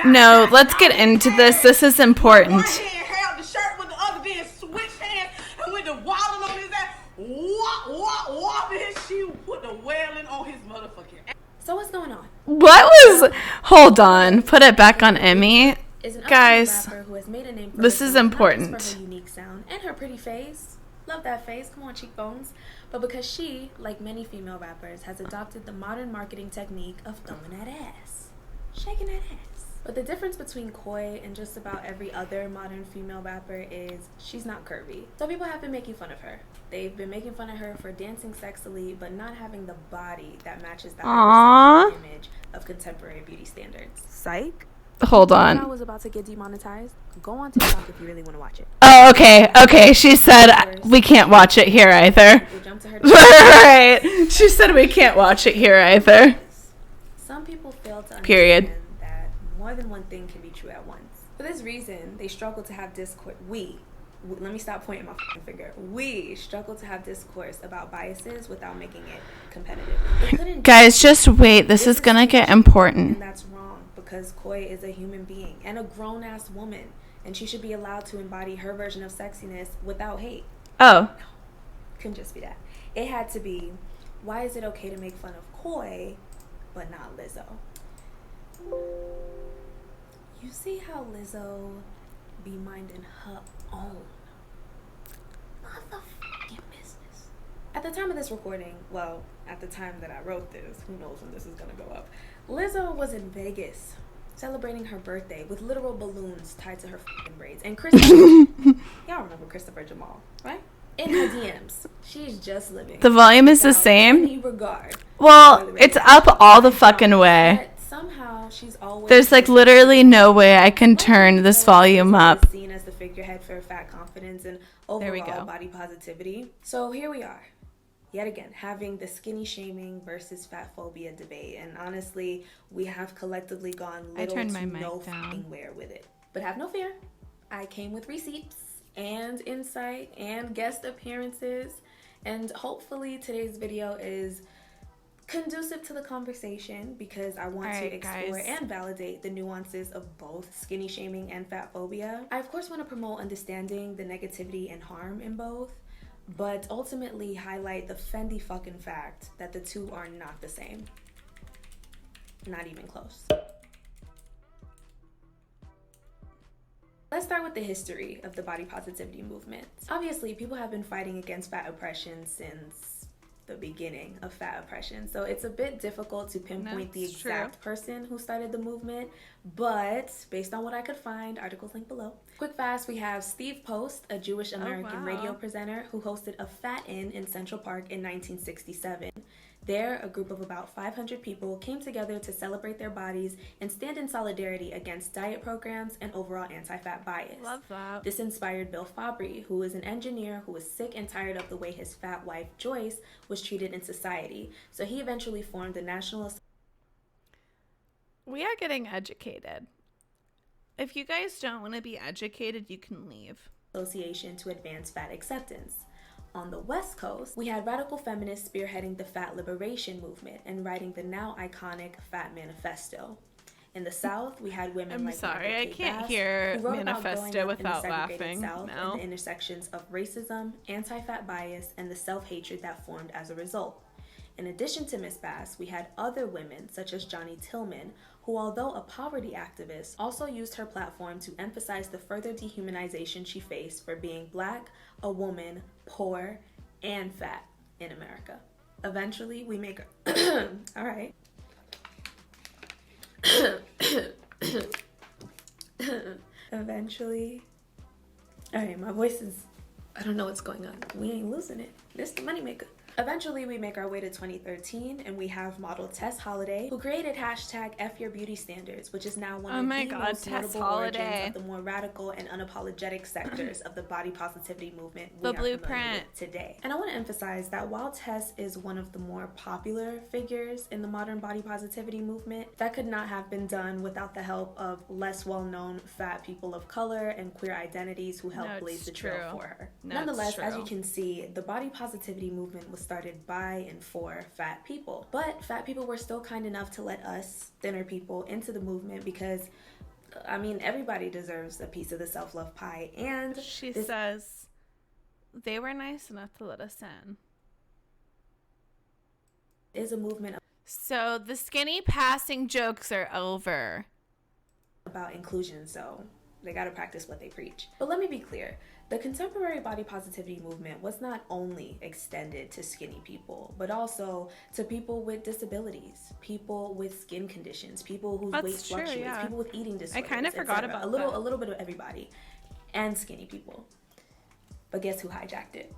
No, let's get into this. This is important. One hand held the shirt with the other being switched hands and with the waddle on his ass, whop his shoe, put the wailing on his motherfucking ass. So what's going on? What was? Hold on. Put it back on Emmy. Is an Guys, rapper who has made a name for this is herself, not just important. for her unique sound and her pretty face. Love that face. Come on, cheekbones. But because she, like many female rappers, has adopted the modern marketing technique of throwing that ass, shaking that ass. But the difference between Koi and just about every other modern female rapper is she's not curvy. So people have been making fun of her. They've been making fun of her for dancing sexily, but not having the body that matches the Aww. hypersexual image of contemporary beauty standards. Psych. Hold I on. was about to get demonetized. Go on TikTok if you really want to watch it. Oh, okay. Okay. She said we can't watch it here either. Right. She said we can't watch it here either. Some people fail to Period. understand that more than one thing can be true at once. For this reason, they struggle to have discourse. Let me stop pointing my fucking finger. We struggle to have discourse about biases without making it competitive. It couldn't Guys, just wait. This is gonna get important. And that's wrong because Koi is a human being and a grown-ass woman, and she should be allowed to embody her version of sexiness without hate. Oh. Couldn't just be that. It had to be, why is it okay to make fun of Koi, but not Lizzo? You see how Lizzo be minding her own motherfucking business. At the time of this recording, well, at the time that I wrote this, who knows when this is gonna go up, Lizzo was in Vegas celebrating her birthday with literal balloons tied to her fucking braids. And y'all remember Christopher Jamal, right? In her DMs. She's just living. The volume is the without same? any regard. Well, it's up all the fucking way. Somehow she's always There's like literally no way I can turn this volume up. seen as the figurehead for fat confidence and There we overall go. body positivity. So here we are, yet again, having the skinny shaming versus fat phobia debate. And honestly, we have collectively gone little turned to my mic no down. fucking where with it. But have no fear, I came with receipts and insight and guest appearances. And hopefully today's video is conducive to the conversation because I want to Alright, explore guys. and validate the nuances of both skinny shaming and fat phobia. I of course want to promote understanding the negativity and harm in both, but ultimately highlight the Fendi fucking fact that the two are not the same. Not even close. Let's start with the history of the body positivity movement. Obviously, people have been fighting against fat oppression since the beginning of fat oppression, so it's a bit difficult to pinpoint the That's exact person who started the movement, but based on what I could find, articles linked below. Quick fast, we have Steve Post, a Jewish American wow. radio presenter who hosted a fat inn in Central Park in 1967. There, a group of about 500 people came together to celebrate their bodies and stand in solidarity against diet programs and overall anti-fat bias. Love that. This inspired Bill Fabry, who is an engineer who was sick and tired of the way his fat wife, Joyce, was treated in society. So he eventually formed the National We are getting educated. If you guys don't want to be educated, you can leave. Association to Advance Fat Acceptance. On the West Coast, we had radical feminists spearheading the fat liberation movement and writing the now iconic Fat Manifesto. In the South, we had women I'm like sorry, Margaret I Kate can't Bass, hear who wrote about Manifesto growing up in the without segregated laughing. South No. and the intersections of racism, anti-fat bias, and the self-hatred that formed as a result. In addition to Miss Bass, we had other women such as Johnny Tillman, who although a poverty activist, also used her platform to emphasize the further dehumanization she faced for being Black, a woman, poor, and fat in America. Eventually, we make her... All right. Eventually... All right, my voice is... I don't know what's going on. We ain't losing it. This is the moneymaker. Eventually, we make our way to 2013, and we have model Tess Holliday, who created hashtag F Your Beauty Standards, which is now one of the most Tess notable Holliday. origins of the more radical and unapologetic sectors of the body positivity movement we The are familiar blueprint. with today. And I want to emphasize that while Tess is one of the more popular figures in the modern body positivity movement, that could not have been done without the help of less well-known fat people of color and queer identities who helped No, it's blaze the trail true. for her. No, Nonetheless, it's as true. you can see, the body positivity movement was started by and for fat people. But fat people were still kind enough to let us, thinner people, into the movement because, I mean, everybody deserves a piece of the self-love pie. And She this says they were nice enough to let us in. is a movement So the skinny passing jokes are over. about inclusion, so they got to practice what they preach. But let me be clear. The contemporary body positivity movement was not only extended to skinny people, but also to people with disabilities, people with skin conditions, people whose That's weight true, fluctuates, yeah. people with eating disorders. kinda forgot etc. about a that. little bit of everybody, and skinny people. But guess who hijacked it?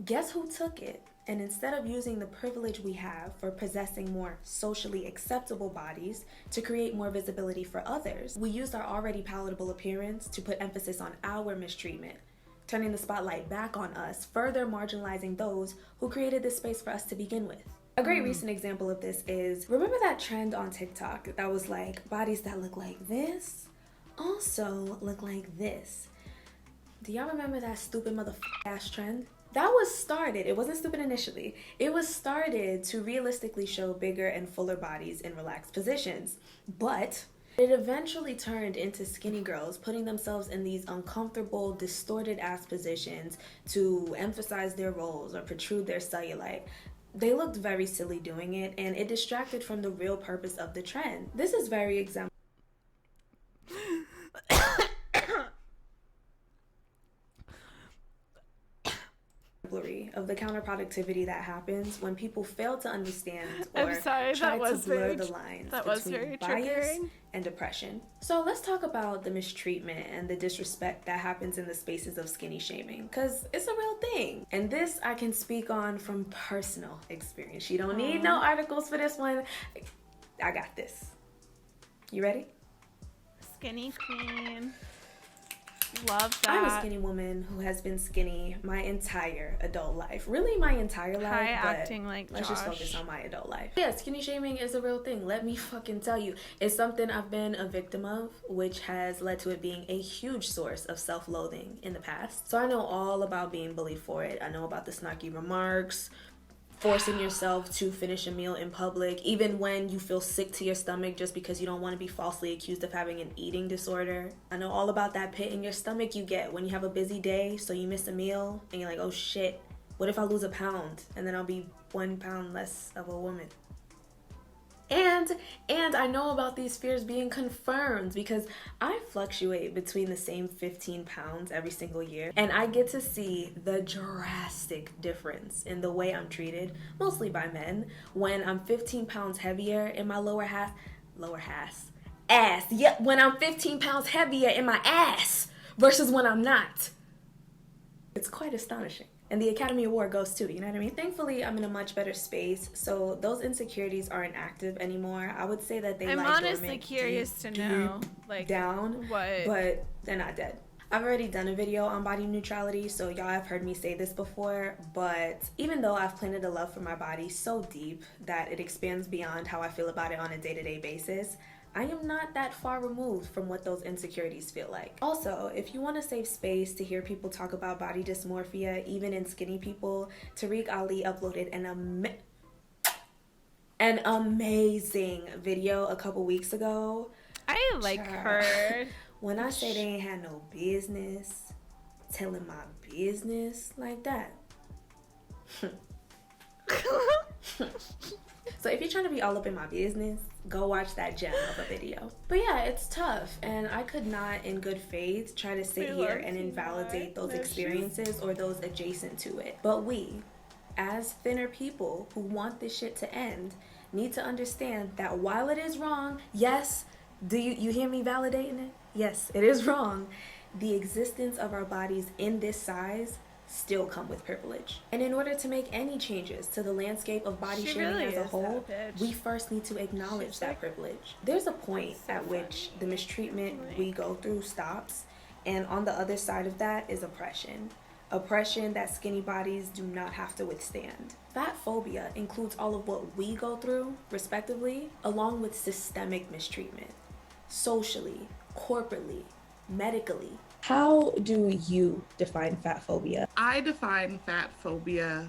Guess who took it? And instead of using the privilege we have for possessing more socially acceptable bodies to create more visibility for others, we used our already palatable appearance to put emphasis on our mistreatment, turning the spotlight back on us, further marginalizing those who created this space for us to begin with. A great recent example of this is, remember that trend on TikTok that was like, bodies that look like this also look like this? Do y'all remember that stupid ass trend? That was started, it wasn't stupid initially, it was started to realistically show bigger and fuller bodies in relaxed positions. But it eventually turned into skinny girls putting themselves in these uncomfortable, distorted ass positions to emphasize their roles or protrude their cellulite. They looked very silly doing it, and it distracted from the real purpose of the trend. This is very exemplary of the counterproductivity that happens when people fail to understand or I'm sorry, try that was to blur very the tr- lines that was between very bias triggering. and depression. So let's talk about the mistreatment and the disrespect that happens in the spaces of skinny shaming, because it's a real thing. And this I can speak on from personal experience. You don't need no articles for this one. I got this. You ready? Skinny queen. Love that. I'm a skinny woman who has been skinny my entire adult life. Really, my entire life. Hi, but acting like let's just Josh. focus on my adult life. Yeah, skinny shaming is a real thing. Let me fucking tell you. It's something I've been a victim of, which has led to it being a huge source of self-loathing in the past. So I know all about being bullied for it. I know about the snarky remarks, forcing yourself to finish a meal in public, even when you feel sick to your stomach just because you don't want to be falsely accused of having an eating disorder. I know all about that pit in your stomach you get when you have a busy day, so you miss a meal, and you're like, oh shit, what if I lose a pound? And then I'll be 1 pound less of a woman. And I know about these fears being confirmed because I fluctuate between the same 15 pounds every single year, and I get to see the drastic difference in the way I'm treated, mostly by men, when I'm 15 pounds heavier in my ass. Yep, when I'm 15 pounds heavier in my ass versus when I'm not. It's quite astonishing. And the Academy Award goes too, you know what I mean? Thankfully, I'm in a much better space, so those insecurities aren't active anymore. I would say that they I'm lie honestly dormant curious to know, like, down, what? But they're not dead. I've already done a video on body neutrality, so y'all have heard me say this before, but even though I've planted a love for my body so deep that it expands beyond how I feel about it on a day-to-day basis, I am not that far removed from what those insecurities feel like. Also, if you want to save space to hear people talk about body dysmorphia, even in skinny people, Tariq Ali uploaded an amazing video a couple weeks ago. I like her. When I say they ain't had no business telling my business like that. So if you're trying to be all up in my business, go watch that gem of a video. But yeah, it's tough, and I could not in good faith try to sit here and invalidate those experiences or those adjacent to it. But we, as thinner people who want this shit to end, need to understand that while it is wrong, yes, do you hear me validating it? Yes, it is wrong. The existence of our bodies in this size still come with privilege. And in order to make any changes to the landscape of body shaming really as a is whole, that bitch. we first need to acknowledge that privilege. There's a point at which the mistreatment we go through stops, and on the other side of that is oppression. Oppression that skinny bodies do not have to withstand. Fat phobia includes all of what we go through, respectively, along with systemic mistreatment. Socially, corporately, medically. How do you define fat phobia? I define fat phobia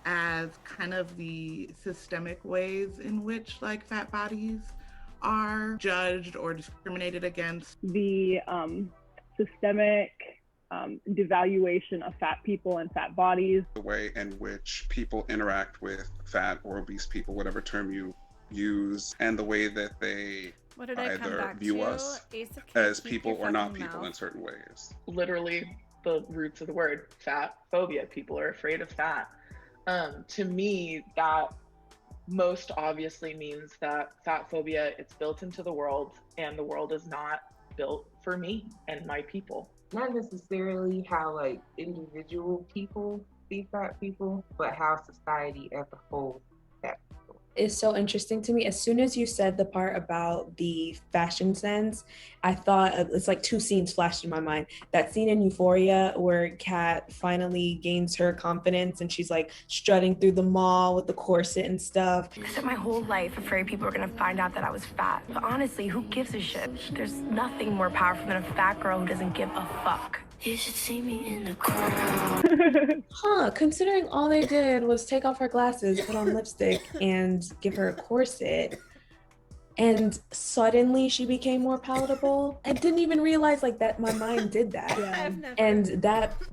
as kind of the systemic ways in which like fat bodies are judged or discriminated against. The systemic devaluation of fat people and fat bodies. The way in which people interact with fat or obese people, whatever term you use, and the way that they What did I come either back view to? us Ace of Cakes, as keep people your or not fucking people mouth. in certain ways. Literally the roots of the word, fat phobia. People are afraid of fat. To me, that most obviously means that fat phobia, it's built into the world, and the world is not built for me and my people. Not necessarily how like individual people see fat people, but how society as a whole sees fat people. Is so interesting to me. As soon as you said the part about the fashion sense, I thought it's like two scenes flashed in my mind. That scene in Euphoria where Kat finally gains her confidence and she's like strutting through the mall with the corset and stuff. I spent my whole life afraid people were gonna find out that I was fat. But honestly, who gives a shit? There's nothing more powerful than a fat girl who doesn't give a fuck. You should see me in the crowd. Considering all they did was take off her glasses, put on lipstick, and give her a corset, and suddenly she became more palatable. I didn't even realize like that my mind did that. And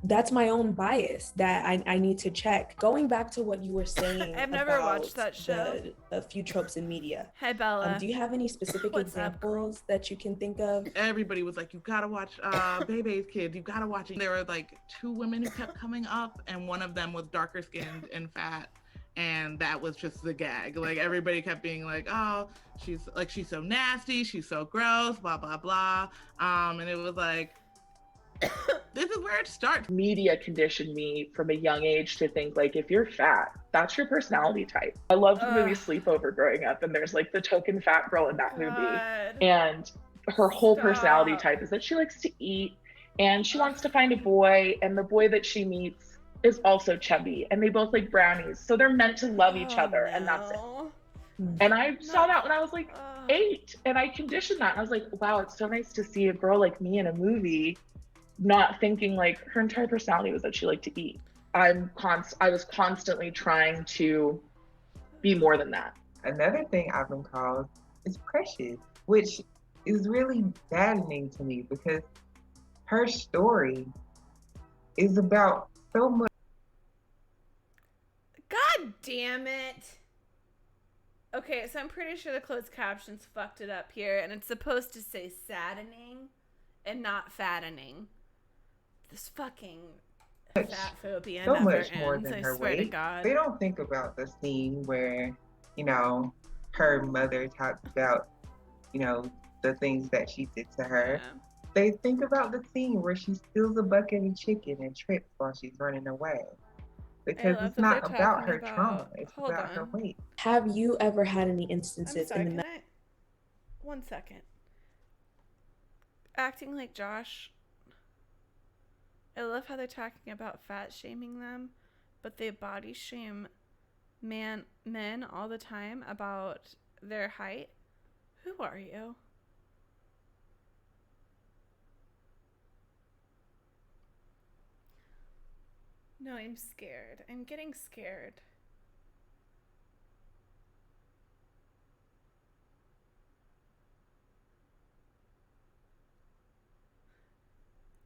that's my own bias that I need to check. Going back to what you were saying I've never about watched that show. a few tropes in media. Hi, Bella. Do you have any specific examples that you can think of? Everybody was like, you gotta watch Bebe's Kids, you gotta watch it. There were like two women who kept coming up, and one of them was darker skinned and fat. And that was just the gag. Like everybody kept being like, oh, she's so nasty, she's so gross, blah, blah, blah. And it was like, this is where it starts. Media conditioned me from a young age to think like, if you're fat, that's your personality type. I loved the movie Sleepover growing up, and there's like the token fat girl in that movie. And her whole personality type is that she likes to eat and she wants to find a boy, and the boy that she meets is also chubby, and they both like brownies, so they're meant to love each other, and that's it. And I saw that when I was like 8, and I conditioned that, and I was like, wow, it's so nice to see a girl like me in a movie, not thinking like her entire personality was that she liked to eat. I was constantly trying to be more than that. Another thing I've been called is precious, which is really saddening to me because her story is about so much. God damn it. Okay, so I'm pretty sure the closed captions fucked it up here, and it's supposed to say saddening and not fattening. This fucking fat phobia So never much more ends, than I her swear to weight. God. They don't think about the scene where, you know, her mother talked about, you know, the things that she did to her. Yeah. They think about the scene where she steals a bucket of chicken and trips while she's running away. Because love it's that not they're about talking her about- trauma, it's hold about her on. weight. Have you ever had any I'm instances sorry, in the can I? 1 second. Acting like Josh. I love how they're talking about fat shaming them, but they body shame men all the time about their height. Who are you? No, I'm scared. I'm getting scared.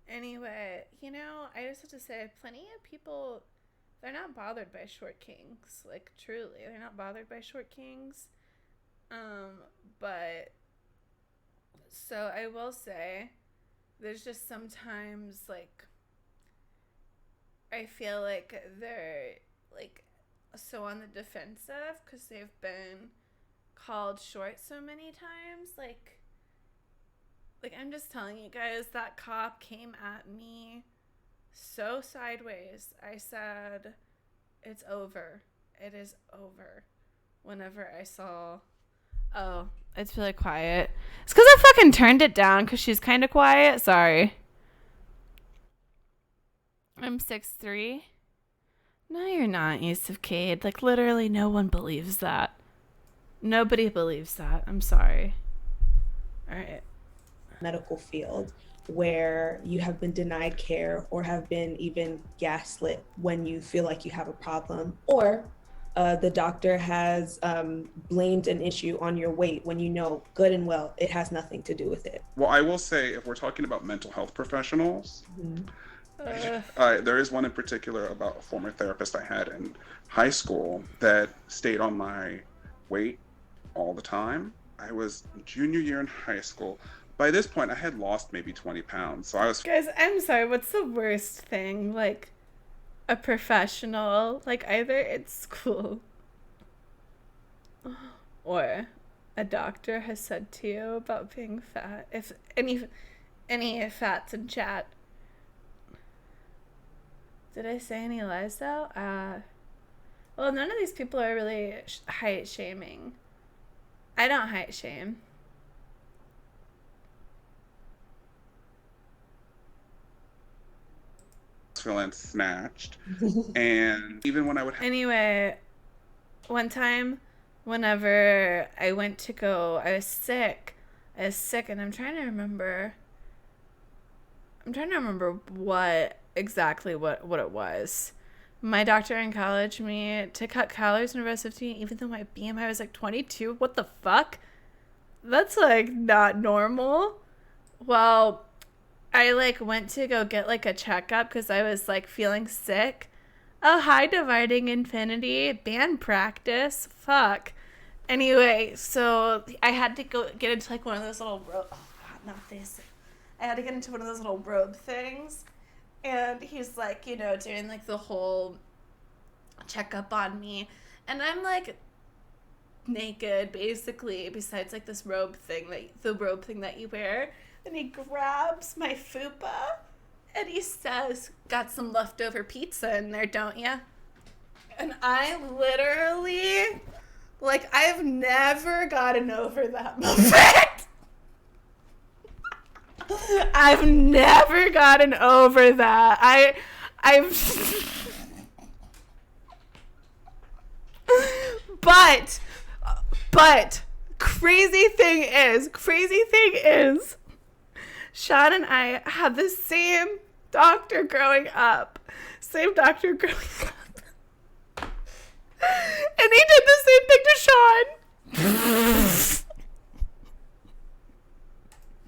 Anyway, you know, I just have to say, plenty of people, they're not bothered by short kings. Like, truly, they're not bothered by short kings. But, so I will say, there's just sometimes, like, I feel like they're, like, so on the defensive because they've been called short so many times. Like, I'm just telling you guys, that cop came at me so sideways. I said, it's over. It is over. Whenever I saw... Oh, it's really quiet. It's because I fucking turned it down because she's kind of quiet. Sorry. I'm 6'3". No, you're not, Yusuf Cade. Like, literally no one believes that. Nobody believes that. I'm sorry. All right. medical field where you have been denied care or have been even gaslit when you feel like you have a problem, or the doctor has blamed an issue on your weight when you know good and well it has nothing to do with it? Well, I will say, if we're talking about mental health professionals, there is one in particular about a former therapist I had in high school that stayed on my weight all the time. I was junior year in high school. By this point, I had lost maybe 20 pounds. So I was... Guys, I'm sorry. What's the worst thing? Like, a professional, like either at school or a doctor has said to you about being fat. If any fats in chat. Did I say any lies though? Well, none of these people are really height shaming. I don't height shame. feeling snatched. And even when I would Anyway, one time whenever I went to go, I was sick and I'm trying to remember what exactly what it was. My doctor encouraged me to cut calories when I was 15, even though my BMI was like 22. What the fuck? That's like not normal. Well, I like went to go get like a checkup because I was like feeling sick. Oh, hi, Dividing Infinity. Band practice. Fuck. Anyway, so I had to go get into like one of those little I had to get into one of those little robe things. And he's like, doing like the whole checkup on me. And I'm like naked basically, besides like this robe thing that you wear. And he grabs my fupa and he says, "Got some leftover pizza in there, don't ya?" And I literally, like, I've never gotten over that moment. I've never gotten over that. I've but crazy thing is Sean and I had the same doctor growing up. And he did the same thing to Sean.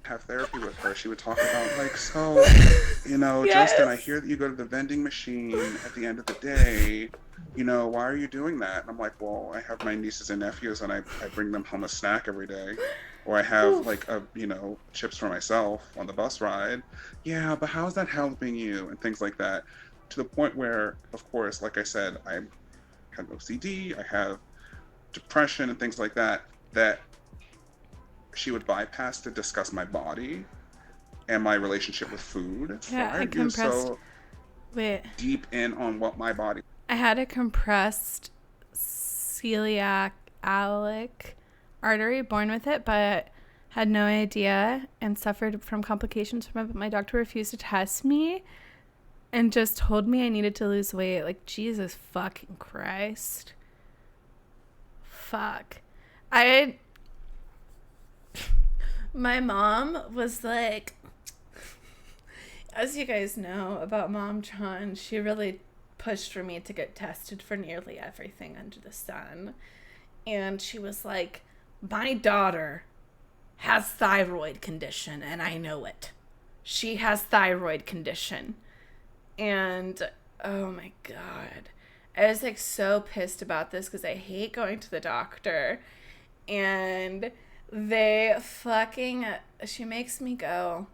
Have therapy with her, she would talk about like, so, you know, Yes. Justin, I hear that you go to the vending machine at the end of the day. You know, why are you doing that? And I'm like, well, I have my nieces and nephews and I bring them home a snack every day. Or I have like chips for myself on the bus ride. Yeah, but how's that helping you? And things like that. To the point where, of course, like I said, I have OCD, I have depression and things like that, that she would bypass to discuss my body and my relationship with food. Yeah, I It was compressed. so Wait. deep in on what my body. I had a compressed celiac artery, born with it, but had no idea and suffered from complications from it. But my doctor refused to test me and just told me I needed to lose weight. Like, Jesus fucking Christ. Fuck. My mom was like, as you guys know about Mom Tron, she really pushed for me to get tested for nearly everything under the sun. And she was like, my daughter has thyroid condition and I know it. She has thyroid condition. And oh my God. I was like so pissed about this because I hate going to the doctor. And she makes me go.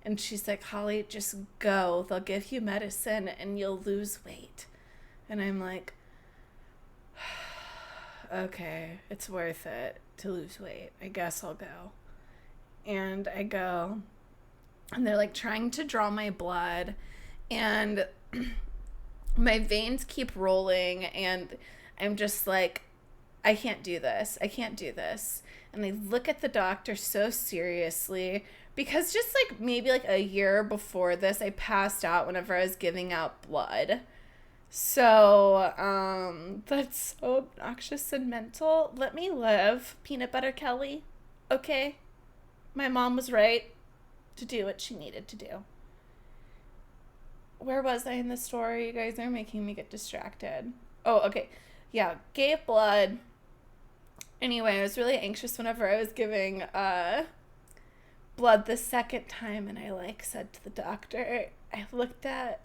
And she's like, Holly, just go. They'll give you medicine and you'll lose weight. And I'm like, okay, it's worth it to lose weight. I guess I'll go. And I go. And they're like trying to draw my blood. And my veins keep rolling. And I'm just like, I can't do this. And I look at the doctor so seriously. Because just like maybe like a year before this, I passed out whenever I was giving out blood. So, that's so obnoxious and mental. Let me live, Peanut Butter Kelly. Okay? My mom was right to do what she needed to do. Where was I in the story? You guys are making me get distracted. Oh, okay. Yeah, gave blood. Anyway, I was really anxious whenever I was giving, blood the second time, and I like said to the doctor, I looked at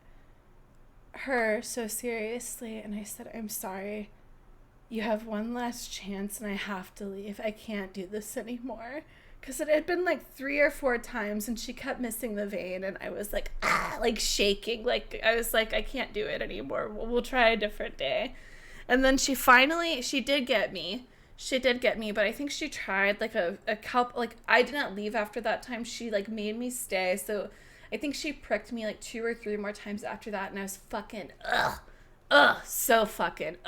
her so seriously and I said, I'm sorry, you have one last chance and I have to leave. I can't do this anymore. Because it had been like 3 or 4 times and she kept missing the vein and I was like, like shaking. Like I was like, I can't do it anymore. We'll try a different day. And then she did get me. But I think she tried like a couple, like I didn't leave after that time. She like made me stay. So I think she pricked me like 2 or 3 more times after that. And I was fucking, so fucking,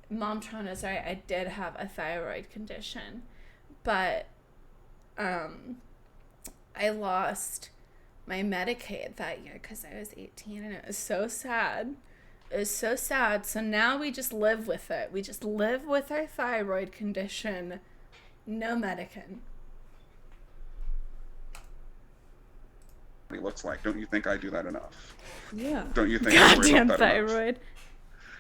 Mom Tron is right. I did have a thyroid condition, but I lost my Medicaid that year because I was 18 and it was so sad. It was so sad. So now we just live with it. We just live with our thyroid condition. No Medicaid. It looks like. Don't you think I do that enough? Yeah. Don't you think I worry Goddamn about that enough? thyroid.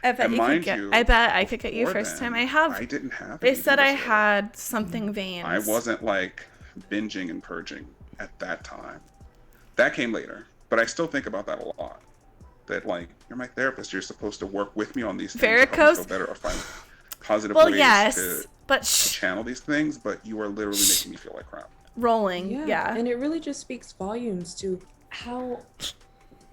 I bet And you could mind get. you, I bet I could get you before first then, time. I didn't have They anything said I disorder. had something veins. I wasn't like binging and purging at that time. That came later, but I still think about that a lot. That like, you're my therapist, you're supposed to work with me on these things to help me Varicose? feel better or find positive Well, ways yes, to but channel these things, but you are literally making me feel like crap. Rolling, yeah. And it really just speaks volumes to how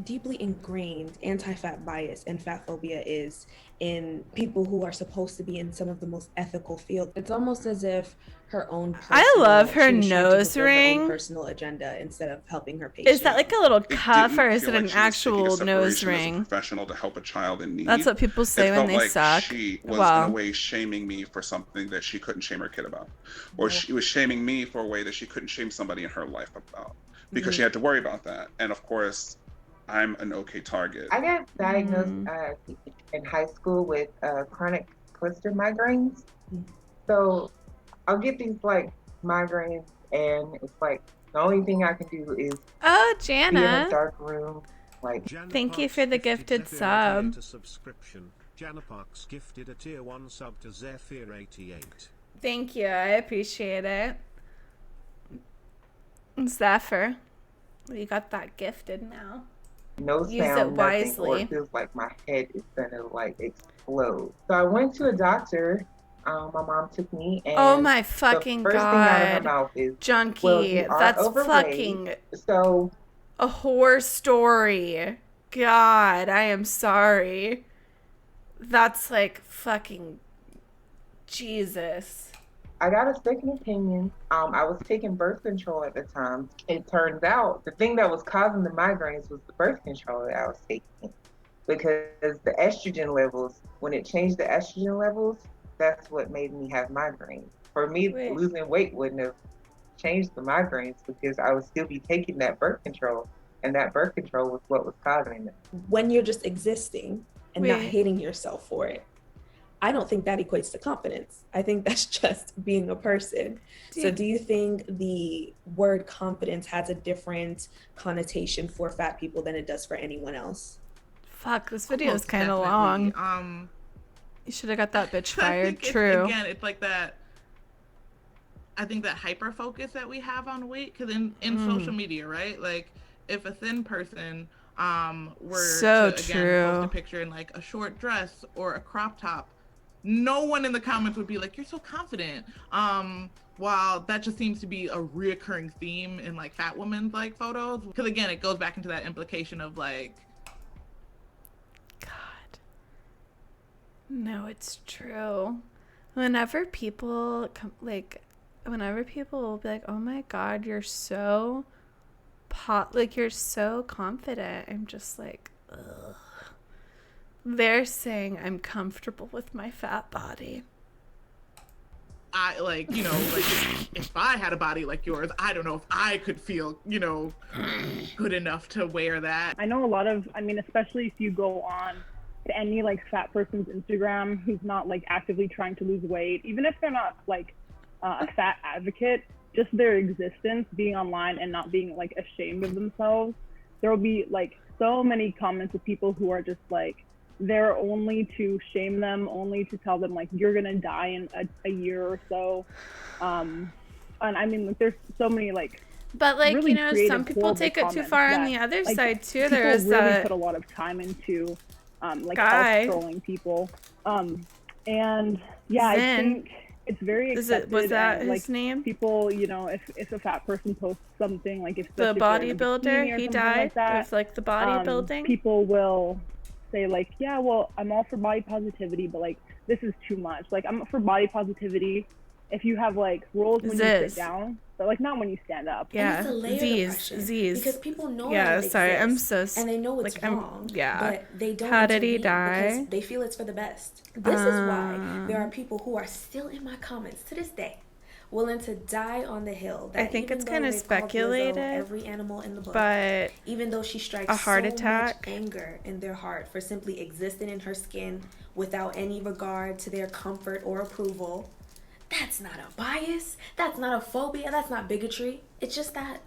deeply ingrained anti-fat bias and fat phobia is in people who are supposed to be in some of the most ethical fields. It's almost as if her own I love her she was trying to nose fulfill her own ring. personal agenda instead of helping her patient. Is that like a little cuff or is feel it like an she was taking a actual nose separation as a ring? professional to help a child in need. That's what people say It when felt they like suck. she was Wow. in a way shaming me for something that she couldn't shame her kid about, or she was shaming me for a way that she couldn't shame somebody in her life about, because she had to worry about that. And of course, I'm an okay target. I got diagnosed in high school with chronic cluster migraines. So I'll get these like migraines, and it's like the only thing I can do is Oh, be in a Jana. dark room. Like, Thank you for the gifted sub. Subscription. Jana Parks gifted a tier 1 sub to Zephyr88. Thank you. I appreciate it. Zephyr, you got that gifted now. no Use sound, it nothing, or wisely. it feels like my head is gonna like explode. So I went to a doctor. My mom took me, and Oh my fucking the first thing out of her god. mouth is, Junkie, well, you are that's overweight, fucking so a horror story. God, I am sorry. That's like fucking Jesus. I got a second opinion. I was taking birth control at the time. It turns out the thing that was causing the migraines was the birth control that I was taking, because the estrogen levels, when it changed the estrogen levels, that's what made me have migraines. For me, Wait. losing weight wouldn't have changed the migraines, because I would still be taking that birth control, and that birth control was what was causing it. When you're just existing and not Wait. hating yourself for it, I don't think that equates to confidence. I think that's just being a person. So do you think the word confidence has a different connotation for fat people than it does for anyone else? Fuck, this video is Almost kind of definitely. long. You should have got that bitch I fired. think True. Again, it's like that. I think that hyper focus that we have on weight, because in social media, right? Like, if a thin person were So to again true. post a picture in like a short dress or a crop top, no one in the comments would be like, "You're so confident." While that just seems to be a reoccurring theme in like fat women's like photos, because again, it goes back into that implication of like, No, it's true. Whenever people whenever people will be like, "Oh my god, you're so you're so confident," I'm just like, ugh. They're saying I'm comfortable with my fat body. I like, you know, like if I had a body like yours, I don't know if I could feel, you know, good enough to wear that. I know a lot of, I mean, especially if you go on to any like fat person's Instagram who's not like actively trying to lose weight, even if they're not like a fat advocate, just their existence, being online and not being like ashamed of themselves, there will be like so many comments of people who are just like, they're only to shame them, only to tell them like you're gonna die in a year or so. And I mean, like, there's so many like, But like, really you know, creative, some people horrible take it too comments far on that, the other like, side too. people There is really that put a lot of time into like guy. trolling people. And yeah, Zen. I think it's very accepted. Was that and, his like, name? People, you know, if a fat person posts something, like if The especially if they're in a bodybuilder, bikini or he something died like that, with like the bodybuilding. people will say like, yeah, well, I'm all for body positivity, but like this is too much. Like, I'm for body positivity if you have like rules when you Ziz. sit down, but like not when you stand up. Yeah, And it's a layered oppression, Z's. because people know Yeah, that it sorry, I'm exists, so and they know it's like, I'm- wrong, yeah. but they don't. How did he intervene die? Because they feel it's for the best. This is why there are people who are still in my comments to this day, willing to die on the hill. That I think even it's though kinda they've called Lizzo speculated, every animal in the book, but even though she strikes a heart so attack. much anger in their heart for simply existing in her skin without any regard to their comfort or approval, that's not a bias. That's not a phobia. That's not bigotry. It's just that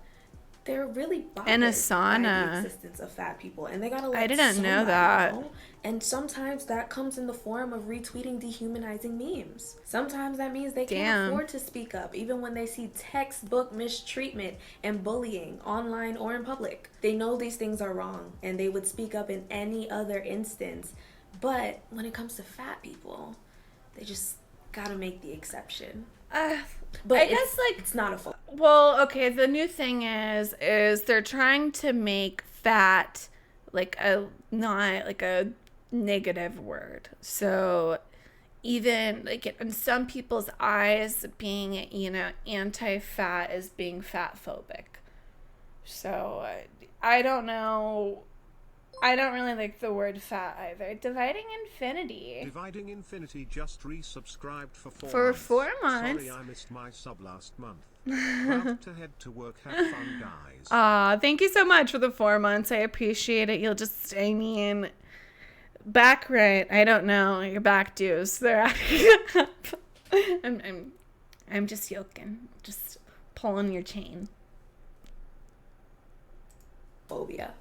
they're really bothered And a by the sauna. existence of fat people, and they gotta let I didn't know somebody that. know. And sometimes that comes in the form of retweeting dehumanizing memes. Sometimes that means they can't Damn. afford to speak up, even when they see textbook mistreatment and bullying online or in public. They know these things are wrong, and they would speak up in any other instance. But when it comes to fat people, they just gotta make the exception. But I guess like it's not a fault. Well, okay, the new thing is they're trying to make fat like a not like a negative word. So even like in some people's eyes, being, you know, anti-fat is being fat phobic. So I don't know. I don't really like the word fat either. Dividing Infinity. Dividing Infinity just resubscribed for 4 For months. 4 months. Sorry I missed my sub last month. About to head to work. Have fun, guys. Thank you so much for the 4 months. I appreciate it. You'll just, I mean, back right. I don't know. Your back dues. They're adding up. I'm just yoking. Just pulling your chain. Phobia.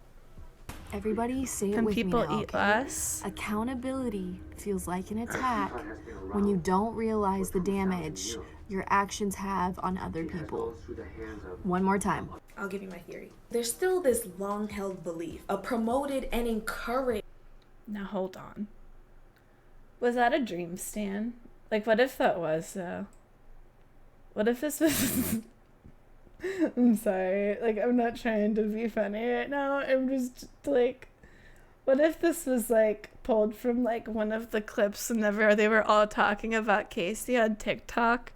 Everybody say it Can with people me now, eat okay? less? Accountability feels like an attack when you don't realize the damage your actions have on other people. One more time. I'll give you my theory. There's still this long-held belief, a promoted and encouraged. Now hold on. Was that a dream, Stan? Like, what if that was, what if this was... I'm sorry. Like, I'm not trying to be funny right now. I'm just, like... What if this was, like, pulled from, like, one of the clips whenever they were all talking about Casey on TikTok?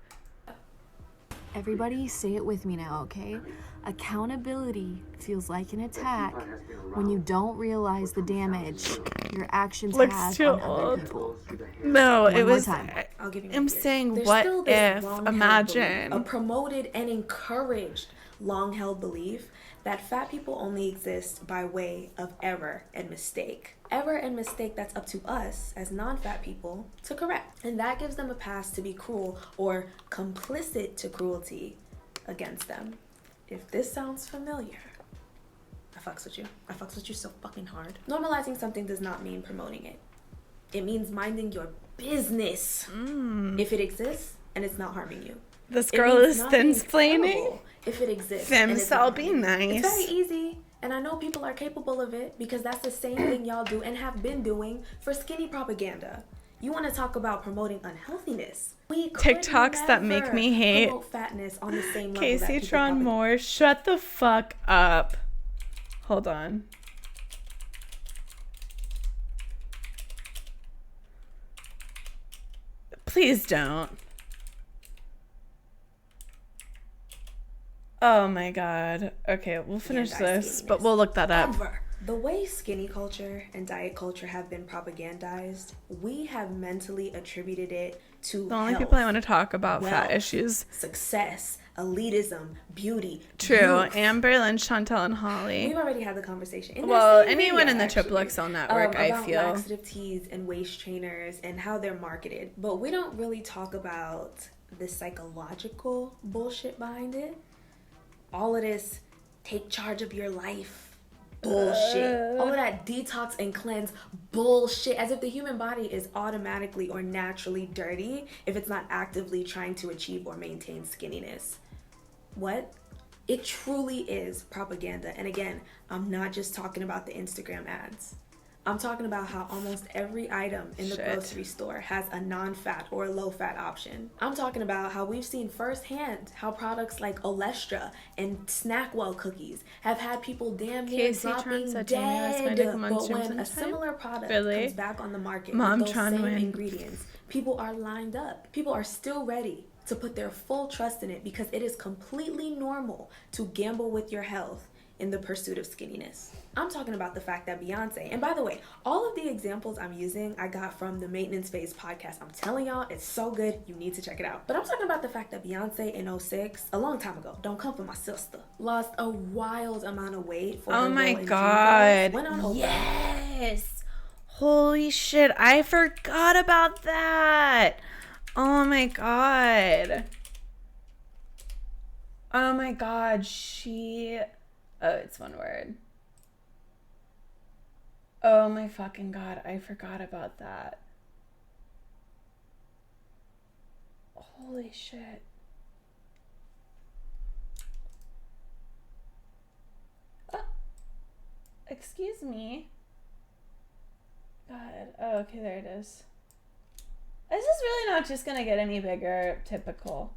Everybody say it with me now, okay? Accountability feels like an attack when you don't realize the damage your actions Looks have too on old. other people. No, One it more was... time. I'll give you my I'm theory. saying, There's what still this if, long-held imagine... belief, a promoted and encouraged long-held belief that fat people only exist by way of error and mistake. Error and mistake that's up to us as non-fat people to correct. And that gives them a pass to be cruel or complicit to cruelty against them. If this sounds familiar, I fucks with you. I fucks with you so fucking hard. Normalizing something does not mean promoting it. It means minding your business. If it exists and it's not harming you. This It girl means is not being thin-splaining. terrible if it exists. and it's Femcel, not be harming you. nice. It's very easy, and I know people are capable of it because that's the same thing y'all do and have been doing for skinny propaganda. You want to talk about promoting unhealthiness? We could TikToks that make never me hate promote fatness on the same level that Casey people Tron propagate. Moore. Shut the fuck up. Hold on. Please don't. Oh my god. Okay, we'll finish this, but we'll look that up. Ever. The way skinny culture and diet culture have been propagandized, we have mentally attributed it to The only health, people I want to talk about fat wealth, issues. success, elitism, beauty, True. youth. Amber, Lynn, Chantel, and Holly. We've already had the conversation. In Well, that same anyone video, in the actually, Triple XL network, I about feel. laxative teas and waist trainers and how they're marketed. But we don't really talk about the psychological bullshit behind it. All of this, take charge of your life bullshit. All of that detox and cleanse bullshit. As if the human body is automatically or naturally dirty if it's not actively trying to achieve or maintain skinniness. What? It truly is propaganda. And again, I'm not just talking about the Instagram ads. I'm talking about how almost every item in the grocery store has a non-fat or a low-fat option. I'm talking about how we've seen firsthand how products like Olestra and Snackwell cookies have had people damn near Casey Tron dropping said Jamie was going to dead. come on But stream when a sometime? similar product Really? comes back on the market Mom with those Tron same win. ingredients, people are lined up. People are still ready to put their full trust in it because it is completely normal to gamble with your health in the pursuit of skinniness. I'm talking about the fact that Beyonce, and by the way, all of the examples I'm using, I got from the Maintenance Phase podcast. I'm telling y'all, it's so good, you need to check it out. But I'm talking about the fact that Beyonce in 06, a long time ago, don't come for my sister, lost a wild amount of weight for Oh her my role in god. Dreamgirls, went on Oprah. Yes. Holy shit, I forgot about that. Oh my god. Oh my god, oh, it's one word. Oh my fucking god, I forgot about that. Holy shit. Oh, excuse me. God. Oh, okay, there it is. This is really not just gonna get any bigger. Typical.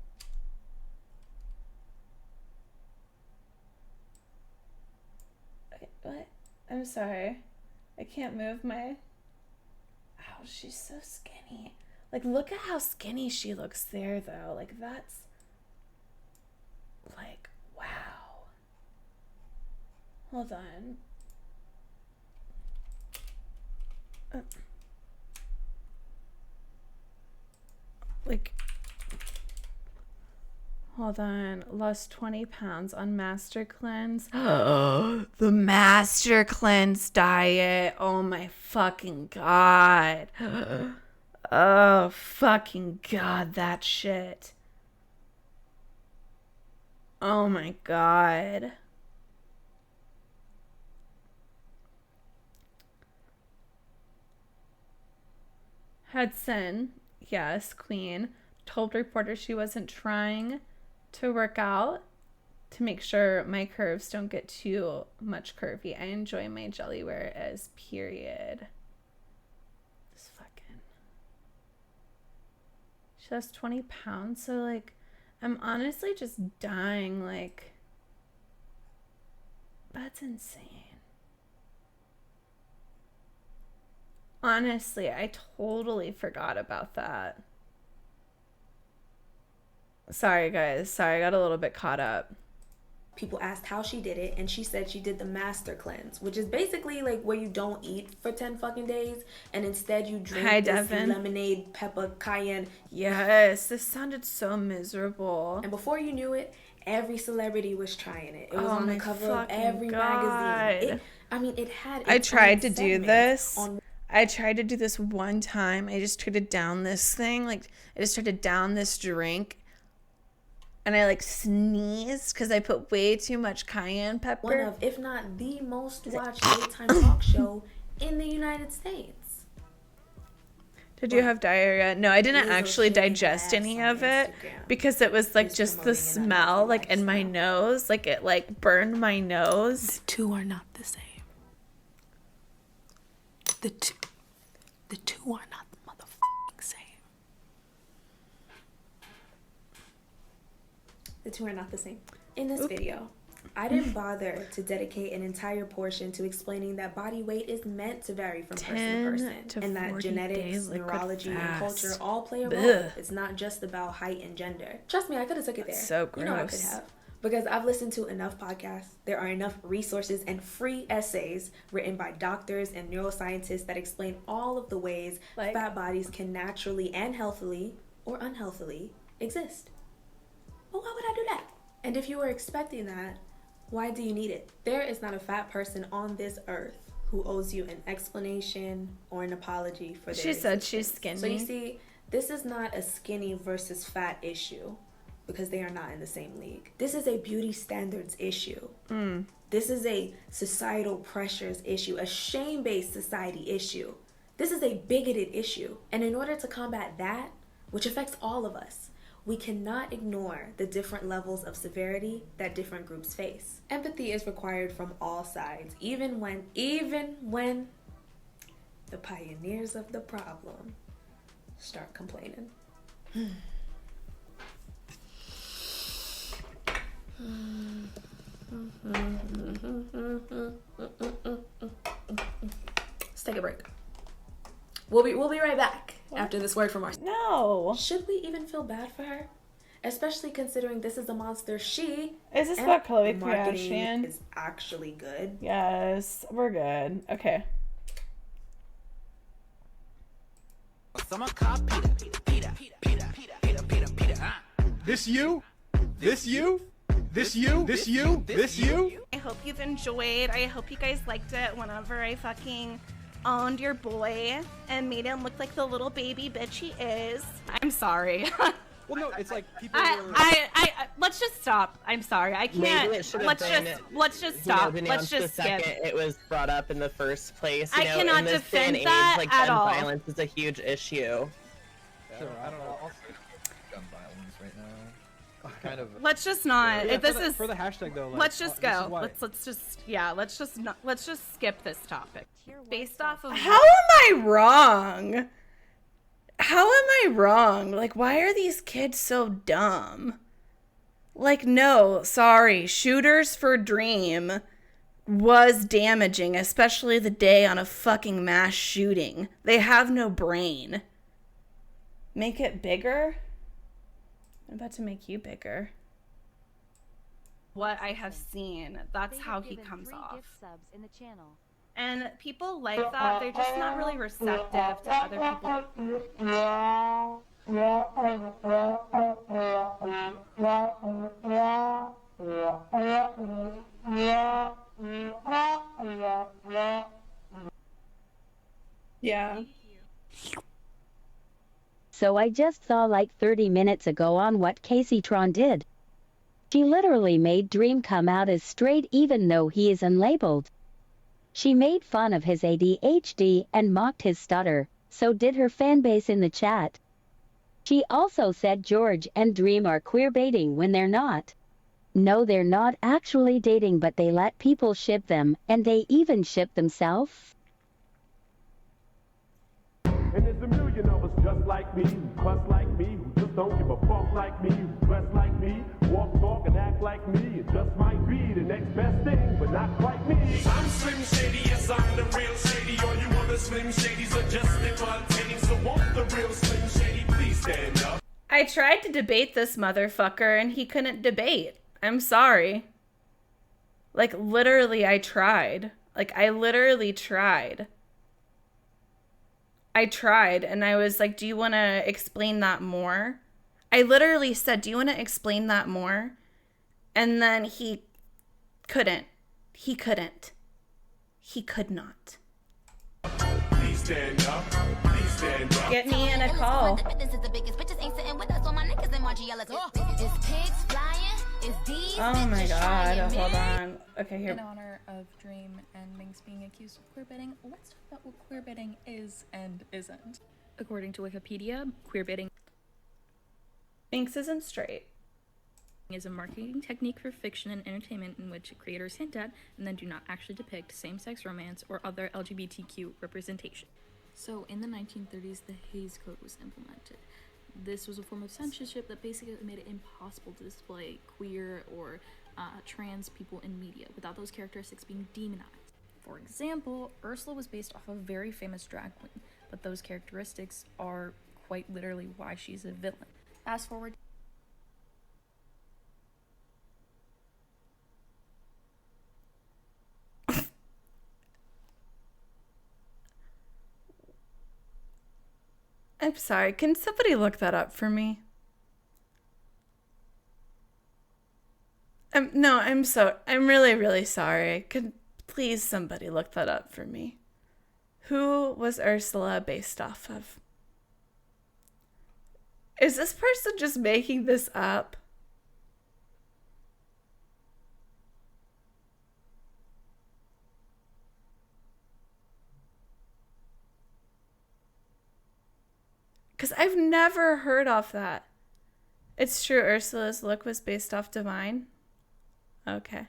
Okay, what? I'm sorry. I can't move my... Oh, she's so skinny. Like, look at how skinny she looks there, though. Like, that's... Like, wow. Hold on. Like... Hold on. Lost 20 pounds on Master Cleanse. Oh, the Master Cleanse diet. Oh my fucking God. Oh fucking God, that shit. Oh my God. Hudson, yes, queen, told reporters she wasn't trying to work out to make sure my curves don't get too much curvy. I enjoy my jelly wear as period. This fucking... She lost 20 pounds, so like, I'm honestly just dying, like, that's insane. Honestly, I totally forgot about that. Sorry, guys. Sorry, I got a little bit caught up. People asked how she did it, and she said she did the Master Cleanse, which is basically like where you don't eat for 10 fucking days, and instead you drink Hi, this Devin. lemonade, pepper, cayenne. Yes, this sounded so miserable. And before you knew it, every celebrity was trying it. It was Oh on the my cover of fucking every God. magazine. It had I its tried own to do segment this. on I tried to do this one time. I just tried to down this thing. Like, I just tried to down this drink. And I, like, sneezed because I put way too much cayenne pepper. one of, if not the most watched daytime talk show in the United States. Did you have diarrhea? No, I didn't Lizzo actually shaking digest ass any on of it Instagram. because it was, like, just the smell, like, in my nose. Like, it, like, burned my nose. The two are not the same. The two are not the motherfucking same. The two are not the same. In this video, I didn't bother to dedicate an entire portion to explaining that body weight is meant to vary from person to 10 person, to and that 40 genetics, days liquid neurology, and fast. culture all play a role. Ugh. It's not just about height and gender. Trust me, I could have took it there. So You know I could gross. have. Because I've listened to enough podcasts, there are enough resources and free essays written by doctors and neuroscientists that explain all of the ways fat bodies can naturally and healthily or unhealthily exist. Well, why would I do that? And if you were expecting that, why do you need it? There is not a fat person on this earth who owes you an explanation or an apology for their She said existence. she's skinny. So you see, this is not a skinny versus fat issue because they are not in the same league. This is a beauty standards issue. This is a societal pressures issue, a shame-based society issue. This is a bigoted issue. And in order to combat that, which affects all of us, we cannot ignore the different levels of severity that different groups face. Empathy is required from all sides, even when the pioneers of the problem start complaining. Let's take a break. We'll be right back after this word from our... No. Should we even feel bad for her? Especially considering this is a monster she... Is this and about Khloe the marketing Kardashian? is actually good. Yes, we're good. Okay. This you? This you? This you? This you? This you? I hope you've enjoyed. I hope you guys liked it whenever I fucking owned your boy and made him look like the little baby bitch he is. I'm sorry. Well, no, it's like people I let's just stop. I'm sorry. I can't. Maybe it should have Let's been, just stop. denounced Let's just the skip. second it was brought up in the first place. You I know, cannot in this day and defend age, that like, at gun all. violence is a huge issue. Sure, I don't know. I'll say gun violence right now. Kind of. Let's just not. Yeah, if this for the- is for the hashtag though. Like, let's just this is go. why. Let's just let's just skip this topic. Based off of How am I wrong? How am I wrong? Like, why are these kids so dumb? Like, no, sorry. Shooters for Dream was damaging, especially the day on a fucking mass shooting. They have no brain. Make it bigger? I'm about to make you bigger. What I have seen, that's how he comes off. And people like that, they're just not really receptive to other Yeah. So I just saw like 30 minutes ago on what Casey Tron did. She literally made Dream come out as straight even though he is unlabeled. She made fun of his ADHD and mocked his stutter, so did her fanbase in the chat. She also said George and Dream are queer baiting when they're not. No, they're not actually dating, but they let people ship them, and they even ship themselves. And there's a million of us just like me, who cuss like me, who just don't give a fuck like me, who dress like me, walk, talk, and act like me. It just might be the next best thing, but not quite me. I'm Slim Shady, yes, I'm the real Shady. All you other Slim Shadys are just imitating. So won't the real Slim Shady please stand up? I tried to debate this motherfucker and he couldn't debate. I'm sorry. Like, literally, I tried. Like, I literally tried. I tried, and I was like, do you want to explain that more? I literally said, do you want to explain that more? And then he couldn't. He couldn't. He could not. Please stand up. Please stand up. Get me in a call. Oh my god, hold on. Okay, here. In honor of Dream and Minx being accused of queerbaiting, let's talk about what queerbaiting is and isn't. According to Wikipedia, queerbaiting Minx isn't straight. Is a marketing technique for fiction and entertainment in which creators hint at and then do not actually depict same-sex romance or other LGBTQ representation. So in the 1930s, the Hays Code was implemented. This was a form of censorship that basically made it impossible to display queer or trans people in media without those characteristics being demonized. For example, Ursula was based off of a very famous drag queen, but those characteristics are quite literally why she's a villain. Fast forward. I'm sorry, can somebody look that up for me? I'm really, really sorry. Could please somebody look that up for me? Who was Ursula based off of? Is this person just making this up? Because I've never heard of that. It's true, Ursula's look was based off Divine. Okay.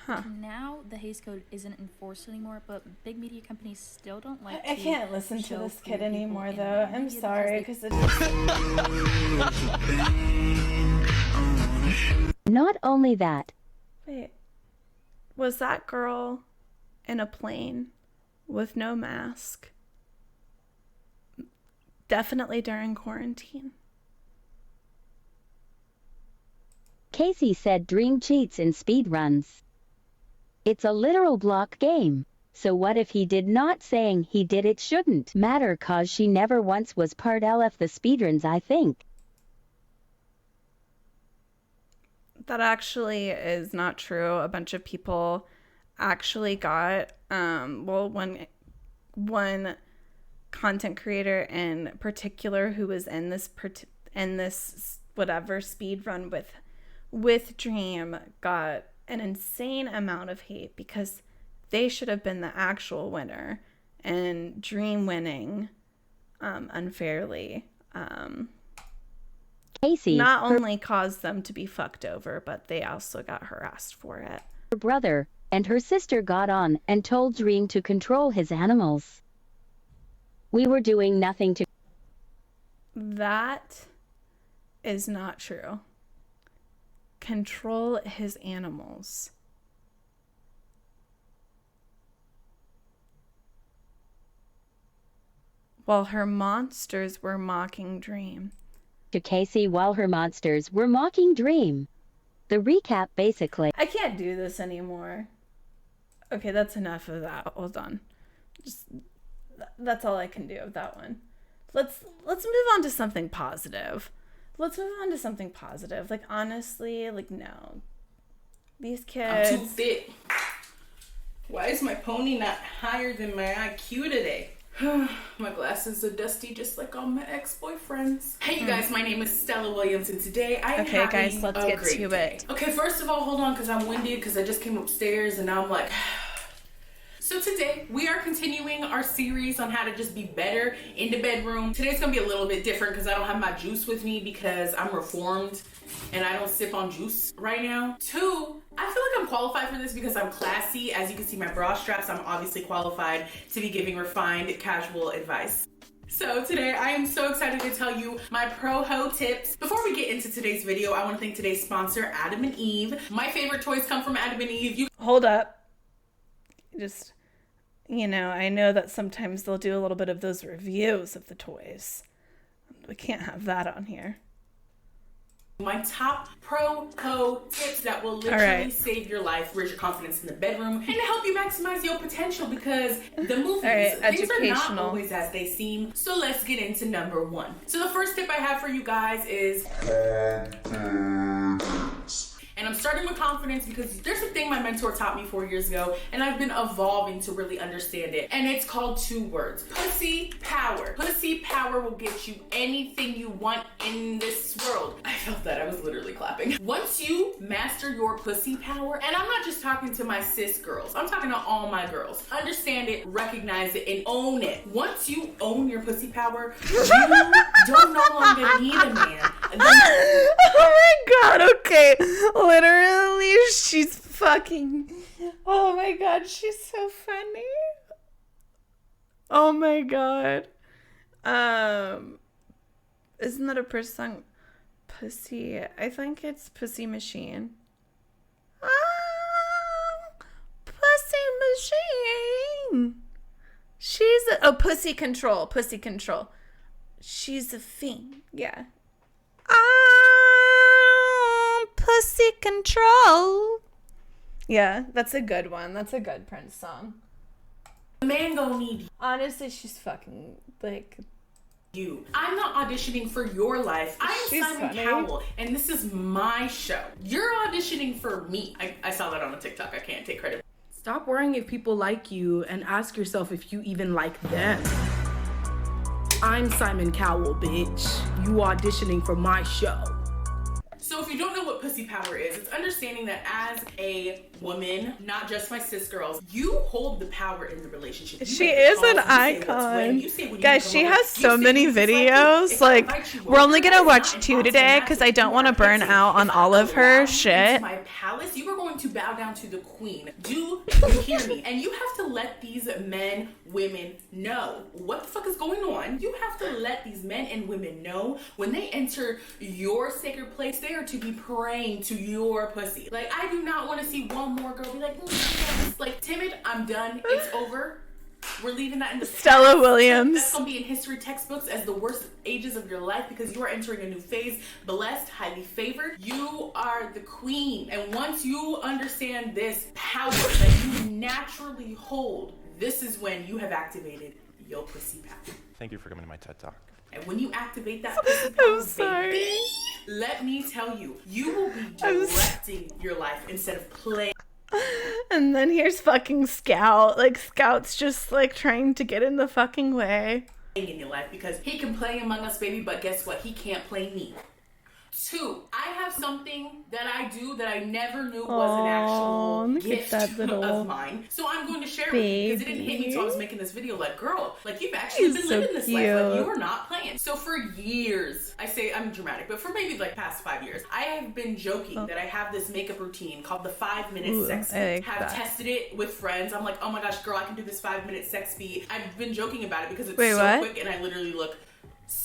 Huh. Now the Hays Code isn't enforced anymore, but big media companies still don't like I can't listen to this kid anymore, though. I'm sorry, because it's Not only that. Wait. Was that girl in a plane with no mask? Definitely during quarantine. Casey said Dream cheats in speedruns. It's a literal block game. So what if he did not? Saying he did it shouldn't matter cause she never once was part LF the speedruns, I think. That actually is not true. A bunch of people actually got, one content creator in particular who was in this whatever speed run with Dream got an insane amount of hate because they should have been the actual winner, and Dream winning unfairly Casey not only caused them to be fucked over, but they also got harassed for it. Her brother and her sister got on and told Dream to control his animals. We were doing nothing to... That is not true. control his animals. While her monsters were mocking Dream. To Casey while her monsters were mocking Dream. The recap basically. I can't do this anymore. Okay, that's enough of that. Hold on. Just that's all I can do of that one. Let's move on to something positive. Let's move on to something positive. Like, honestly, like, no. These kids. I'm too thick. Why is my pony not higher than my IQ today? My glasses are dusty just like all my ex-boyfriends. Hey you guys, my name is Stella Williams and today I am Okay, guys, let's get to it. Okay, first of all, hold on because I'm winded because I just came upstairs and now I'm like... So today we are continuing our series on how to just be better in the bedroom. Today's gonna be a little bit different because I don't have my juice with me because I'm reformed and I don't sip on juice right now. 2, I feel like I'm qualified for this because I'm classy. As you can see my bra straps, I'm obviously qualified to be giving refined casual advice. So today I am so excited to tell you my pro ho tips. Before we get into today's video, I want to thank today's sponsor, Adam and Eve. My favorite toys come from Adam and Eve. Hold up. Just, you know, I know that sometimes they'll do a little bit of those reviews of the toys. We can't have that on here. My top pro tips that will literally save your life, raise your confidence in the bedroom, and to help you maximize your potential because the movies, things are not always as they seem. So let's get into number 1. So the first tip I have for you guys is... And I'm starting with confidence because there's a thing my mentor taught me 4 years ago and I've been evolving to really understand it. And it's called 2 words. Pussy power. Pussy power will get you anything you want in this world. I felt that. I was literally clapping. Once you master your pussy power, and I'm not just talking to my cis girls, I'm talking to all my girls. Understand it, recognize it, and own it. Once you own your pussy power, you don't no longer need a man. Oh my god, okay. Literally, she's fucking... Oh my god, she's so funny. Oh my god. Isn't that a person song? Pussy. I think it's Pussy Machine. Pussy Machine. She's a... Oh, Pussy Control. Pussy Control. She's a fiend. Yeah. Pussy Control. Yeah, that's a good one. That's a good Prince song. The man gonna need you. Honestly, she's fucking like you. I'm not auditioning for your life. I'm Simon Cowell, and this is my show. You're auditioning for me. I saw that on a TikTok. I can't take credit. Stop worrying if people like you and ask yourself if you even like them. I'm Simon Cowell, bitch. You auditioning for my show. So if you don't know what pussy power is, it's understanding that as a woman, not just my cis girls, you hold the power in the relationship. She is an icon. Guys, she has so many videos. Like, we're only gonna watch 2 today because I don't want to burn out on all of her shit. My palace, you are going to bow down to the queen. Do you hear me? And you have to let these men, women know what the fuck is going on. You have to let these men and women know when they enter your sacred place, they are to be praying to your pussy. Like, I do not want to see one more girl be like, yes. Like, timid, I'm done. It's over. We're leaving that in the Stella past. Williams. That's gonna be in history textbooks as the worst ages of your life because you are entering a new phase. Blessed, highly favored. You are the queen. And once you understand this power that you naturally hold, this is when you have activated your pussy power. Thank you for coming to my TED Talk. And when you activate that pussy power, baby, let me tell you, you will be directing your life instead of playing. And then here's fucking Scout. Like, Scout's just like trying to get in the fucking way. In your life because he can play Among Us, baby, but guess what? He can't play me. 2, I have something that I do that I never knew was an actual gift of mine. So I'm going to share it with you because it didn't hit me until I was making this video. Like, girl, like you've actually been living this life. Like, you are not playing. So for years, I say I'm dramatic, but for maybe like past 5 years, I have been joking that I have this makeup routine called the 5-minute sex beat. Have tested it with friends. I'm like, oh my gosh, girl, I can do this 5-minute sex beat. I've been joking about it because it's so quick and I literally look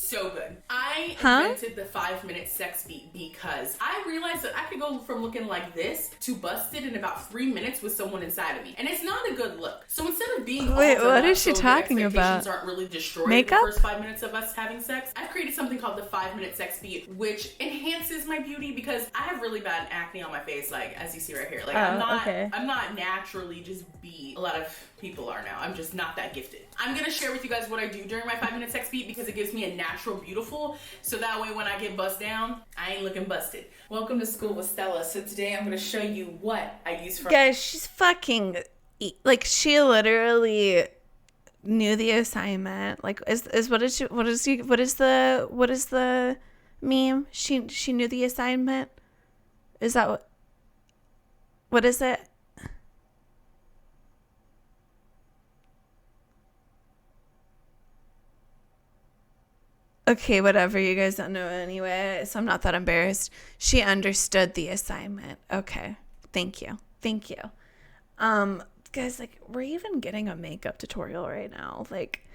so good. I Huh? invented the 5-minute sex beat because I realized that I could go from looking like this to busted in about 3 minutes with someone inside of me. And it's not a good look. So instead of being Wait, all what done is up she so the talking expectations about? aren't really destroyed Makeup? in the first 5 minutes of us having sex, I've created something called the 5-minute sex beat, which enhances my beauty because I have really bad acne on my face, like as you see right here. Like I'm not naturally just beat. A lot of people are now. I'm just not that gifted. I'm gonna share with you guys what I do during my 5-minute sex beat because it gives me a natural beautiful, so that way when I get bust down, I ain't looking busted. Welcome to School with Stella. So today I'm gonna show you what I use for— Guys, she's fucking, like, she literally knew the assignment. Like, what is the meme? She knew the assignment. Is that what is it? Okay, whatever. You guys don't know anyway, so I'm not that embarrassed. She understood the assignment. Okay. Thank you. Thank you. Guys, like, we're even getting a makeup tutorial right now. Like,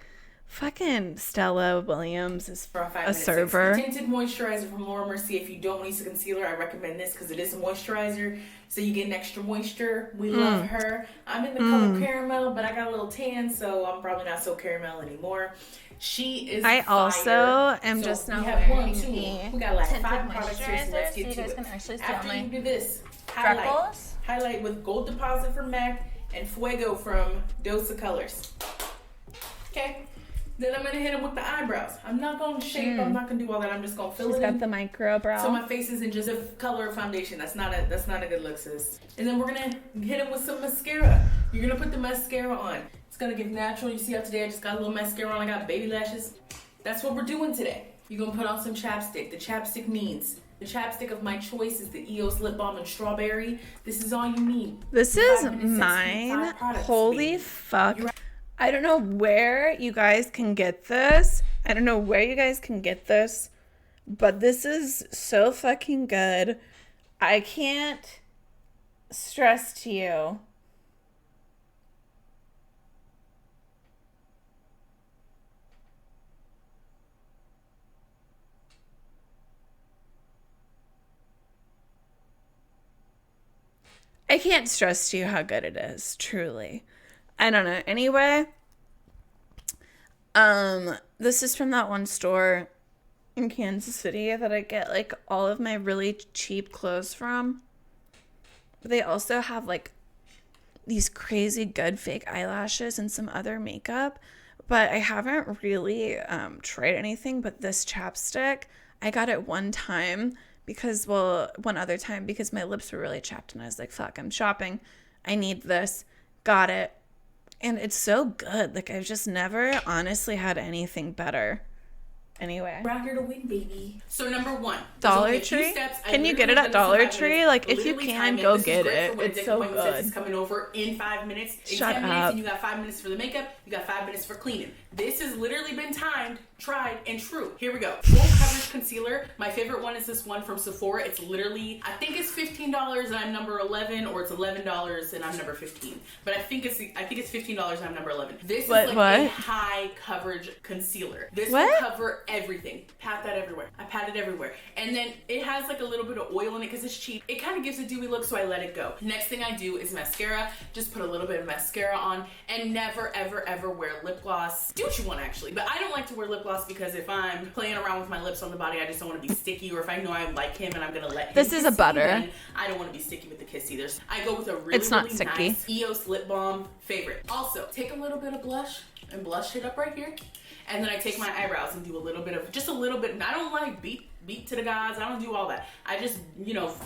fucking Stella Williams is for a server. Tinted moisturizer from Laura Mercier. If you don't use a concealer, I recommend this because it is a moisturizer, so you get an extra moisture. We love her. I'm in the color caramel, but I got a little tan, so I'm probably not so caramel anymore. She is I fire. also am So just now we have wearing 1, 2. the We got like tinted 5 products here, so let's moisturizer, get so you to guys it. can actually see After all you my do this, freckles. highlight with Gold Deposit from MAC and Fuego from Dose of Colors. Okay. Then I'm gonna hit them with the eyebrows. I'm not gonna shape. I'm not gonna do all that. I'm just gonna fill She's it got in. the micro brow. So my face isn't just a color of foundation. That's not a good look, sis. And then we're gonna hit them with some mascara. You're gonna put the mascara on. It's gonna give natural. You see how today I just got a little mascara on. I got baby lashes. That's what we're doing today. You're gonna put on some chapstick. The chapstick means the chapstick of my choice is the EOS Lip Balm and Strawberry. This is all you need. This is mine. Holy fuck. I don't know where you guys can get this. But this is so fucking good. I can't stress to you. I can't stress to you how good it is, truly. I don't know. Anyway, this is from that one store in Kansas City that I get like all of my really cheap clothes from. They also have like these crazy good fake eyelashes and some other makeup, but I haven't really tried anything but this chapstick. I got it one other time because my lips were really chapped and I was like, fuck, I'm shopping. I need this. Got it. And it's so good. Like, I've just never honestly had anything better. Anyway. We're out here to win, baby. So number 1. Dollar Tree? Can you get it at Dollar Tree? Like, if you can, go get it. It's so good. It's coming over in 5 minutes. In Shut 10 minutes, up. and you got 5 minutes for the makeup. You got 5 minutes for cleaning. This has literally been timed, tried, and true. Here we go. Full coverage concealer. My favorite one is this one from Sephora. It's literally, I think it's $15 and I'm number 11, or it's $11 and I'm number 15. But I think it's $15 and I'm number 11. This is like a high coverage concealer. This will cover everything. Pat that everywhere. I pat it everywhere. And then it has like a little bit of oil in it because it's cheap. It kind of gives a dewy look, so I let it go. Next thing I do is mascara. Just put a little bit of mascara on, and never, ever, ever wear lip gloss. Do what you want, actually, but I don't like to wear lip gloss because if I'm playing around with my lips on the body, I just don't want to be sticky, or if I know I like him and I'm gonna let him This is a kiss me, butter. then I don't want to be sticky with the kiss either. I go with a really, It's not really sticky. nice EOS lip balm favorite. Also, take a little bit of blush and blush it up right here. And then I take my eyebrows and do a little bit of, just a little bit. I don't like beat to the guys. I don't do all that. I just,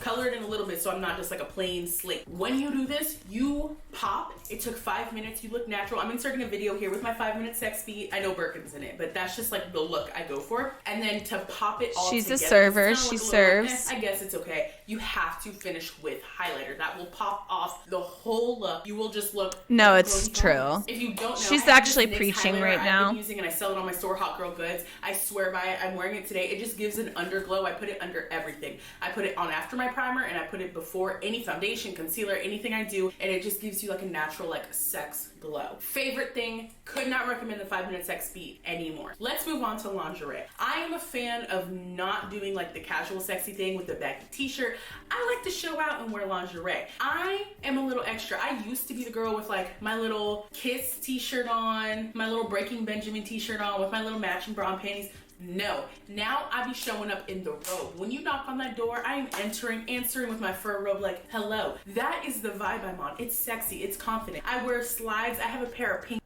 color it in a little bit so I'm not just like a plain slate. When you do this, you pop. It took 5 minutes. You look natural. I'm inserting a video here with my 5-minute sex beat. I know Birkin's in it, but that's just like the look I go for. And then to pop it all She's together. a server. it's She kinda look a little like, serves. I guess it's okay. You have to finish with highlighter. That will pop off the whole look. You will just look. No, like it's glowing true. bronze. If you don't know, She's I have actually this NYX preaching highlighter right I've now. been using, and I sell it on my store, Hot Girl Goods. I swear by it. I'm wearing it today. It just gives an underglow. I put it under everything. I put it on after my primer, and I put it before any foundation, concealer, anything I do, and it just gives you like a natural like sex glow. Favorite thing, could not recommend the 5-minute sex beat anymore. Let's move on to lingerie. I am a fan of not doing like the casual sexy thing with the baggy t-shirt. I like to show out and wear lingerie. I am a little extra. I used to be the girl with like my little Kiss t-shirt on, my little Breaking Benjamin t-shirt on with my little matching bra and panties. No, now I be showing up in the robe. When you knock on that door, I am answering with my fur robe like, hello. That is the vibe I'm on. It's sexy, it's confident. I wear slides. I have a pair of pink.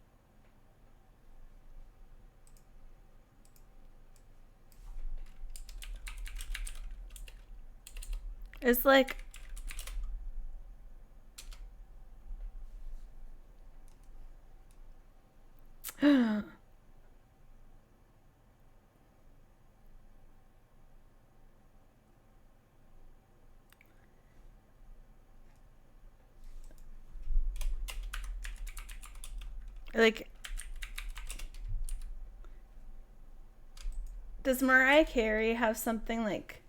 It's like, like, does Mariah Carey have something like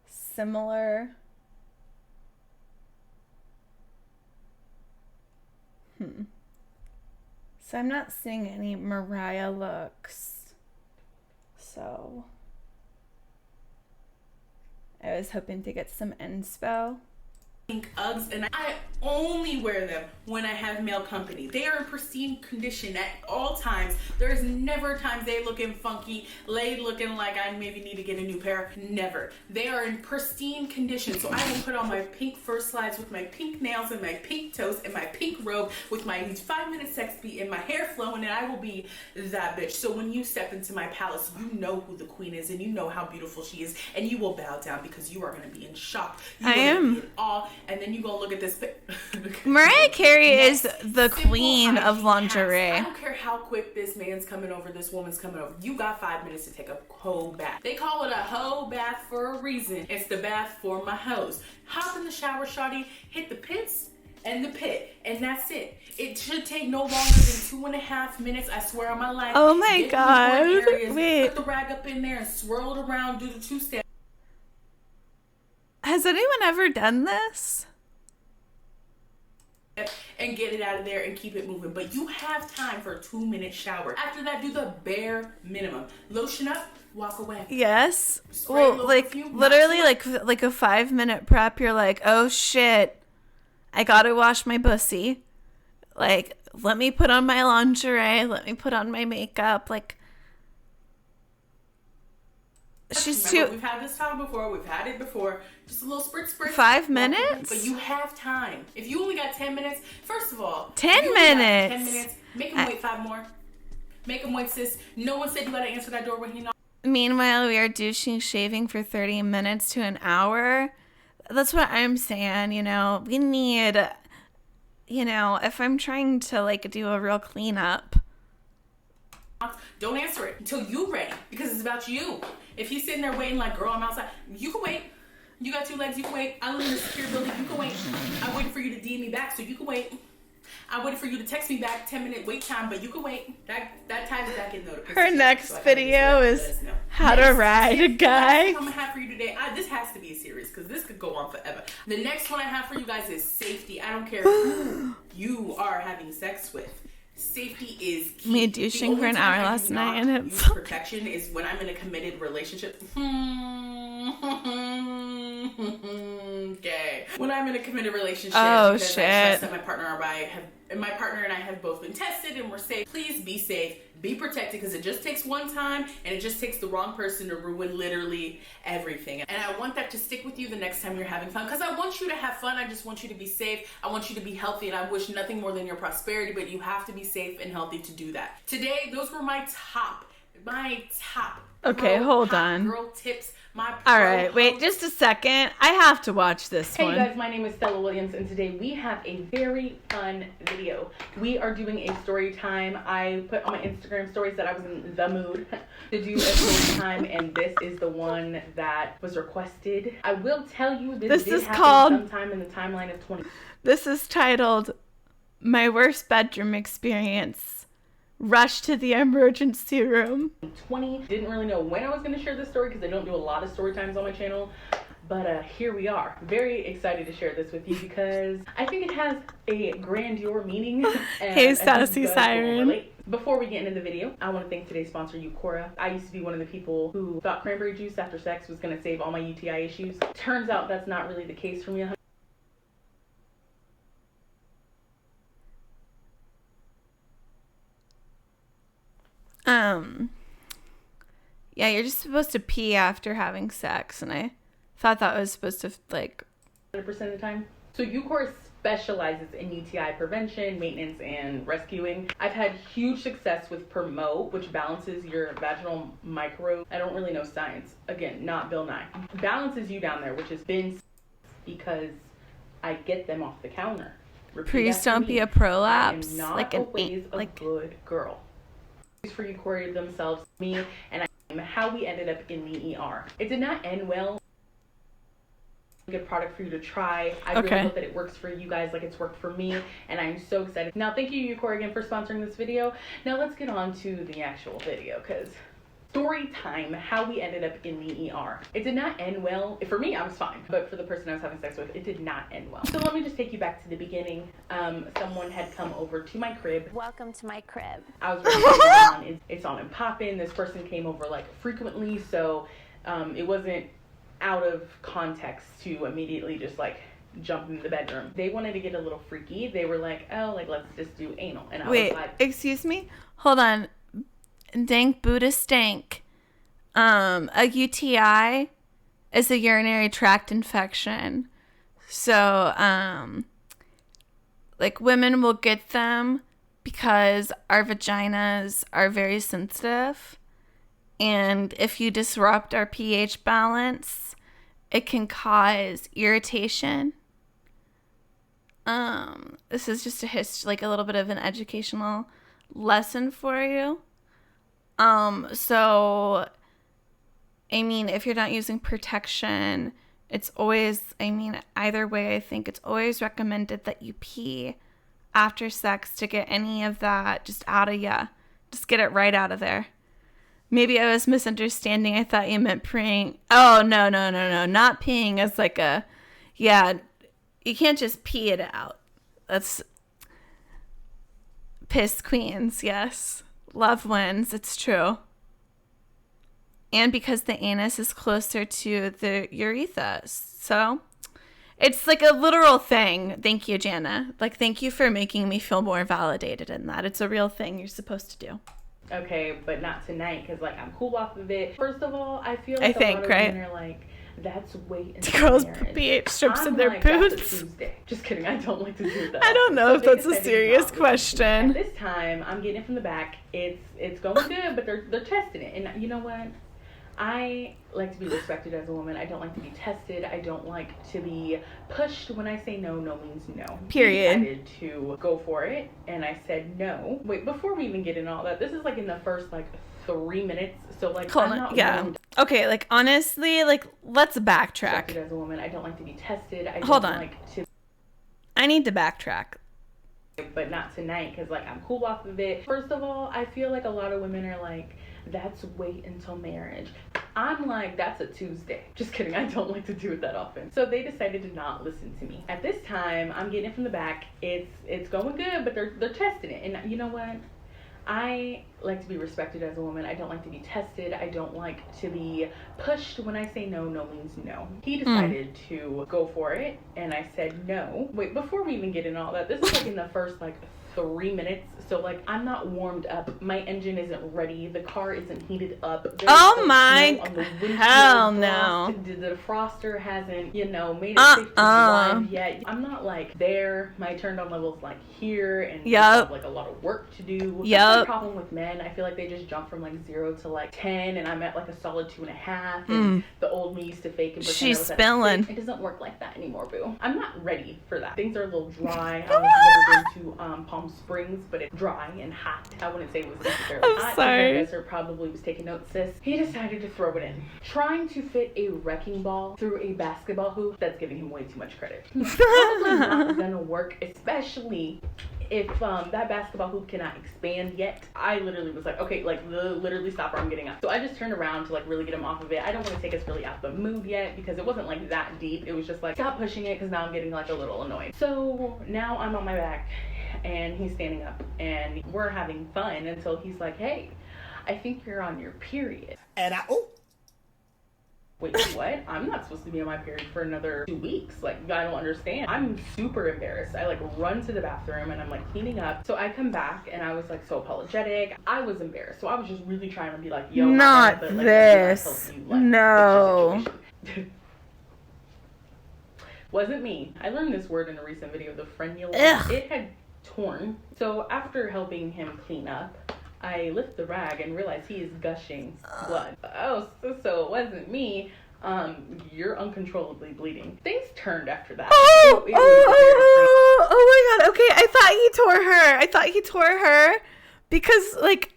similar? So I'm not seeing any Mariah looks. So I was hoping to get some inspo. Pink Uggs, and I only wear them when I have male company. They are in pristine condition at all times. There's never times they looking funky, they looking like I maybe need to get a new pair. Never. They are in pristine condition. So I will put on my pink fur slides with my pink nails and my pink toes and my pink robe with my 5-minute sex beat and my hair flowing, and I will be that bitch. So when you step into my palace, you know who the queen is and you know how beautiful she is, and you will bow down because you are going to be in shock. You I am. be in awe. And then you go look at this. Mariah Carey is the queen of lingerie. I don't care how quick this man's coming over, this woman's coming over. You got 5 minutes to take a hoe bath. They call it a hoe bath for a reason. It's the bath for my hoes. Hop in the shower, shawty, hit the pits and the pit, and that's it. It should take no longer than 2.5 minutes. I swear on my life. Oh my Get God. these one areas, Wait. Put the rag up in there and swirl it around. Do the 2-step. Has anyone ever done this? And get it out of there and keep it moving. But you have time for a 2-minute shower. After that, do the bare minimum. Lotion up, walk away. Yes. Spray a Well, little like perfume, literally like a 5-minute prep, you're like, oh shit, I gotta wash my pussy. Like, let me put on my lingerie, let me put on my makeup. Like, she's Remember, too. We've had this time before. We've had it before. Just a little spritz. 5 minutes? But you have time. If you only got 10 minutes, first of all, 10 if you only got minutes. 10 minutes. Make them wait 5 more. Make them wait, sis. No one said you gotta answer that door when he knocks. Meanwhile, we are douching, shaving for 30 minutes to an hour. That's what I'm saying, you know. We need, you know, if I'm trying to, like, do a real cleanup. Don't answer it until you're ready, because it's about you. If he's sitting there waiting like, girl, I'm outside, you can wait. You got 2 legs, you can wait. I live in a secure building, you can wait. I waited for you to DM me back, so you can wait. I waited for you to text me back, 10-minute wait time, but you can wait. That ties back in notification. Her next video is how to ride a guy. I'm gonna have for you today. This has to be a series because this could go on forever. The next one I have for you guys is safety. I don't care who you are having sex with. Safety is key. Me douching for an hour last night, and it's protection is when I'm in a committed relationship. Okay. When I'm in a committed relationship, Oh, because shit. I trust that my partner and I have both been tested and we're safe. Please be safe. Be protected, because it just takes one time and it just takes the wrong person to ruin literally everything. And I want that to stick with you the next time you're having fun, because I want you to have fun. I just want you to be safe. I want you to be healthy, and I wish nothing more than your prosperity, but you have to be safe and healthy to do that. Today, those were my top. Okay, hold on. Girl tips. All right, wait just a second. I have to watch this Hey one. you guys, my name is Stella Williams, and today we have a very fun video. We are doing a story time. I put on my Instagram stories that I was in the mood to do a story time, and this is the one that was requested. I will tell you this did is happen called- sometime in the timeline of 20. This is titled My Worst Bedroom Experience rush to the emergency room. 20. Didn't really know when I was going to share this story because I don't do a lot of story times on my channel. But here we are. Very excited to share this with you because I think it has a grandeur meaning. And Hey, I think Sassy you guys will Siren. relate. Before we get into the video, I want to thank today's sponsor, Eucora. I used to be one of the people who thought cranberry juice after sex was going to save all my UTI issues. Turns out that's not really the case for me. Yeah, you're just supposed to pee after having sex, and I thought that was supposed to, like... 100% of the time. So Eucora specializes in UTI prevention, maintenance, and rescuing. I've had huge success with Promote, which balances your vaginal microbe. I don't really know science. Again, not Bill Nye. Balances you down there, which has been because I get them off the counter. Repeat Please after don't me. be a I prolapse, am not like an always a good girl. For Eucora themselves, me, and how we ended up in the ER. It did not end well. Good product for you to try. I really hope that it works for you guys like it's worked for me, and I'm so excited. Now, thank you, Eucora, again for sponsoring this video. Now, let's get on to the actual video, because story time, how we ended up in the ER. It did not end well. For me, I was fine, but for the person I was having sex with, it did not end well. So let me just take you back to the beginning. Someone had come over to my crib. Welcome to my crib. I was ready to go on. It's on and poppin'. This person came over like frequently, so it wasn't out of context to immediately just like jump into the bedroom. They wanted to get a little freaky. They were like, oh, like let's just do anal. And I Wait, was like, excuse me? Hold on. Dank Buddha stank. A UTI is a urinary tract infection. So, like women will get them because our vaginas are very sensitive. And if you disrupt our pH balance, it can cause irritation. This is just like a little bit of an educational lesson for you. So, I mean, if you're not using protection, it's always, I mean, either way, I think it's always recommended that you pee after sex to get any of that just out of ya. Just get it right out of there. Maybe I was misunderstanding. I thought you meant praying. Oh, no. Not peeing as like a, yeah, you can't just pee it out. That's piss queens, yes. Love wins, it's true. And because the anus is closer to the urethra. So it's like a literal thing. Thank you, Jana. Like, thank you for making me feel more validated in that. It's a real thing you're supposed to do. okay, but not tonight because like I'm cool off of it. First of all, I feel like a lot of women are like, that's way until Girls marriage. pH strips in I'm their like, that's a boots. Tuesday. Just kidding, I don't like to do that. I don't know if they that's a decided to serious not question. At this time, I'm getting it from the back. It's going good, but they're testing it. And you know what? I like to be respected as a woman. I don't like to be tested. I don't like to be pushed. When I say no, no means no. Period. I decided to go for it, and I said no. Wait, before we even get into all that, this is like in the first like 3 minutes. So like, Hold I'm on. not Yeah. willing to Okay, like honestly, like let's backtrack. as a woman. I don't like to be tested. I Hold don't on. like to, I need to backtrack. but not tonight because like I'm cool off of it. First of all, I feel like a lot of women are like, that's wait until marriage. I'm like, that's a Tuesday. Just kidding, I don't like to do it that often. So they decided to not listen to me. At this time, I'm getting it from the back. It's going good, but they're testing it. And you know what? I like to be respected as a woman. I don't like to be tested. I don't like to be pushed. When I say no, no means no. He decided to go for it, and I said no. Wait, before we even get into all that, this is like in the first like 3 minutes. So like I'm not warmed up. My engine isn't ready. The car isn't heated up. There's Oh my snow on the windshield. hell no. The defroster hasn't, made it safe to drive yet. I'm not like there. My turned on level's like here, and I have like a lot of work to do. That's the problem with men. I feel like they just jump from like 0 to like 10, and I'm at like a solid 2.5. And the old me used to fake and pretend She's I was at a spilling. 6. It doesn't work like that anymore, boo. I'm not ready for that. Things are a little dry. I don't know if you've ever been to Palm Springs, but it's dry and hot. I wouldn't say it was necessarily I'm hot. sorry. The hairdresser probably was taking notes, sis. He decided to throw it in. Trying to fit a wrecking ball through a basketball hoop, that's giving him way too much credit. Probably not gonna work, especially if that basketball hoop cannot expand yet, I literally was like, okay, like literally stop or I'm getting up. So I just turned around to like really get him off of it. I don't want to take us really out the mood yet because it wasn't like that deep. It was just like, stop pushing it because now I'm getting like a little annoyed. So now I'm on my back and he's standing up and we're having fun until he's like, hey, I think you're on your period. And Wait, what? I'm not supposed to be on my period for another 2 weeks. Like, I don't understand. I'm super embarrassed. I like run to the bathroom and I'm like cleaning up. So I come back and I was like so apologetic. I was embarrassed. So I was just really trying to be like, yo, not like, this. like, No. Wasn't me. I learned this word in a recent video, the frenulum. Ugh. It had torn. So after helping him clean up, I lift the rag and realize he is gushing blood. Oh, so it wasn't me. You're uncontrollably bleeding. Things turned after that. Oh my god. Okay, I thought he tore her because like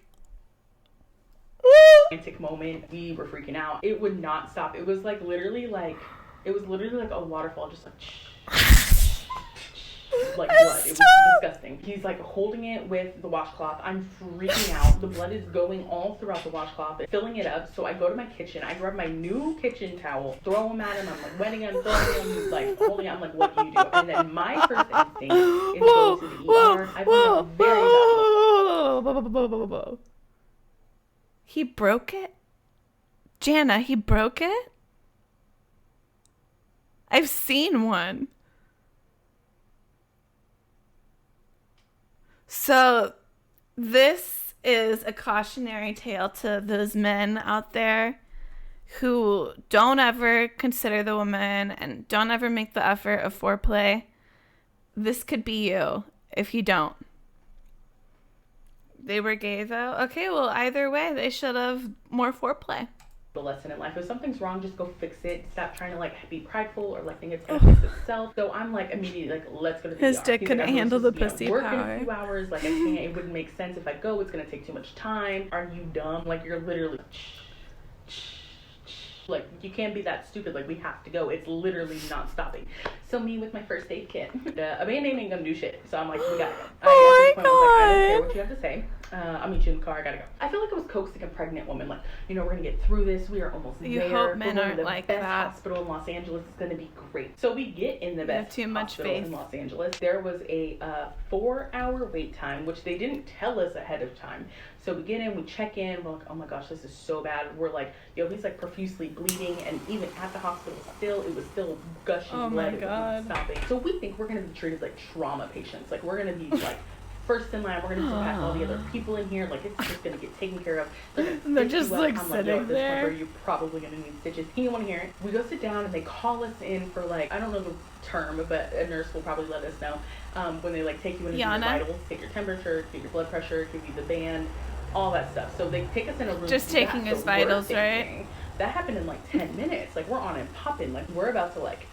romantic moment. We were freaking out. It would not stop. It was like literally like a waterfall, just like like blood. It was disgusting. He's like holding it with the washcloth. I'm freaking out. The blood is going all throughout the washcloth, filling it up. So I go to my kitchen. I grab my new kitchen towel, throw him at him. I'm like wetting him, throwing him, he's like holding it. I'm like, what do you do? And then my first instinct is go to the ER. I've been very bad. He broke it? Jana, he broke it? I've seen one. So this is a cautionary tale to those men out there who don't ever consider the woman and don't ever make the effort of foreplay. This could be you if you don't. They were gay though? Okay, well either way, they should have more foreplay. The lesson in life, if something's wrong, just go fix it. Stop trying to like be prideful or like think it's gonna fix itself. So I'm like immediately like, let's go to the His ER. dick couldn't handle the pussy work power. in a few hours, like I can't. It wouldn't make sense if I go. It's gonna take too much time. Are you dumb? Like you're literally like you can't be that stupid. Like we have to go. It's literally not stopping. So me with my first aid kit, a band-aid ain't gonna do shit. So I'm like, we gotta go. I don't care what you have to say. I'll meet you in the car. I gotta go. I feel like I was coaxing a pregnant woman. Like, you know, we're gonna get through this. We are almost there. You hope men we're aren't the like best that. hospital in Los Angeles. It's gonna be great. So we get in the best too much hospital faith. in Los Angeles. There was a 4-hour wait time, which they didn't tell us ahead of time. So we get in, we check in. We're like, oh my gosh, this is so bad. We're like, yo, he's like profusely bleeding, and even at the hospital, it was still gushing Oh blood. my It God. wasn't stopping. So we think we're gonna be treated like trauma patients. Like we're gonna be like first in line. We're gonna surpass all the other people in here. Like it's just gonna get taken care of. They're just like I'm sitting yo, at this there. point, you're probably gonna need stitches. He didn't want to hear it. We go sit down and they call us in for like, I don't know the term, but a nurse will probably let us know. When they like take you in and do your Yana? vitals, take your temperature, get your blood pressure, give you the band, all that stuff. So they take us in a room. Just to do taking that. his So we're vitals, thinking, right? That happened in like 10 minutes. Like we're on and popping. Like we're about to like,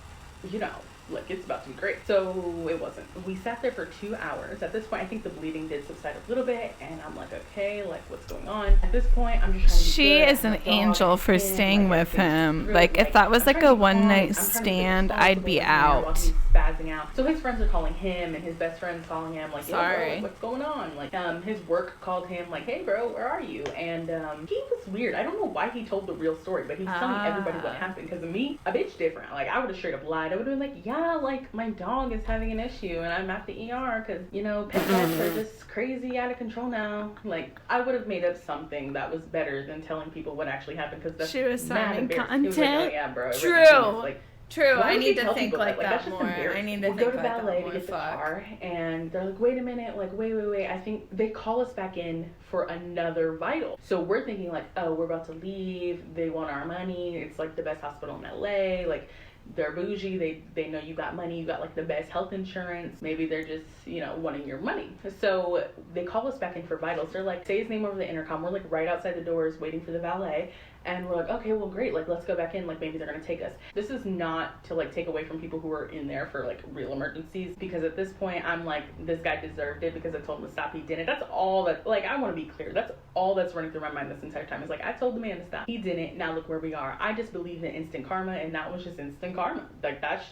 you know, like it's about to be great. So it wasn't. We sat there for 2 hours. At this point, I think the bleeding did subside a little bit, and I'm like, okay, like what's going on? At this point, I'm just trying to be She good. is an angel for staying with him. Like, if that was like a one-night stand, I'd be out. Spazzing out. So his friends are calling him, and his best friend's calling him, like, yo, bro, Sorry. like, what's going on? Like, his work called him, like, hey, bro, where are you? And he was weird. I don't know why he told the real story, but he's telling everybody what happened. Because of me, a bitch different. Like, I would have straight up lied. I would have been like, yeah, like, my dog is having an issue, and I'm at the ER because, you know, pet dogs are just crazy out of control now. Like, I would have made up something that was better than telling people what actually happened, because that's She was mad signing embarrassing. He was like, oh, content. yeah, bro. True. Like, True. why I would need you to tell think people like That's that just more. I embarrassing. need to We think go to like that ballet more. to get the Fuck. car, and they're like, wait a minute, like, wait. I think they call us back in for another vital. So we're thinking like, oh, we're about to leave. They want our money. It's like the best hospital in LA. Like, they're bougie. They know you got money. You got like the best health insurance. Maybe they're just, you know, wanting your money. So they call us back in for vitals. They're like, say his name over the intercom. We're like right outside the doors waiting for the valet. And we're like, okay, well, great. Like, let's go back in. Like, maybe they're going to take us. This is not to, like, take away from people who are in there for, like, real emergencies. Because at this point, I'm like, this guy deserved it because I told him to stop. He didn't. That's all that, like, I want to be clear. That's all that's running through my mind this entire time. Is like, I told the man to stop. He didn't. Now look where we are. I just believe in instant karma, and that was just instant karma. Like, that's...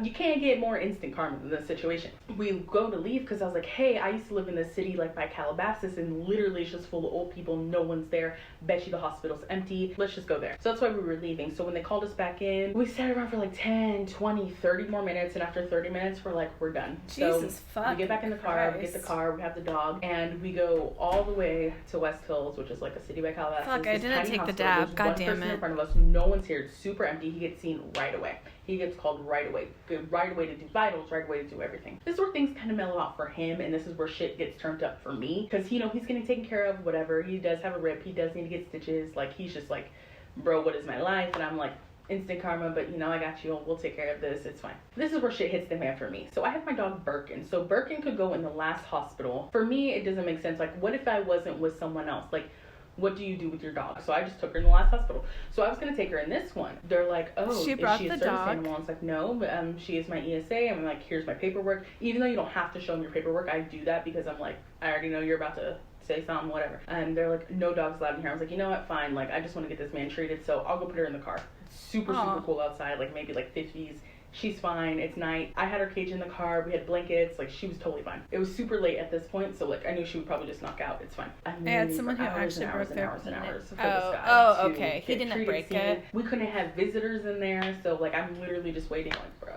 You can't get more instant karma than this situation. We go to leave because I was like, hey, I used to live in this city like by Calabasas, and literally it's just full of old people. No one's there. Bet you the hospital's empty. Let's just go there. So that's why we were leaving. So when they called us back in, we sat around for like 10, 20, 30 more minutes. And after 30 minutes, we're like, we're done. Jesus so we get back in the car, we get the car, we have the dog, and we go all the way to West Hills, which is like a city by Calabasas. Fuck, I didn't take the dab. God damn it. In front of us, no one's here. It's super empty. He gets seen right away. He gets called right away. Right away to do vitals, right away to do everything. This is where things kind of mellow out for him, and this is where shit gets turned up for me. Because, you know, he's getting taken care of, whatever. He does have a rip. He does need to get stitches. Like, he's just like, bro, what is my life? And I'm like, instant karma, but, you know, I got you. We'll take care of this. It's fine. This is where shit hits the fan for me. So I have my dog Birkin. So Birkin could go in the last hospital. For me, it doesn't make sense. Like, what if I wasn't with someone else? Like, what do you do with your dog? So I just took her in the last hospital. So I was going to take her in this one. They're like, oh, is she a service animal? I was like, no, but she is my ESA. I'm like, here's my paperwork. Even though you don't have to show them your paperwork, I do that because I'm like, I already know you're about to say something, whatever. And they're like, no dogs allowed in here. I was like, you know what, fine. Like, I just want to get this man treated, so I'll go put her in the car. Super cool outside, like maybe like 50s. She's fine. It's night. I had her cage in the car. We had blankets. Like, she was totally fine. It was super late at this point, so like I knew she would probably just knock out. It's fine. I had someone who actually broke their hours. Oh, okay. He didn't break it. We couldn't have visitors in there, so like I'm literally just waiting. Like, bro,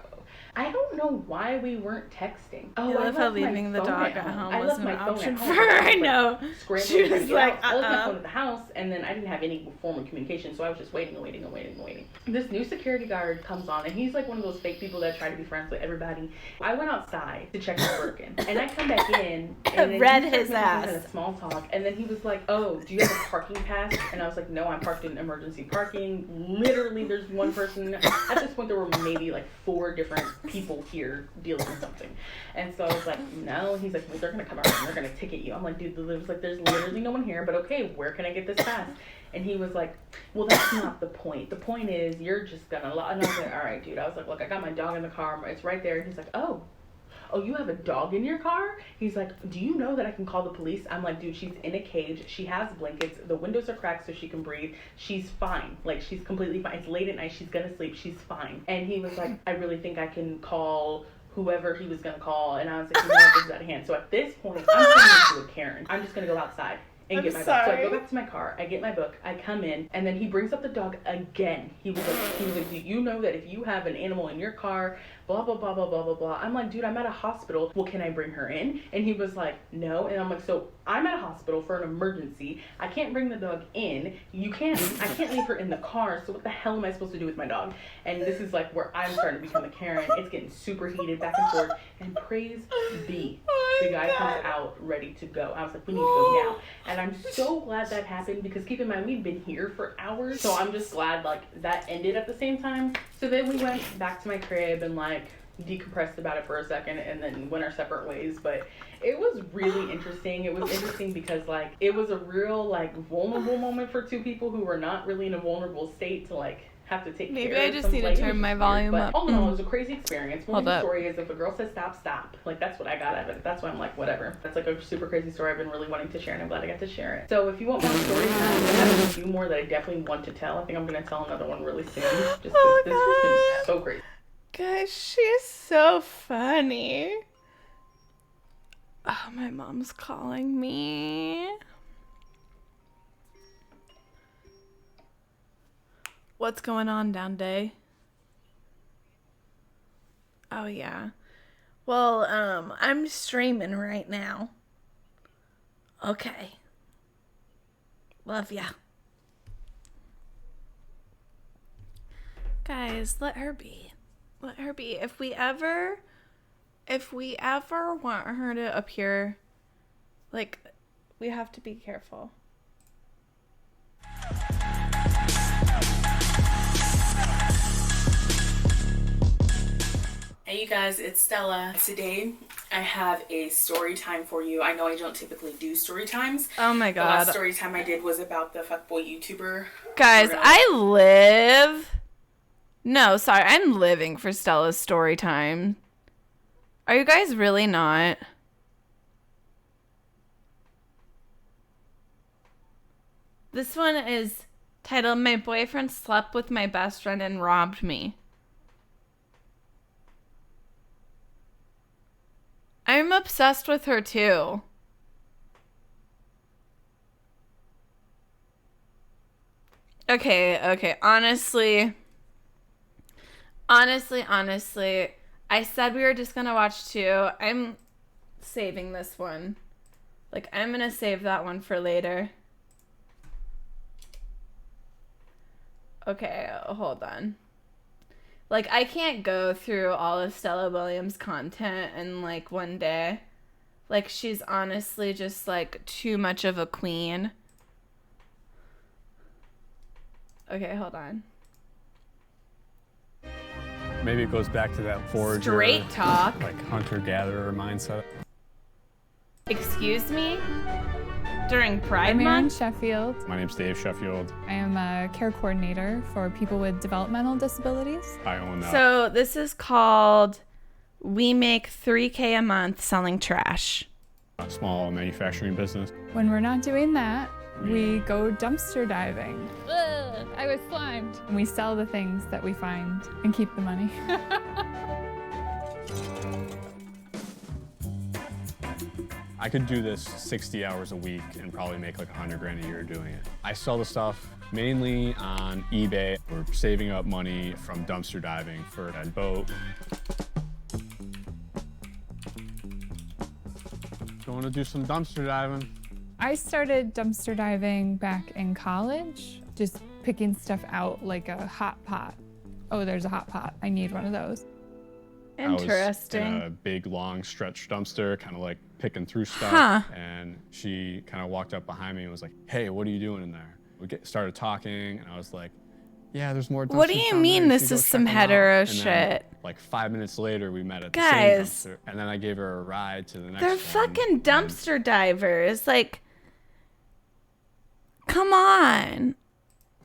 I don't know why we weren't texting. Oh, I love how leaving the dog at home was an option for her. I know. She was like, I left my phone at the house, and then I didn't have any form of communication, so I was just waiting. This new security guard comes on, and he's like one of those fake people that try to be friends with everybody. I went outside to check out Birkin, and I come back in, and then read he his ass. Kind of small talk, and then he was like, "Oh, do you have a parking pass?" And I was like, "No, I'm parked in emergency parking." Literally, there's one person. At this point, there were maybe like 4 different people here dealing with something, and so I was like, "No." He's like, "Well, they're gonna come around and they're gonna ticket you." I'm like, "Dude, there's literally no one here, but okay, where can I get this pass?" And he was like, well, that's not the point. The point is you're just gonna lie. And I was like, all right, dude. I was like, look, I got my dog in the car. It's right there. And he's like, oh, you have a dog in your car? He's like, do you know that I can call the police? I'm like, dude, she's in a cage. She has blankets. The windows are cracked so she can breathe. She's fine. Like, she's completely fine. It's late at night. She's gonna sleep. She's fine. And he was like, I really think I can call whoever he was gonna call. And I was like, you know what, this is out of hand. So at this point, I'm turning into a Karen. I'm just gonna go outside and get my book. So I go back to my car, I get my book, I come in, and then he brings up the dog again. He was like, do you know that if you have an animal in your car, blah, blah, blah, blah, blah, blah, blah. I'm like, dude, I'm at a hospital. Well, can I bring her in? And he was like, no. And I'm like, so I'm at a hospital for an emergency. I can't bring the dog in. I can't leave her in the car. So what the hell am I supposed to do with my dog? And this is like where I'm starting to become a Karen. It's getting super heated back and forth. And praise be, the guy comes out ready to go. I was like, we need to go now. And I'm so glad that happened because keep in mind, we'd been here for hours. So I'm just glad like that ended at the same time. So then we went back to my crib and like decompressed about it for a second and then went our separate ways. But it was really interesting. It was interesting because like it was a real like vulnerable moment for 2 people who were not really in a vulnerable state to like have to take Maybe care I of just need to turn my volume up. All in all, it was a crazy experience. One Hold up. story is if a girl says stop, stop. Like that's what I got out of it. That's why I'm like, whatever. That's like a super crazy story I've been really wanting to share, and I'm glad I got to share it. So if you want more stories, I have a few more that I definitely want to tell. I think I'm gonna tell another one really soon. Just this has been so crazy. Guys, she's so funny. Oh, my mom's calling me. What's going on, Down Day? Oh, yeah. Well, I'm streaming right now. Okay. Love ya. Guys, let her be. Let her be. If we ever want her to appear, like, we have to be careful. Hey you guys, it's Stella. Today I have a story time for you. I know I don't typically do story times. Oh my god. The last story time I did was about the fuckboy YouTuber. Guys, I'm living for Stella's story time. Are you guys really not? This one is titled, My Boyfriend Slept with My Best Friend and Robbed Me. obsessed with her too. Okay. Honestly, I said we were just gonna watch 2. I'm saving this one. Like, I'm gonna save that one for later. Okay, hold on. Like, I can't go through all of Stella Williams' content in, like, one day. Like, she's honestly just, like, too much of a queen. Okay, hold on. Maybe it goes back to that forager, Straight talk. like hunter-gatherer mindset. Excuse me? During Pride I'm Erin Month? Sheffield. My name's Dave Sheffield. I am a care coordinator for people with developmental disabilities. I own that. So this is called We Make $3K a month selling trash. A small manufacturing business. When we're not doing that, we go dumpster diving. Ugh, I was slimed. And we sell the things that we find and keep the money. I could do this 60 hours a week and probably make like $100,000 a year doing it. I sell the stuff mainly on eBay. We're saving up money from dumpster diving for a boat. Going to do some dumpster diving. I started dumpster diving back in college, just picking stuff out like a hot pot. Oh, there's a hot pot. I need one of those. Interesting. I was in a big, long stretch dumpster, kind of like picking through stuff. Huh. And she kind of walked up behind me and was like, "Hey, what are you doing in there?" We started talking, and I was like, "Yeah, there's more dumpsters What do you down mean there. You this should go is some check 'em out." hetero And then, shit? like 5 minutes later, we met at the Guys. same dumpster, and then I gave her a ride to the next They're one. fucking dumpster divers. Like, come on.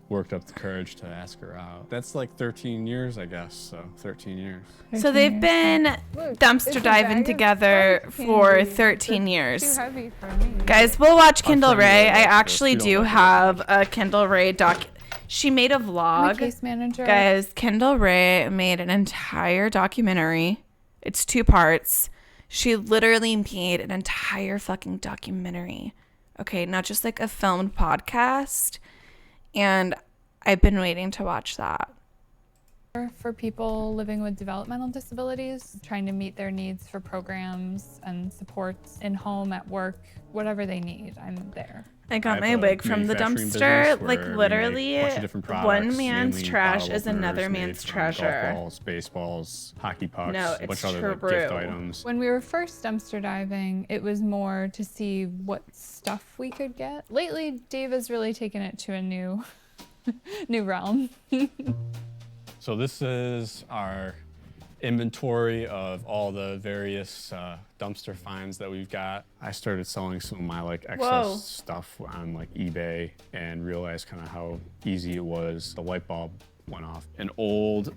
Worked up the courage to ask her out. That's like 13 years, I guess. So 13 years. So they've been dumpster diving together for 13 years. Too heavy for me. Guys, we'll watch Kendall friend Ray. Ray, I so actually we don't do like have a Kendall Ray doc. She made a I'm a vlog. case manager. Guys, Kendall Ray made an entire documentary. It's 2 parts. She literally made an entire fucking documentary. Okay, not just like a filmed podcast. And I've been waiting to watch that. For people living with developmental disabilities, trying to meet their needs for programs and supports in home, at work, whatever they need, I'm there. I got I my have a wig from the manufacturing dumpster. business Like where we literally, make a bunch of different products, one man's mainly trash bottle is openers another made man's from treasure. Golf balls, baseballs, hockey pucks, No, a bunch it's of other like, gift true. items. When we were first dumpster diving, it was more to see what stuff we could get. Lately, Dave has really taken it to a new realm. So this is our inventory of all the various dumpster finds that we've got. I started selling some of my like excess Whoa. stuff on like eBay and realized kind of how easy it was. The light bulb went off. An old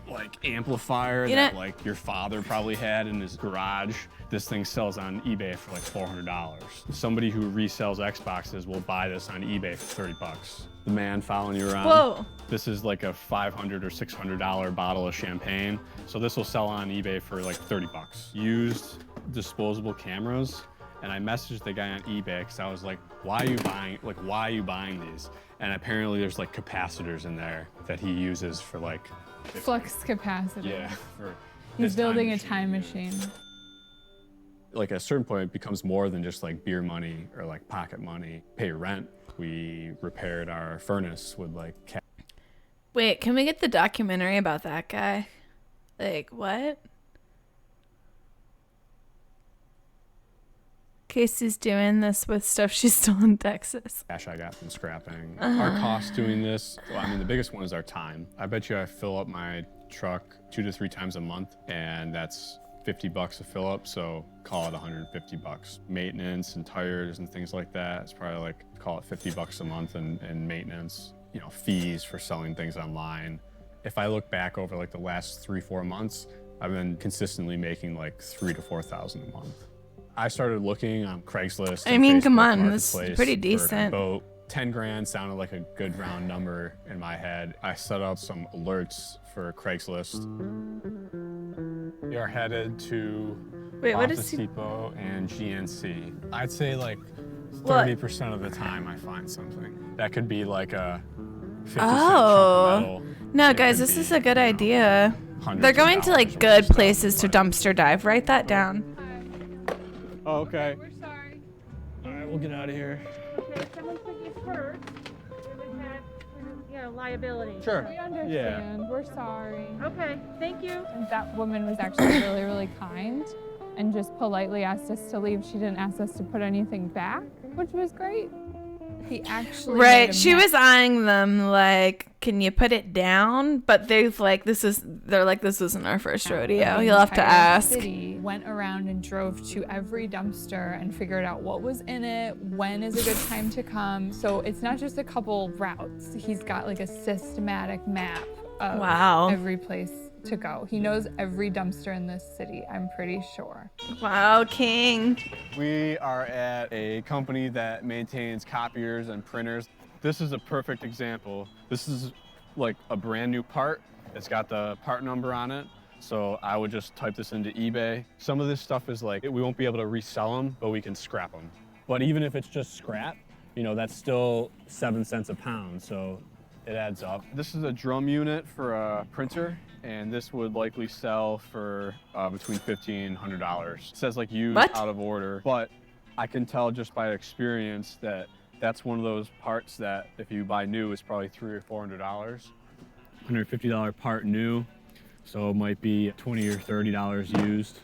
like amplifier You that know- like your father probably had in his garage. This thing sells on eBay for like $400. Somebody who resells Xboxes will buy this on eBay for $30. The man following you around. Whoa. This is like a $500 or $600 bottle of champagne. So this will sell on eBay for like $30. Used disposable cameras. And I messaged the guy on eBay because I was like, why are you buying these? And apparently there's like capacitors in there that he uses for like, Flux capacitor. yeah, for He's his time building a machine. time machine. Like at a certain point, it becomes more than just like beer money or like pocket money. Pay rent. We repaired our furnace with like Wait, can we get the documentary about that guy? Like, what? Casey's doing this with stuff she stole in Texas. cash I got from scrapping. Uh-huh. Our cost doing this, well, I mean, the biggest one is our time. I bet you I fill up my truck 2 to 3 times a month, and that's $50 a fill up, so call it $150. Maintenance and tires and things like that, it's probably like, call it $50 a month in maintenance. You know, fees for selling things online. If I look back over like the last 3-4 months, I've been consistently making like $3,000 to $4,000 a month. I started looking on Craigslist. I and mean, Facebook come on, that's Marketplace pretty for a decent. boat. 10 grand sounded like a good round number in my head. I set up some alerts for Craigslist. We are headed to Wait, what is Office he? Depot and GNC. I'd say like What? 30% of the time I find something. That could be like a 50 cent chunk Oh. of metal. No, It guys, could this be, is a good idea. hundreds They're of going to like good places to dumpster dive. Write that down. Oh, okay. We're sorry. All right, we'll get out of here. Okay, someone took you first. It would have, liability. Sure. We understand. Yeah. We're sorry. Okay, thank you. And that woman was actually really, really kind and just politely asked us to leave. She didn't ask us to put anything back, which was great. He actually made Right, a she mess. was eyeing them like, "Can you put it down?" But they're like, "This isn't our first rodeo. The You'll have to entire ask." City went around and drove to every dumpster and figured out what was in it, when is a good time to come. So it's not just a couple routes. He's got like a systematic map of Wow. every place to go. He knows every dumpster in this city, I'm pretty sure. Wow, King. We are at a company that maintains copiers and printers. This is a perfect example. This is like a brand new part. It's got the part number on it. So I would just type this into eBay. Some of this stuff is like, we won't be able to resell them, but we can scrap them. But even if it's just scrap, you know, that's still 7 cents a pound. So it adds up. This is a drum unit for a printer, and this would likely sell for between $50 and $100. It says like used, What? out of order, but I can tell just by experience that that's one of those parts that if you buy new, it's probably $300 or $400. $150 part new, so it might be $20 or $30 used.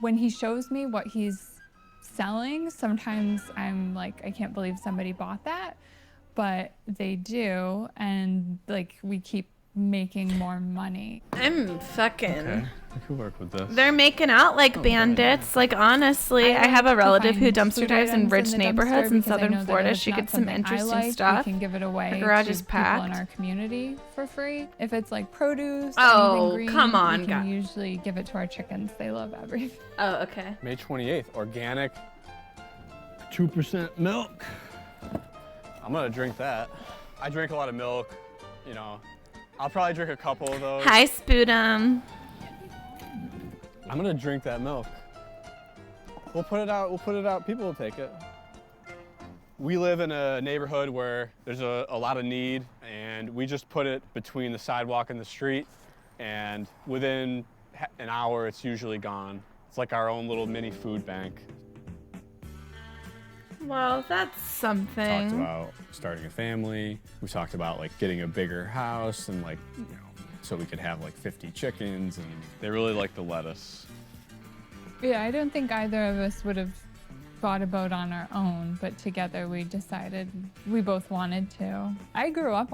When he shows me what he's selling, sometimes I'm like, I can't believe somebody bought that, but they do, and like we keep making more money. I'm fucking. Okay, I could work with this. They're making out like bandits. Like, honestly, I have a relative who dumpster dives in rich neighborhoods in southern Florida. She gets some interesting stuff. We can give it away The garage to is people in packed. our community for free. If it's like produce, Oh, anything green, come on, we can guys. usually give it to our chickens. They love everything. Oh, okay. May 28th, organic, 2% milk. I'm gonna drink that. I drink a lot of milk, you know. I'll probably drink a couple of those. Hi, Sputum. I'm gonna drink that milk. We'll put it out, people will take it. We live in a neighborhood where there's a lot of need, and we just put it between the sidewalk and the street, and within an hour, it's usually gone. It's like our own little mini food bank. Well, that's something. Talked about starting a family. We talked about like getting a bigger house and like, you know, so we could have like 50 chickens, and they really like the lettuce. Yeah, I don't think either of us would have bought a boat on our own, but together we decided we both wanted to. I grew up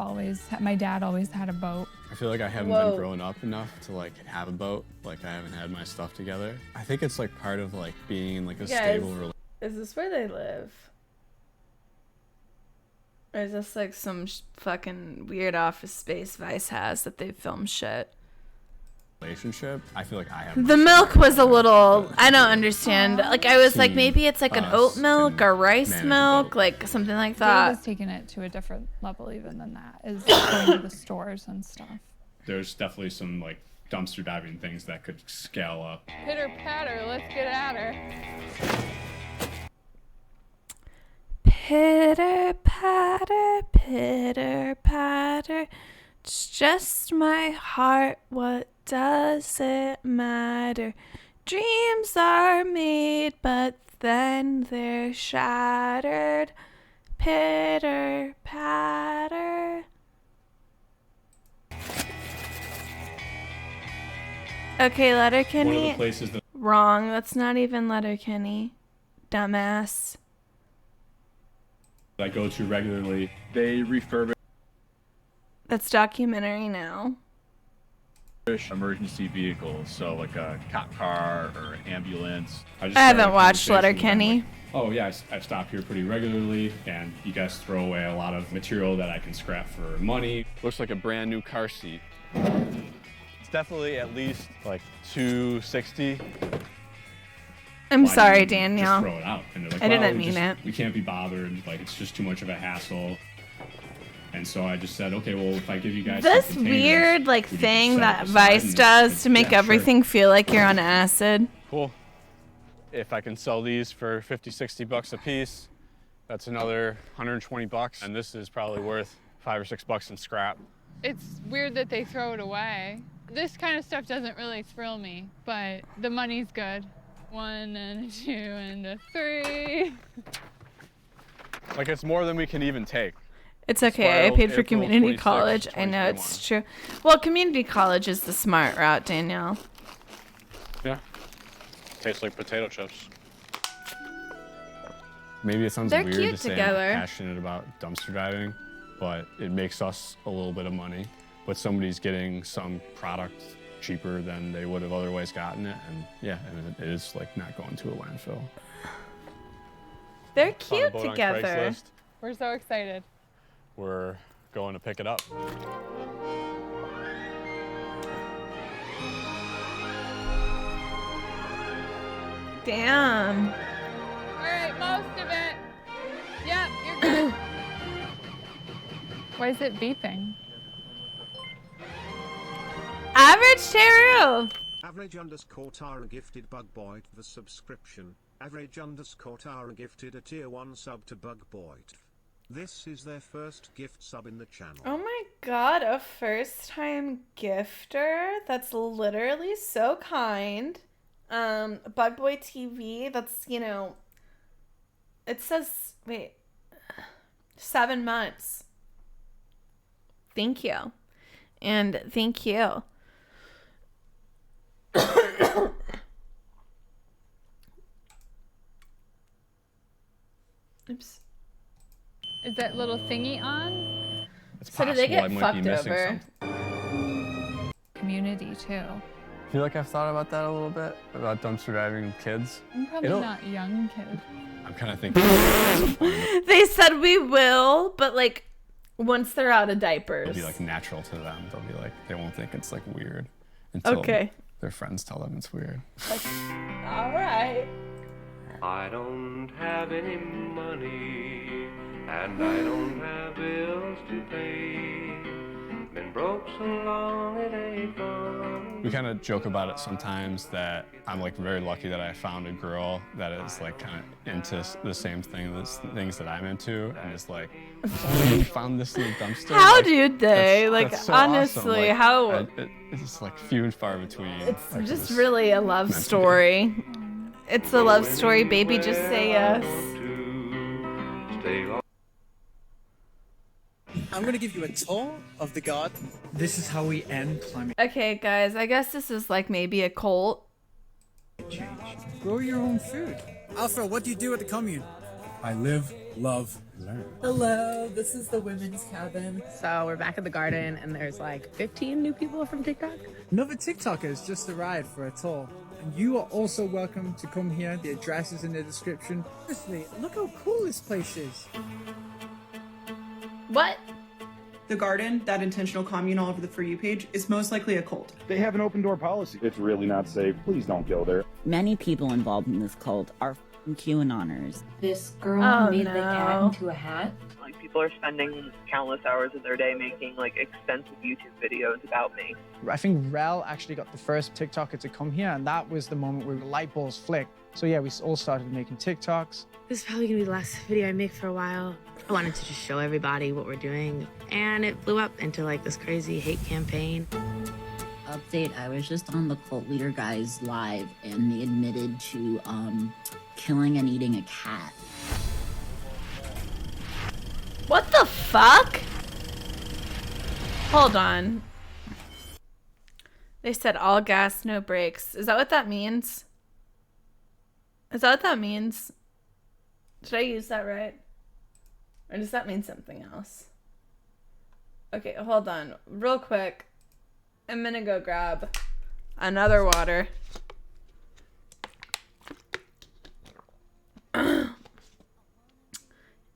my dad always had a boat. I feel like I haven't been grown up enough to like have a boat. Like I haven't had my stuff together. I think it's like part of like being in like a stable relationship. Is this where they live? Or is this like some fucking weird office space Vice has that they film shit? I feel like I have. The milk was a little, I don't understand. Like, I was like, maybe it's like an oat milk or rice milk, like something like Dave that. has taken it to a different level even than that, is going to the stores and stuff. There's definitely some like dumpster diving things that could scale up. Pitter patter, let's get at her. Pitter patter, it's just my heart, what does it matter? Dreams are made, but then they're shattered. Pitter patter. Okay, Letterkenny. One of the places that Wrong, that's not even Letterkenny. Dumbass. I go to regularly, they refurbish That's documentary now. emergency vehicles, so like a cop car or ambulance. I haven't started a watched conversation with them, Letterkenny. like, oh yeah, I stop here pretty regularly, and you guys throw away a lot of material that I can scrap for money. Looks like a brand new car seat. It's definitely at least like $260. I'm Why sorry, didn't you Danielle. Just throw it out. And they're like, I well, didn't we mean just- it. We can't be bothered. Like, it's just too much of a hassle. And so I just said, okay, well, if I give you guys some This containers, weird like would you just thing set it that aside? Vice And does it's to make yeah, sure. everything feel like you're on acid. Cool. If I can sell these for 50, 60 bucks a piece, that's another 120 bucks. And this is probably worth $5 or $6 in scrap. It's weird that they throw it away. This kind of stuff doesn't really thrill me, but the money's good. 1 and a 2 and a 3. Like, it's more than we can even take. It's okay. I paid for community college. I know it's true. Well, community college is the smart route, Danielle. Yeah. Tastes like potato chips. Maybe it sounds They're weird cute to say together. I'm passionate about dumpster diving, but it makes us a little bit of money. But somebody's getting some product cheaper than they would have otherwise gotten it, and yeah, and it is like not going to a landfill. They're Found a cute boat on together. Craigslist. We're so excited. We're going to pick it up. Damn. All right, most of it. Yep, you're good. Why is it beeping? Average Cheru. Average_Tara gifted Bug Boy the subscription. Average_Tara gifted a tier 1 sub to Bug Boy. This is their first gift sub in the channel. Oh my god, a first time gifter? That's literally so kind. Bug Boy TV, that's, you know, it says, wait, 7 months. Thank you. And thank you. Oops. Is that little thingy on? It's So did they possible get I might be fucked missing over? something. Community too. I feel like I've thought about that a little bit, about dumpster diving with kids. I'm probably not young kid. I'm kind of thinking They said we will, but like once they're out of diapers. it'll be like natural to them. They'll be like, they won't think it's like weird until Okay. their friends tell them it's weird. All right. I don't have any money, and I don't have bills to pay. Been broke so long it ain't fun. We kind of joke about it sometimes that I'm like very lucky that I found a girl that is like kind of into the same things that I'm into, and is like, oh, you found this in the dumpster. How Like, did they? Like, that's so awesome. honestly, Like, how- it's like few and far between. It's Like, just this really a love meant to be. story. It's a love story, baby. Just say yes. I'm gonna give you a tour of the garden. This is how we end climate Okay, guys, I guess this is like maybe a cult. change. Grow your own food. Alpha, what do you do at the commune? I live, love, learn. Hello, this is the women's cabin. So we're back at the garden and there's like 15 new people from TikTok. Another TikToker has just arrived for a tour. And you are also welcome to come here. The address is in the description. Honestly, look how cool this place is. What? The garden, that intentional commune all over the For You page, is most likely a cult. They have an open door policy. It's really not safe. Please don't go there. Many people involved in this cult are f***ing QAnoners. This girl Oh, made the cat no. into a hat. Like, people are spending countless hours of their day making like extensive YouTube videos about me. I think Rel actually got the first TikToker to come here, and that was the moment where the light bulbs flicked. So yeah, we all started making TikToks. This is probably gonna be the last video I make for a while. I wanted to just show everybody what we're doing. And it blew up into like this crazy hate campaign. Update, I was just on the cult leader guys live, and they admitted to killing and eating a cat. What the fuck? Hold on. They said all gas, no brakes. Is that what that means? Is that what that means? Did I use that right? Or does that mean something else? Okay, hold on. Real quick. I'm gonna go grab another water.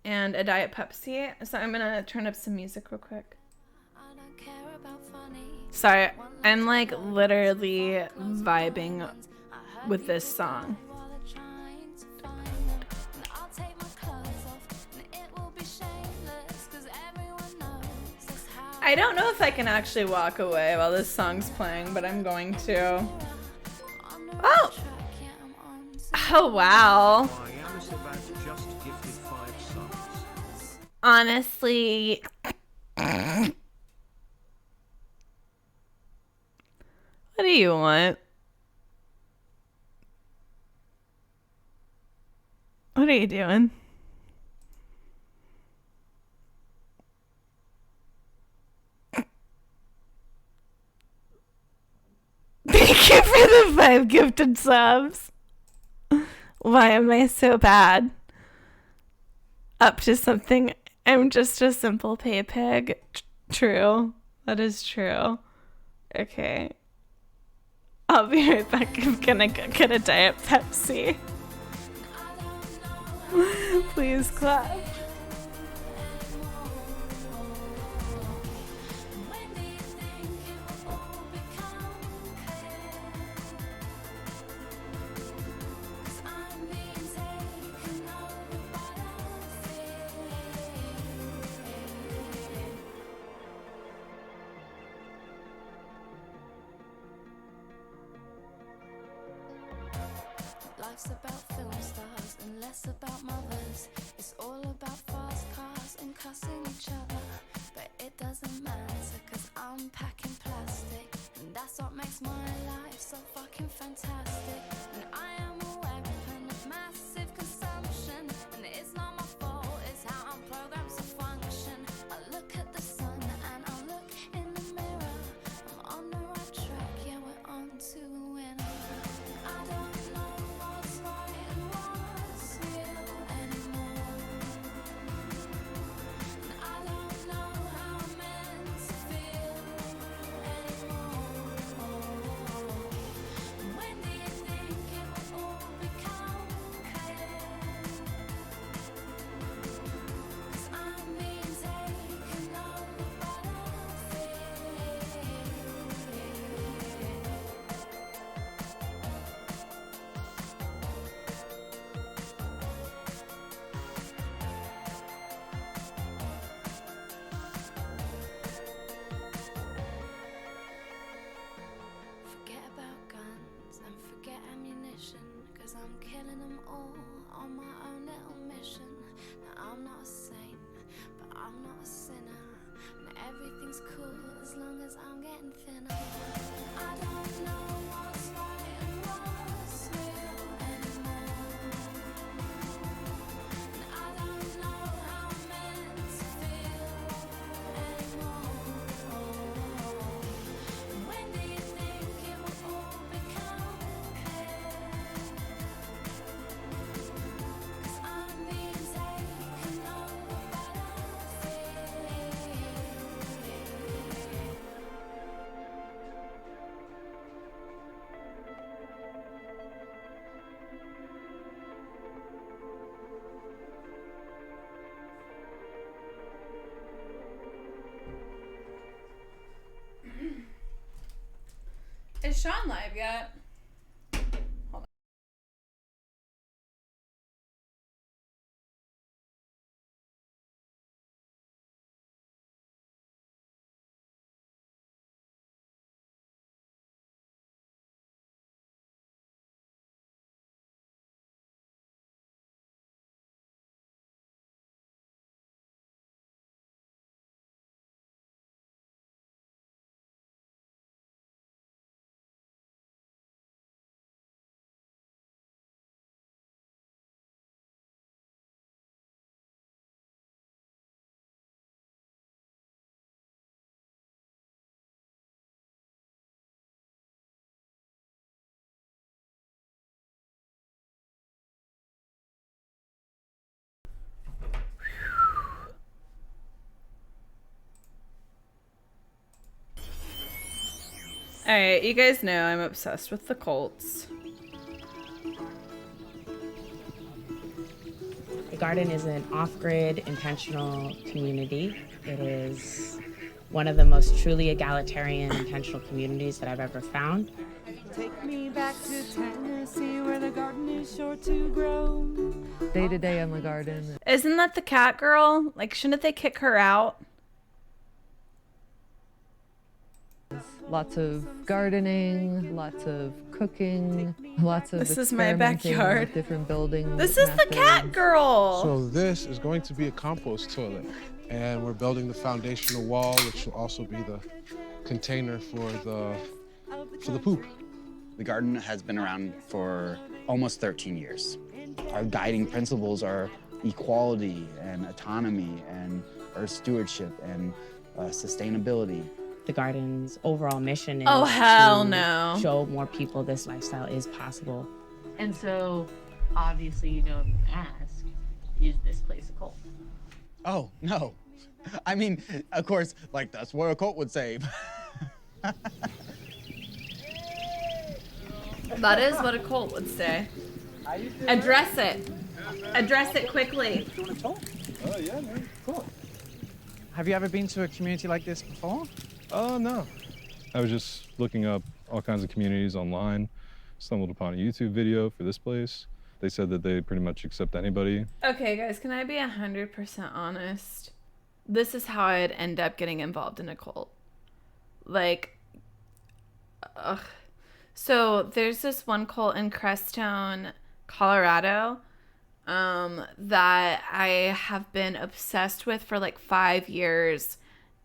And a Diet Pepsi. So I'm gonna turn up some music real quick. Sorry, I'm like literally vibing with this song. I don't know if I can actually walk away while this song's playing, but I'm going to. Oh! Oh, wow. Why Amisabat just gifted 5 subs. Honestly. What do you want? What are you doing? Thank you for the 5 gifted subs. Why am I so bad? Up to something. I'm just a simple pay pig. True. That is true. Okay. I'll be right back. I'm gonna go get a Diet Pepsi. Please clap. Life's about film stars and less about mothers. It's all about fast cars and cussing each other. But it doesn't matter, cause I'm packing plastic. And that's what makes my life so fucking fantastic. And I am a weapon of massive consumption. And it's not my fault, it's how I'm programmed to function. I look at the sun and I look in the mirror. I'm on the right track, yeah, we're on to a winner. I don't know what's right and what's real anymore. And I don't know how I'm meant to feel anymore. When do you think it will all become clear? 'Cause I'm being taken over by the fear. Forget about guns and forget ammunition, 'cause I'm killing them all on my own little mission. Now I'm not a saint, but I'm not a sinner, and everything's cool as long as I'm getting thinner. I don't know what's right and what's real anymore. And I don't know how I'm meant to feel anymore. When do you think it will all become clear? 'Cause I'm being taken over by the fear. Is Sean live yet? Hold on. Alright, you guys know I'm obsessed with the Colts. The garden is an off-grid, intentional community. It is one of the most truly egalitarian, intentional communities that I've ever found. Take me back to Tennessee where the garden is sure to grow. Day to day in the garden. Isn't that the cat girl? Like, shouldn't they kick her out? Lots of gardening, lots of cooking, lots of This is my experimenting with backyard. different building This is the cat methods. girl. So this is going to be a compost toilet, and we're building the foundational wall, which will also be the container for the poop. The garden has been around for almost 13 years. Our guiding principles are equality and autonomy and earth stewardship and sustainability. The garden's overall mission is Oh, hell to no. show more people this lifestyle is possible. And so, obviously, you don't ask, is this place a cult? Oh, no. I mean, of course, like that's what a cult would say. That is what a cult would say. Address it. Address it quickly. Oh, yeah, man. Cool. Have you ever been to a community like this before? Oh, no. I was just looking up all kinds of communities online, stumbled upon a YouTube video for this place. They said that they pretty much accept anybody. Okay, guys, can I be 100% honest? This is how I'd end up getting involved in a cult. Like, ugh. So there's this one cult in Crestone, Colorado, that I have been obsessed with for like 5 years,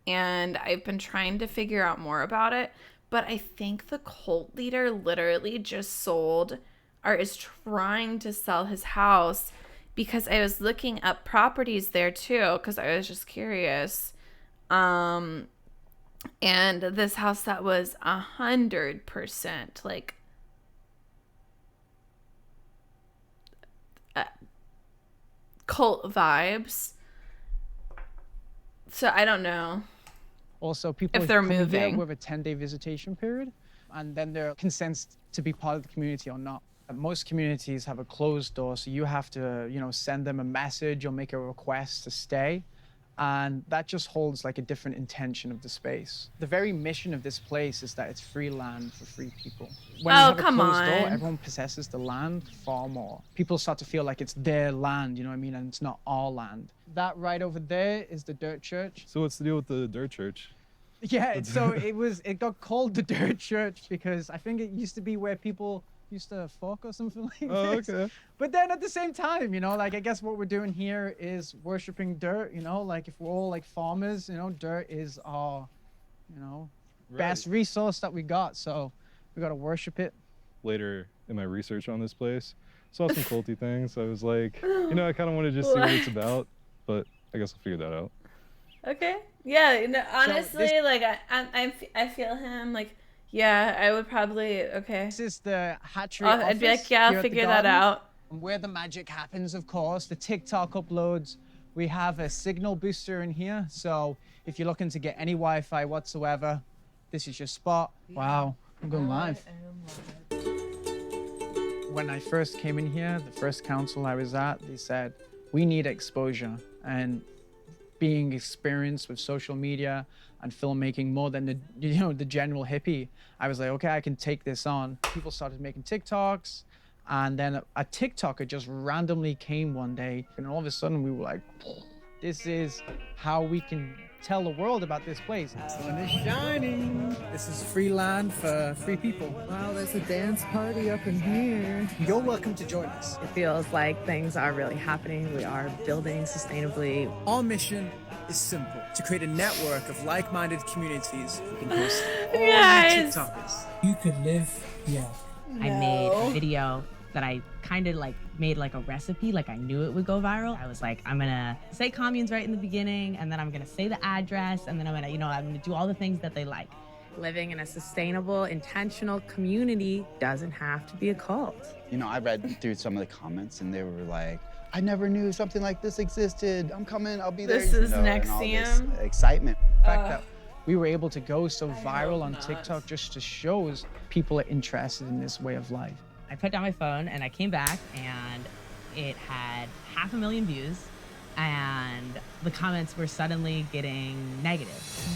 and I've been trying to figure out more about it. But I think the cult leader literally just sold or is trying to sell his house, because I was looking up properties there too, because I was just curious. And this house that was 100% like cult vibes. So I don't know. Also, people If they're come here moving. with a 10-day visitation period, and then they're consents to be part of the community or not. Most communities have a closed door, so you have to, send them a message or make a request to stay. And that just holds like a different intention of the space. The very mission of this place is that it's free land for free people. When you Oh, have a come closed door, on. everyone possesses the land far more. People start to feel like it's their land, you know what I mean? And it's not our land. That right over there is the Dirt Church. So what's the deal with the dirt church? Yeah, so it got called the Dirt Church because I think it used to be where people used to fuck or something like Oh, this. okay. But then at the same time, I guess what we're doing here is worshiping dirt, like if we're all like farmers, dirt is our, best resource that we got. So we got to worship it. Later in my research on this place, saw some culty things. I was like, I kind of want to just see what it's about, but I guess I'll figure that out. Okay. Yeah. Honestly, this- like I feel him. Like, yeah, I would probably. Okay. This is the hatchery I'd be like, office yeah, here I'll at the figure that garden. out. Where the magic happens, of course, the TikTok uploads. We have a signal booster in here, so if you're looking to get any Wi-Fi whatsoever, this is your spot. Wow, I'm going live. When I first came in here, the first council I was at, they said, we need exposure. And being experienced with social media and filmmaking more than the general hippie, I was like, okay, I can take this on. People started making TikToks, and then a TikToker just randomly came one day, and all of a sudden we were like, this is how we can tell the world about this place. Sun is shining. This is free land for free people. Wow, there's a dance party up in here. You're welcome to join us. It feels like things are really happening. We are building sustainably. Our mission is simple: to create a network of like-minded communities who can host all new Guys. TikTokers. You could live here. I made a video that I kind of like made like a recipe, like I knew it would go viral. I was like, I'm gonna say communes right in the beginning, and then I'm gonna say the address, and then I'm gonna do all the things that they like. Living in a sustainable, intentional community doesn't have to be a cult. I read through some of the comments, and they were like, I never knew something like this existed. I'm coming, I'll be there. This is and all this Nexium. excitement. The fact that we were able to go so viral on TikTok just shows people are interested in this way of life. I put down my phone and I came back and it had 500,000 views, and the comments were suddenly getting negative.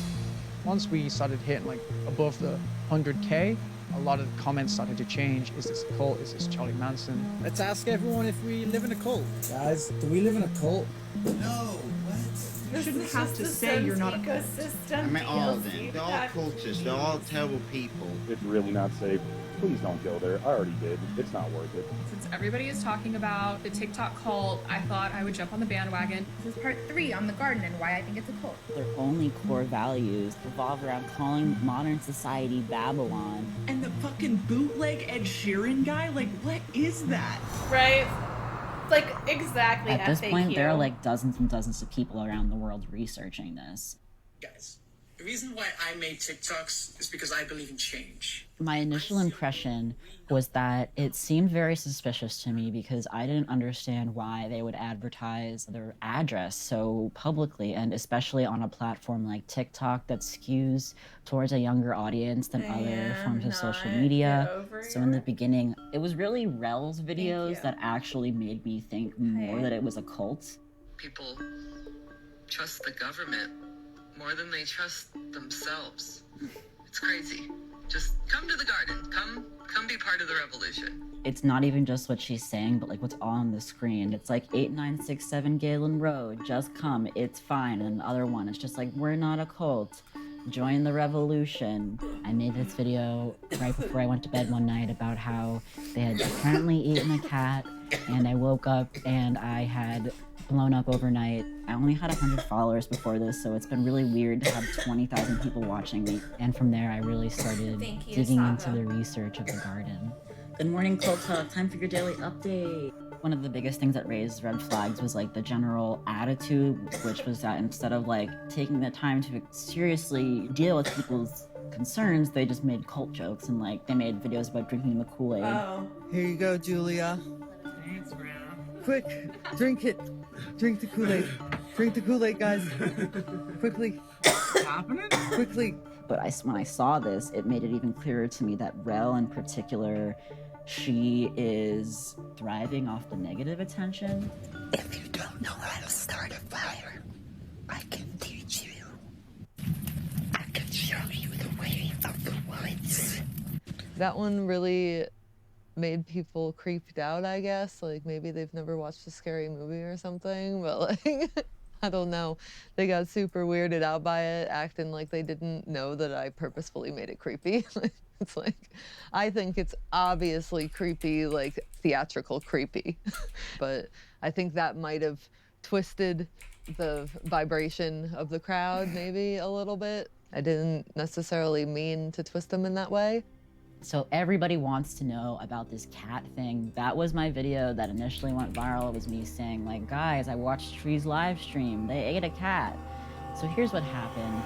Once we started hitting like above the 100K, a lot of the comments started to change. Is this a cult? Is this Charlie Manson? Let's ask everyone if we live in a cult. Guys, do we live in a cult? No. What? You shouldn't have to say you're not a cult. ecosystem. I mean, all of DLC them. They're all pack. cultists. They're all terrible people. It's really not safe. Please don't go there. I already did. It's not worth it. Since everybody is talking about the TikTok cult, I thought I would jump on the bandwagon. This is part 3 on the garden and why I think it's a cult. Their only core values revolve around calling modern society Babylon. And the fucking bootleg Ed Sheeran guy? Like, what is that? Right? Like, exactly. At this FAQ. point, there are like dozens and dozens of people around the world researching this. Guys, the reason why I made TikToks is because I believe in change. My initial impression was that it seemed very suspicious to me because I didn't understand why they would advertise their address so publicly, and especially on a platform like TikTok that skews towards a younger audience than other forms of social media. So in the beginning, it was really Rel's videos that actually made me think more that it was a cult. People trust the government more than they trust themselves. It's crazy. Just come to the garden. Come be part of the revolution. It's not even just what she's saying, but like what's on the screen. It's like 8967 Galen Road, just come, it's fine. And the other one, it's just like, we're not a cult. Join the revolution. I made this video right before I went to bed one night about how they had apparently eaten a cat, and I woke up and I had blown up overnight. I only had 100 followers before this, so it's been really weird to have 20,000 people watching me. And from there, I really started digging into the research of the garden. Good morning, Cult Talk. Time for your daily update. One of the biggest things that raised red flags was like the general attitude, which was that instead of like taking the time to seriously deal with people's concerns, they just made cult jokes and like they made videos about drinking the Kool-Aid. Here you go, Julia. Thanks, bro. Quick, drink it. Drink the Kool-Aid. Drink the Kool-Aid, guys. Quickly. What's happening? Quickly. But when I saw this, it made it even clearer to me that Rel in particular, she is thriving off the negative attention. If you don't know how to start a fire, I can teach you. I can show you the way of the woods. That one really made people creeped out, I guess. Like maybe they've never watched a scary movie or something, but like, I don't know. They got super weirded out by it, acting like they didn't know that I purposefully made it creepy. It's like, I think it's obviously creepy, like theatrical creepy. But I think that might have twisted the vibration of the crowd maybe a little bit. I didn't necessarily mean to twist them in that way. So everybody wants to know about this cat thing. That was my video that initially went viral. It was me saying like, guys, I watched Tree's live stream. They ate a cat. So here's what happened.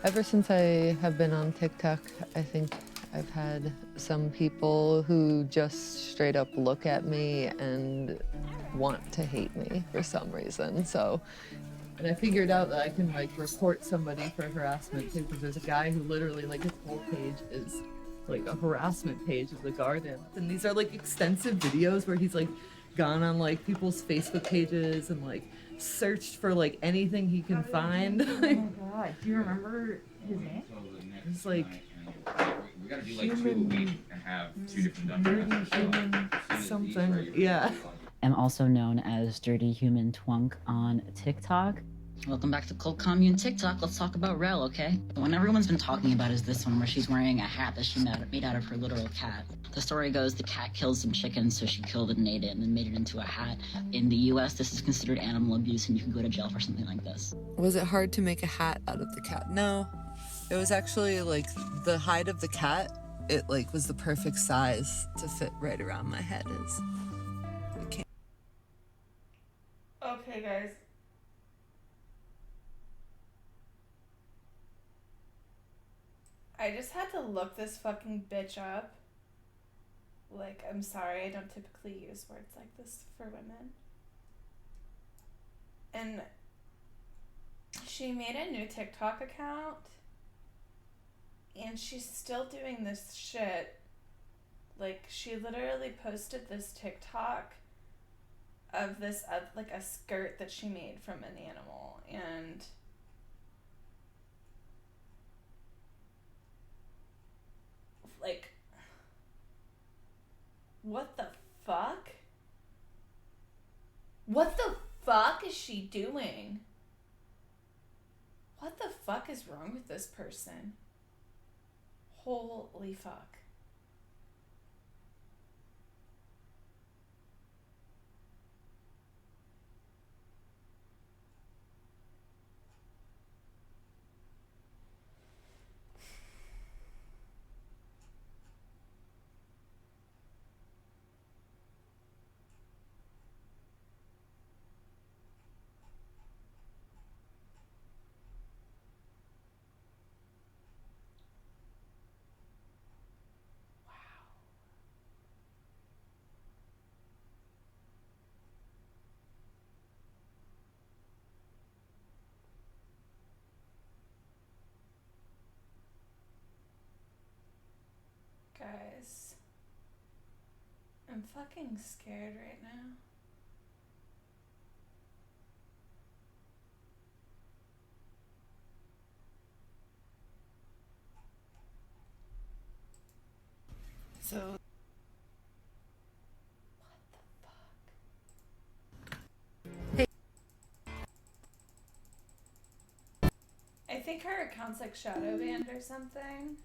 Ever since I have been on TikTok, I think I've had some people who just straight up look at me and want to hate me for some reason. And I figured out that I can like report somebody for harassment too, because there's a guy who literally like his whole page is like a harassment page of the garden. And these are like extensive videos where he's like gone on like people's Facebook pages and like searched for like anything he can find. Oh my god, do you remember his name? It's like we gotta do like 2 a week and have 2 different human something. Yeah. I'm also known as Dirty Human Twunk on TikTok. Welcome back to Cult Commune TikTok. Let's talk about Rel, okay? The one everyone's been talking about is this one where she's wearing a hat that she made out of her literal cat. The story goes the cat killed some chickens, so she killed it and ate it and then made it into a hat. In the US, this is considered animal abuse and you can go to jail for something like this. Was it hard to make a hat out of the cat? No. It was actually like the hide of the cat, it like was the perfect size to fit right around my head. Okay, guys. I just had to look this fucking bitch up. Like, I'm sorry, I don't typically use words like this for women. And she made a new TikTok account. And she's still doing this shit. Like, she literally posted this TikTok of this, like, a skirt that she made from an animal. And like, what the fuck? What the fuck? fuck is she doing? What the fuck is wrong with this person? Holy fuck. Guys, I'm fucking scared right now. So I think her account's like shadow banned or something.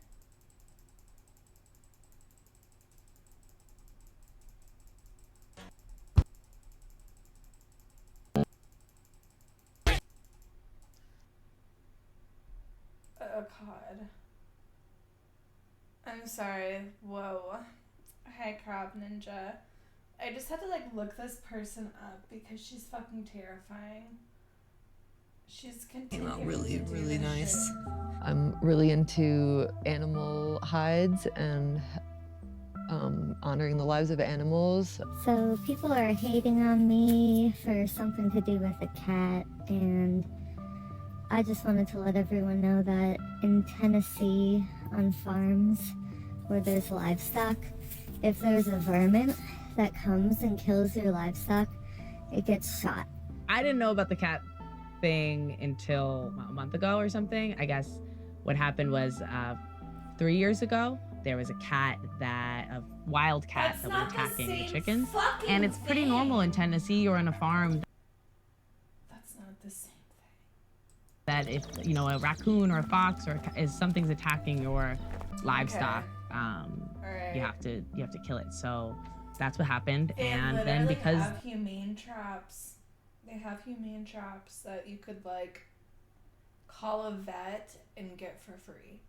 Oh god. I'm sorry. Whoa. Hi, Crab Ninja. I just had to like look this person up because she's fucking terrifying. She's continuing Really, to do really this nice. shit. I'm really into animal hides and honoring the lives of animals. So people are hating on me for something to do with a cat, and I just wanted to let everyone know that in Tennessee, on farms where there's livestock, if there's a vermin that comes and kills your livestock, it gets shot. I didn't know about the cat thing until a month ago or something. I guess what happened was 3 years ago, there was a wild cat That's that not was the attacking the same chickens. fucking And it's pretty thing. normal in Tennessee or on a farm That's not the same. that if, you know, a raccoon or a fox or something's attacking your livestock, Alright. you have to kill it. So that's what happened. They And then literally because have humane traps. They have humane traps that you could like call a vet and get for free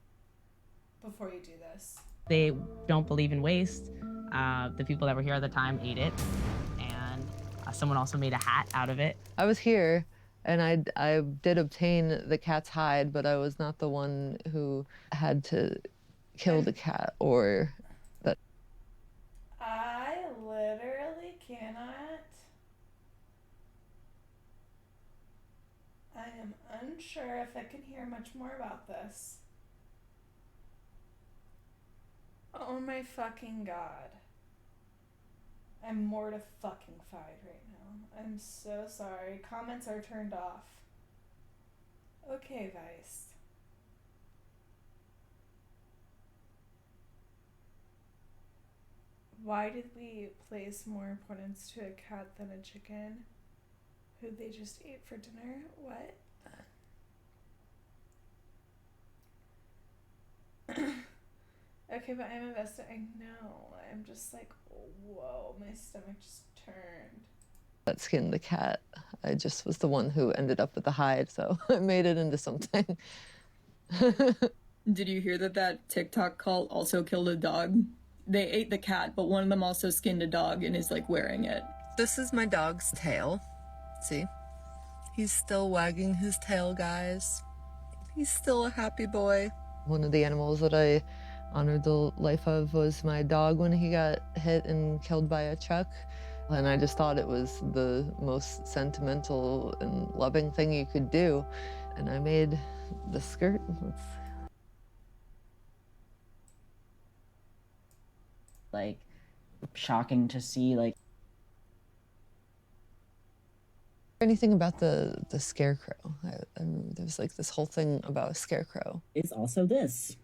before you do this. they don't believe in waste, the people that were here at the time ate it, and someone also made a hat out of it. I was here and I did obtain the cat's hide, but I was not the one who had to kill the cat or that. I literally cannot. I am unsure if I can hear much more about this. Oh my fucking god. I'm mortified right now. I'm so sorry. Comments are turned off. Okay, Vice. Why did we place more importance to a cat than a chicken who they just ate for dinner? What? Okay, but I'm invested. I know. I'm just like, whoa, my stomach just turned. That skinned the cat. I just was the one who ended up with the hide, so I made it into something. Did you hear that that TikTok cult also killed a dog? They ate the cat, but one of them also skinned a dog and is like wearing it. This is my dog's tail. See? He's still wagging his tail, guys. He's still a happy boy. One of the animals that I honored the life of was my dog when he got hit and killed by a truck. And I just thought it was the most sentimental and loving thing you could do. And I made the skirt. Like, shocking to see, like, anything about the scarecrow. I remember there was like this whole thing about a scarecrow. it's also this.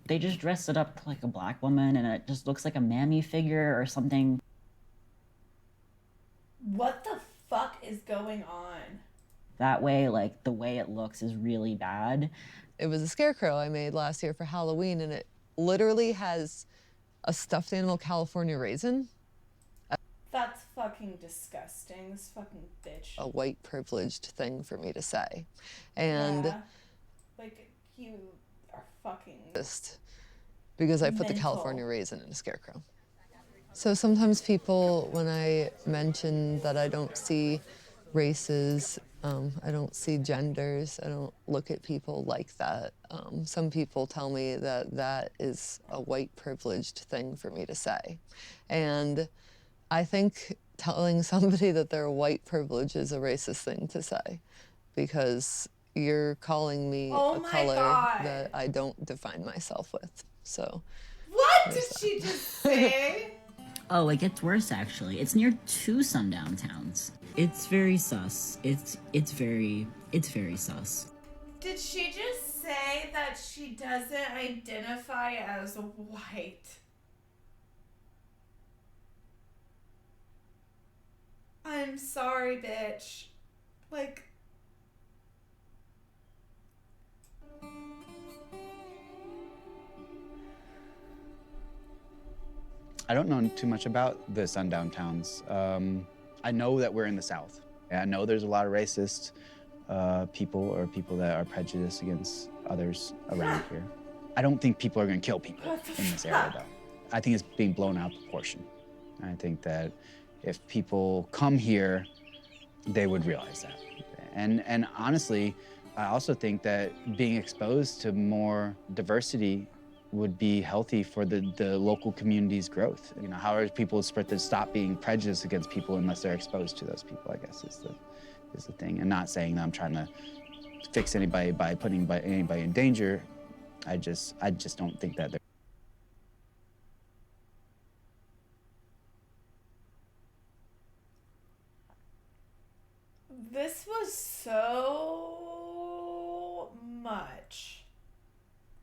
They just dressed it up like a black woman and it just looks like a mammy figure or something. What the fuck is going on? That way, like, the way it looks is really bad. It was a scarecrow I made last year for Halloween, and it literally has a stuffed animal California raisin. That's fucking disgusting. This fucking bitch. A white privileged thing for me to say. And Yeah. Like, you are fucking... just because I put the mental. California raisin in a scarecrow. So sometimes people, when I mention that I don't see races, I don't see genders, I don't look at people like that. Some people tell me that that is a white privileged thing for me to say. And I think telling somebody that they're white privilege is a racist thing to say, because you're calling me Oh a my color God. that I don't define myself with. So What did she just say? Oh, it gets worse actually. It's near 2 sundown towns. It's very sus. It's very sus. Did she just say that she doesn't identify as white? I'm sorry, bitch. Like... I don't know too much about the sundown towns. I know that we're in the South. And I know there's a lot of racist people or people that are prejudiced against others around here. I don't think people are going to kill people in this area, though. I think it's being blown out of proportion. I think that if people come here, they would realize that. And honestly, I also think that being exposed to more diversity would be healthy for the local community's growth. You know, how are people supposed to stop being prejudiced against people unless they're exposed to those people, I guess, is the thing. And not saying that I'm trying to fix anybody by putting anybody in danger. I just don't think that they're... This was so much.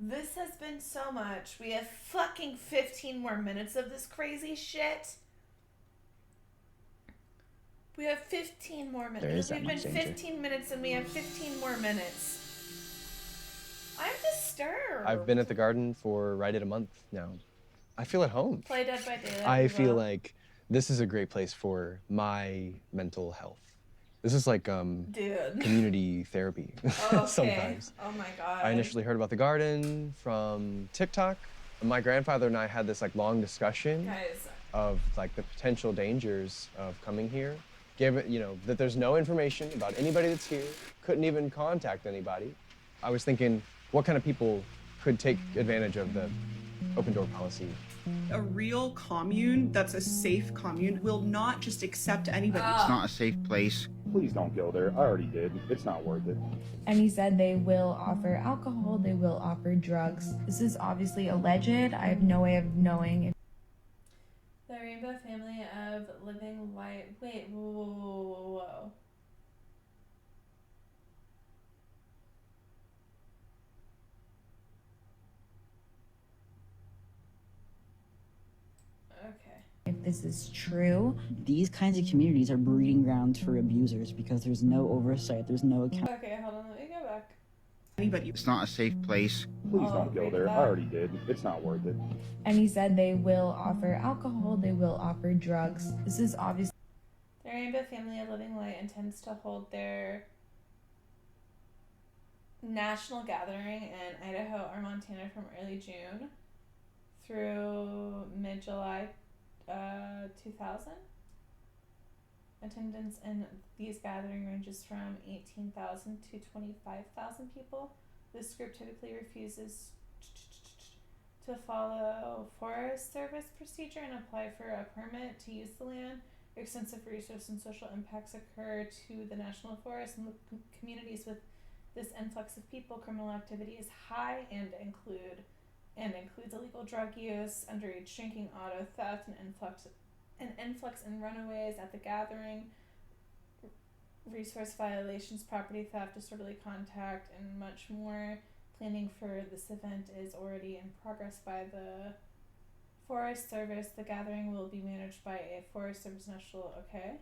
This has been so much. We have fucking 15 more minutes of this crazy shit. We have 15 more minutes. There is that We've been much danger. 15 minutes and we have 15 more minutes. I'm disturbed. I've been at the garden for right at a month now. I feel at home. Play Dead by Daylight. I we feel will. like this is a great place for my mental health. This is like Dude. community therapy Okay. sometimes. Oh my god. I initially heard about the garden from TikTok. My grandfather and I had this like long discussion Guys. of like the potential dangers of coming here. Given, you know, that there's no information about anybody that's here, couldn't even contact anybody. I was thinking, what kind of people could take advantage of the open door policy? A real commune that's a safe commune will not just accept anybody. Ah. It's not a safe place. Please don't go there. I already did. It's not worth it. And he said they will offer alcohol, they will offer drugs. This is obviously alleged. I have no way of knowing if The Rainbow Family of Living Light. Wait, whoa. Okay. this is true. These kinds of communities are breeding grounds for abusers because there's no oversight, there's no account. Okay, hold on, let me go back. Anybody. It's not a safe place. Please Oh, don't go agree there. with I that. already did. It's not worth it. And he said they will offer alcohol, they will offer drugs. This is obviously The Rainbow Family of Living Light intends to hold their national gathering in Idaho or Montana from early June through mid-July 2000. Attendance in these gathering ranges from 18,000 to 25,000 people. This group typically refuses to follow Forest Service procedure and apply for a permit to use the land. Extensive resource and social impacts occur to the national forest and the communities with this influx of people. Criminal activity is high and includes illegal drug use, underage drinking, auto theft, and influx in runaways at the gathering, resource violations, property theft, disorderly contact, and much more. Planning for this event is already in progress by the Forest Service. The gathering will be managed by a Forest Service national. Okay.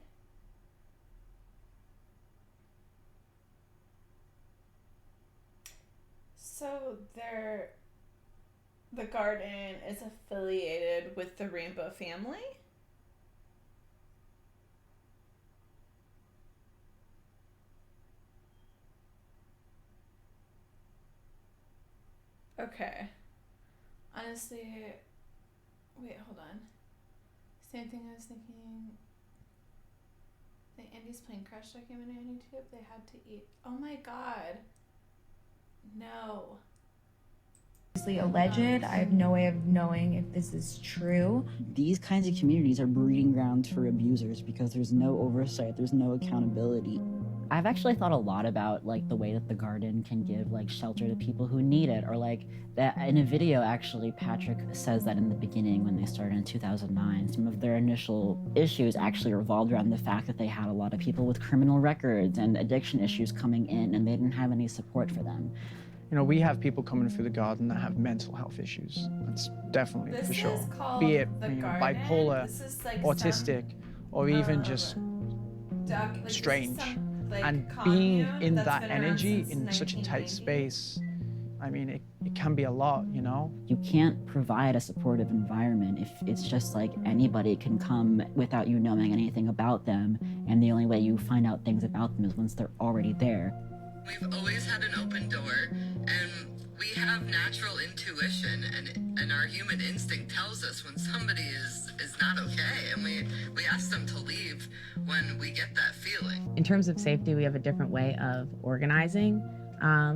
So the garden is affiliated with the Rainbow family? Okay. Honestly, wait, hold on. Same thing I was thinking. The Andy's Plane Crash documentary on YouTube, they had to eat. Oh my god. No. Obviously alleged. I have no way of knowing if this is true. These kinds of communities are breeding grounds for abusers because there's no oversight, there's no accountability. I've actually thought a lot about like the way that the garden can give like shelter to people who need it, or like that in a video actually Patrick says that in the beginning when they started in 2009, some of their initial issues actually revolved around the fact that they had a lot of people with criminal records and addiction issues coming in and they didn't have any support for them. You know, we have people coming through the garden that have mental health issues. That's definitely This for sure. is called Be it The you know, Garden. bipolar, This is like autistic, or even just strange. And being in that energy in such a tight space, I mean, it can be a lot, you know? You can't provide a supportive environment if it's just like anybody can come without you knowing anything about them, and the only way you find out things about them is once they're already there. We've always had an open door, and we have natural intuition, and our human instinct tells us when somebody is not okay, and we ask them to leave when we get that feeling. In terms of safety, we have a different way of organizing.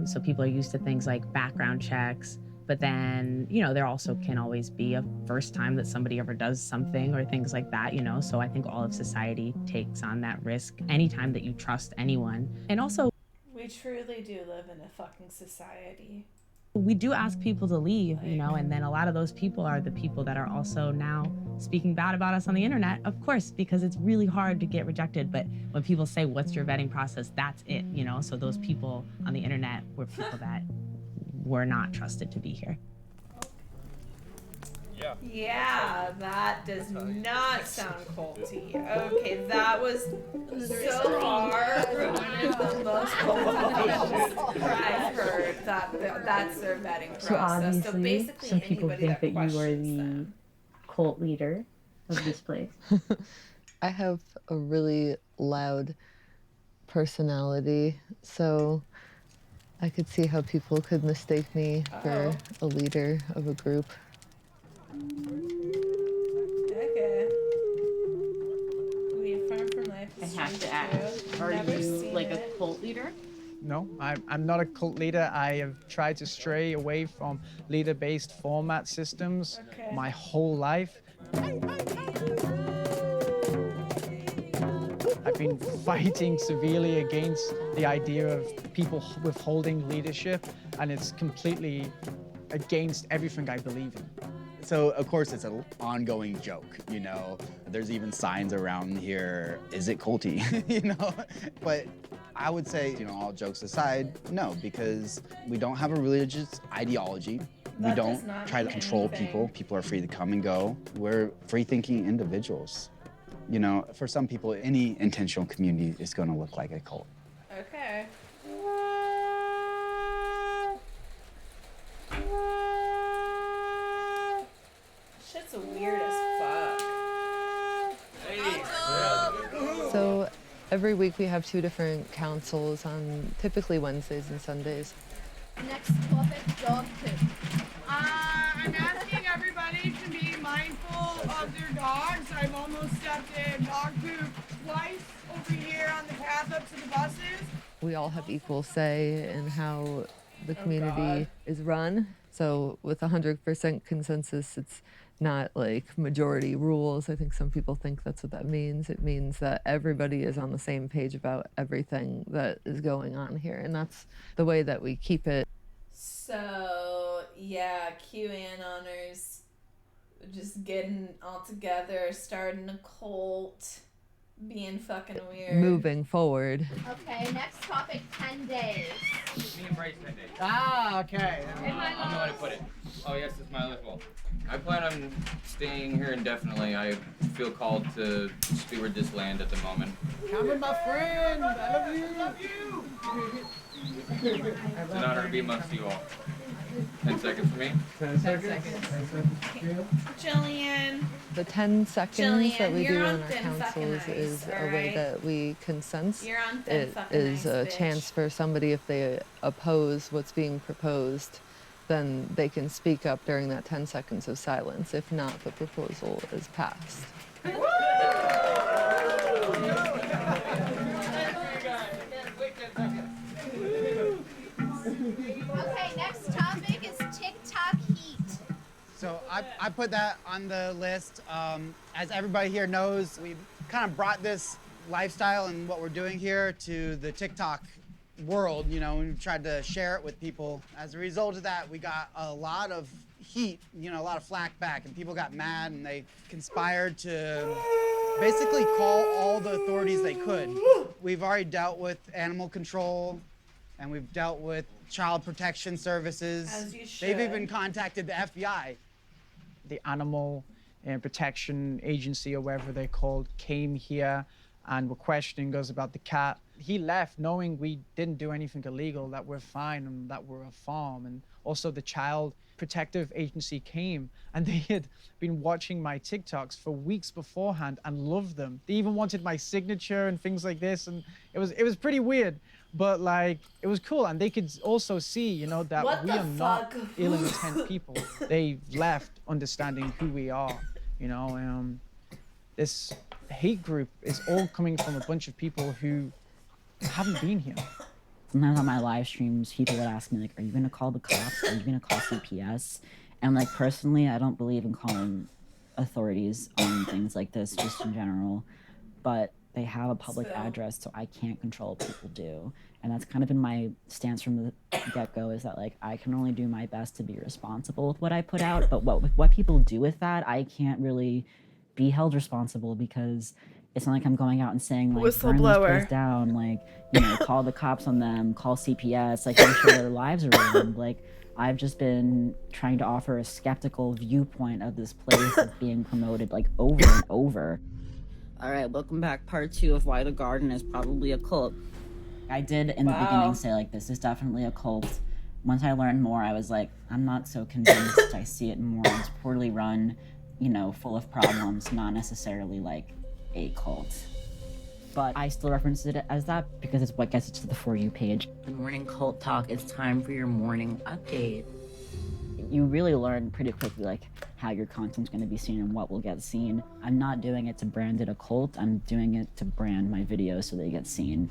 So people are used to things like background checks, but then, you know, there also can always be a first time that somebody ever does something or things like that, you know? So I think all of society takes on that risk anytime that you trust anyone. And also, We truly do live in a fucking society. we do ask people to leave, you know, and then a lot of those people are the people that are also now speaking bad about us on the internet, of course, because it's really hard to get rejected. But when people say, what's your vetting process? That's it, you know? So those people on the internet were people that were not trusted to be here. Yeah, that does not sound culty. Okay, that was so far from one of the most culty things I've heard. That's their vetting process. So obviously, basically, some people anybody think that you are questions the them. cult leader of this place. I have a really loud personality, so I could see how people could mistake me for a leader of a group. Okay. We affirm from life. I have to ask, are you like a cult leader? No, I'm not a cult leader. I have tried to stray away from leader-based format systems my whole life. I've been fighting severely against the idea of people withholding leadership, and it's completely against everything I believe in. So, of course, it's an ongoing joke, you know? There's even signs around here, is it culty, you know? But I would say, you know, all jokes aside, no, because we don't have a religious ideology. We don't try to control people. People are free to come and go. We're free-thinking individuals. You know, for some people, any intentional community is going to look like a cult. Okay. Shit's weird as fuck. So every week we have 2 different councils on typically Wednesdays and Sundays. Next topic, dog poop. I'm asking everybody to be mindful of their dogs. I've almost stepped in dog poop twice over here on the path up to the buses. We all have equal say in how the community is run. So with 100% consensus, it's not like majority rules. I think some people think that's what that means. It means that everybody is on the same page about everything that is going on here. And that's the way that we keep it. So, yeah, QAnoners just getting all together, starting a cult, being fucking weird. Moving forward. Okay, next topic, 10 days. Me and Bryce 10 days. Ah, okay. I don't know how to put it. Oh, yes, it's my other fault. I plan on staying here indefinitely. I feel called to steward this land at the moment. Come with my friend. I love you. It's an honor to be amongst you all. 10 seconds for me. 10 seconds. Jillian. The 10 seconds Jillian, that we do you're in on our thin fucking councils ice, is a way alright? that we can sense. You're on thin It fucking is ice, a bitch. chance for somebody, if they oppose what's being proposed, then they can speak up during that 10 seconds of silence. If not, the proposal is passed. Okay, next topic is TikTok heat. So I put that on the list. As everybody here knows, we kind of brought this lifestyle and what we're doing here to the TikTok world. You know, we've tried to share it with people. As a result of that, we got a lot of heat, you know, a lot of flack back, and people got mad and they conspired to basically call all the authorities they could. We've already dealt with animal control, and we've dealt with child protection services. As you They've should. even contacted the FBI. The Animal Protection Agency, or whatever they're called, came here and were questioning us about the cat. He left knowing we didn't do anything illegal, that we're fine and that we're a farm. And also the Child Protective Agency came and they had been watching my TikToks for weeks beforehand and loved them. They even wanted my signature and things like this, and it was pretty weird, but like it was cool. And they could also see, you know, that What we the are not fuck? ill intent people. They left understanding who we are, you know. This hate group is all coming from a bunch of people who haven't been here. Sometimes on my live streams, people would ask me, like, are you gonna call the cops? Are you gonna call CPS? And like, personally, I don't believe in calling authorities on things like this, just in general. But they have a public address, so I can't control what people do. And that's kind of been my stance from the get-go, is that like, I can only do my best to be responsible with what I put out, but what people do with that, I can't really be held responsible, because it's not like I'm going out and saying like, burn this Whistleblower. place down, like, you know, call the cops on them, call CPS, like, make sure their lives are ruined. Like, I've just been trying to offer a skeptical viewpoint of this place that's being promoted like over and over. All right, welcome back. Part 2 of why the garden is probably a cult. I did in the beginning say like, this is definitely a cult. Once I learned more, I was like, I'm not so convinced. I see it more as poorly run, you know, full of problems, not necessarily like a cult. But I still reference it as that because it's what gets it to the For You page. Good morning, Cult Talk. It's time for your morning update. You really learn pretty quickly like how your content's going to be seen and what will get seen. I'm not doing it to brand it a cult. I'm doing it to brand my videos so they get seen.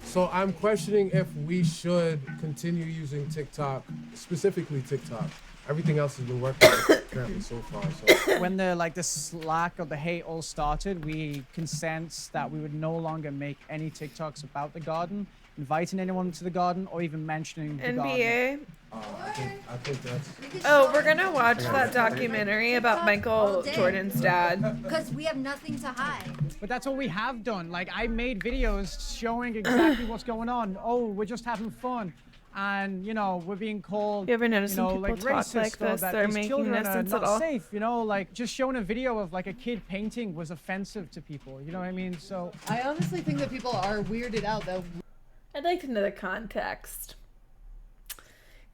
So I'm questioning if we should continue using TikTok, specifically TikTok. Everything else has been working apparently so far. So When the slack of the hate all started, we consensed that we would no longer make any TikToks about the garden, inviting anyone to the garden, or even mentioning the garden. NBA. I think that's. Oh, we're gonna watch that documentary about Michael Jordan's dad. Because we have nothing to hide. But that's what we have done. Like, I made videos showing exactly what's going on. Oh, we're just having fun. And, you know, we're being called, You ever notice you know, when people like talk racist, like or this, that they're these making children no are sense not at all? safe, you know, like just showing a video of like a kid painting was offensive to people, you know what I mean? So I honestly think that people are weirded out though. I'd like to know the context.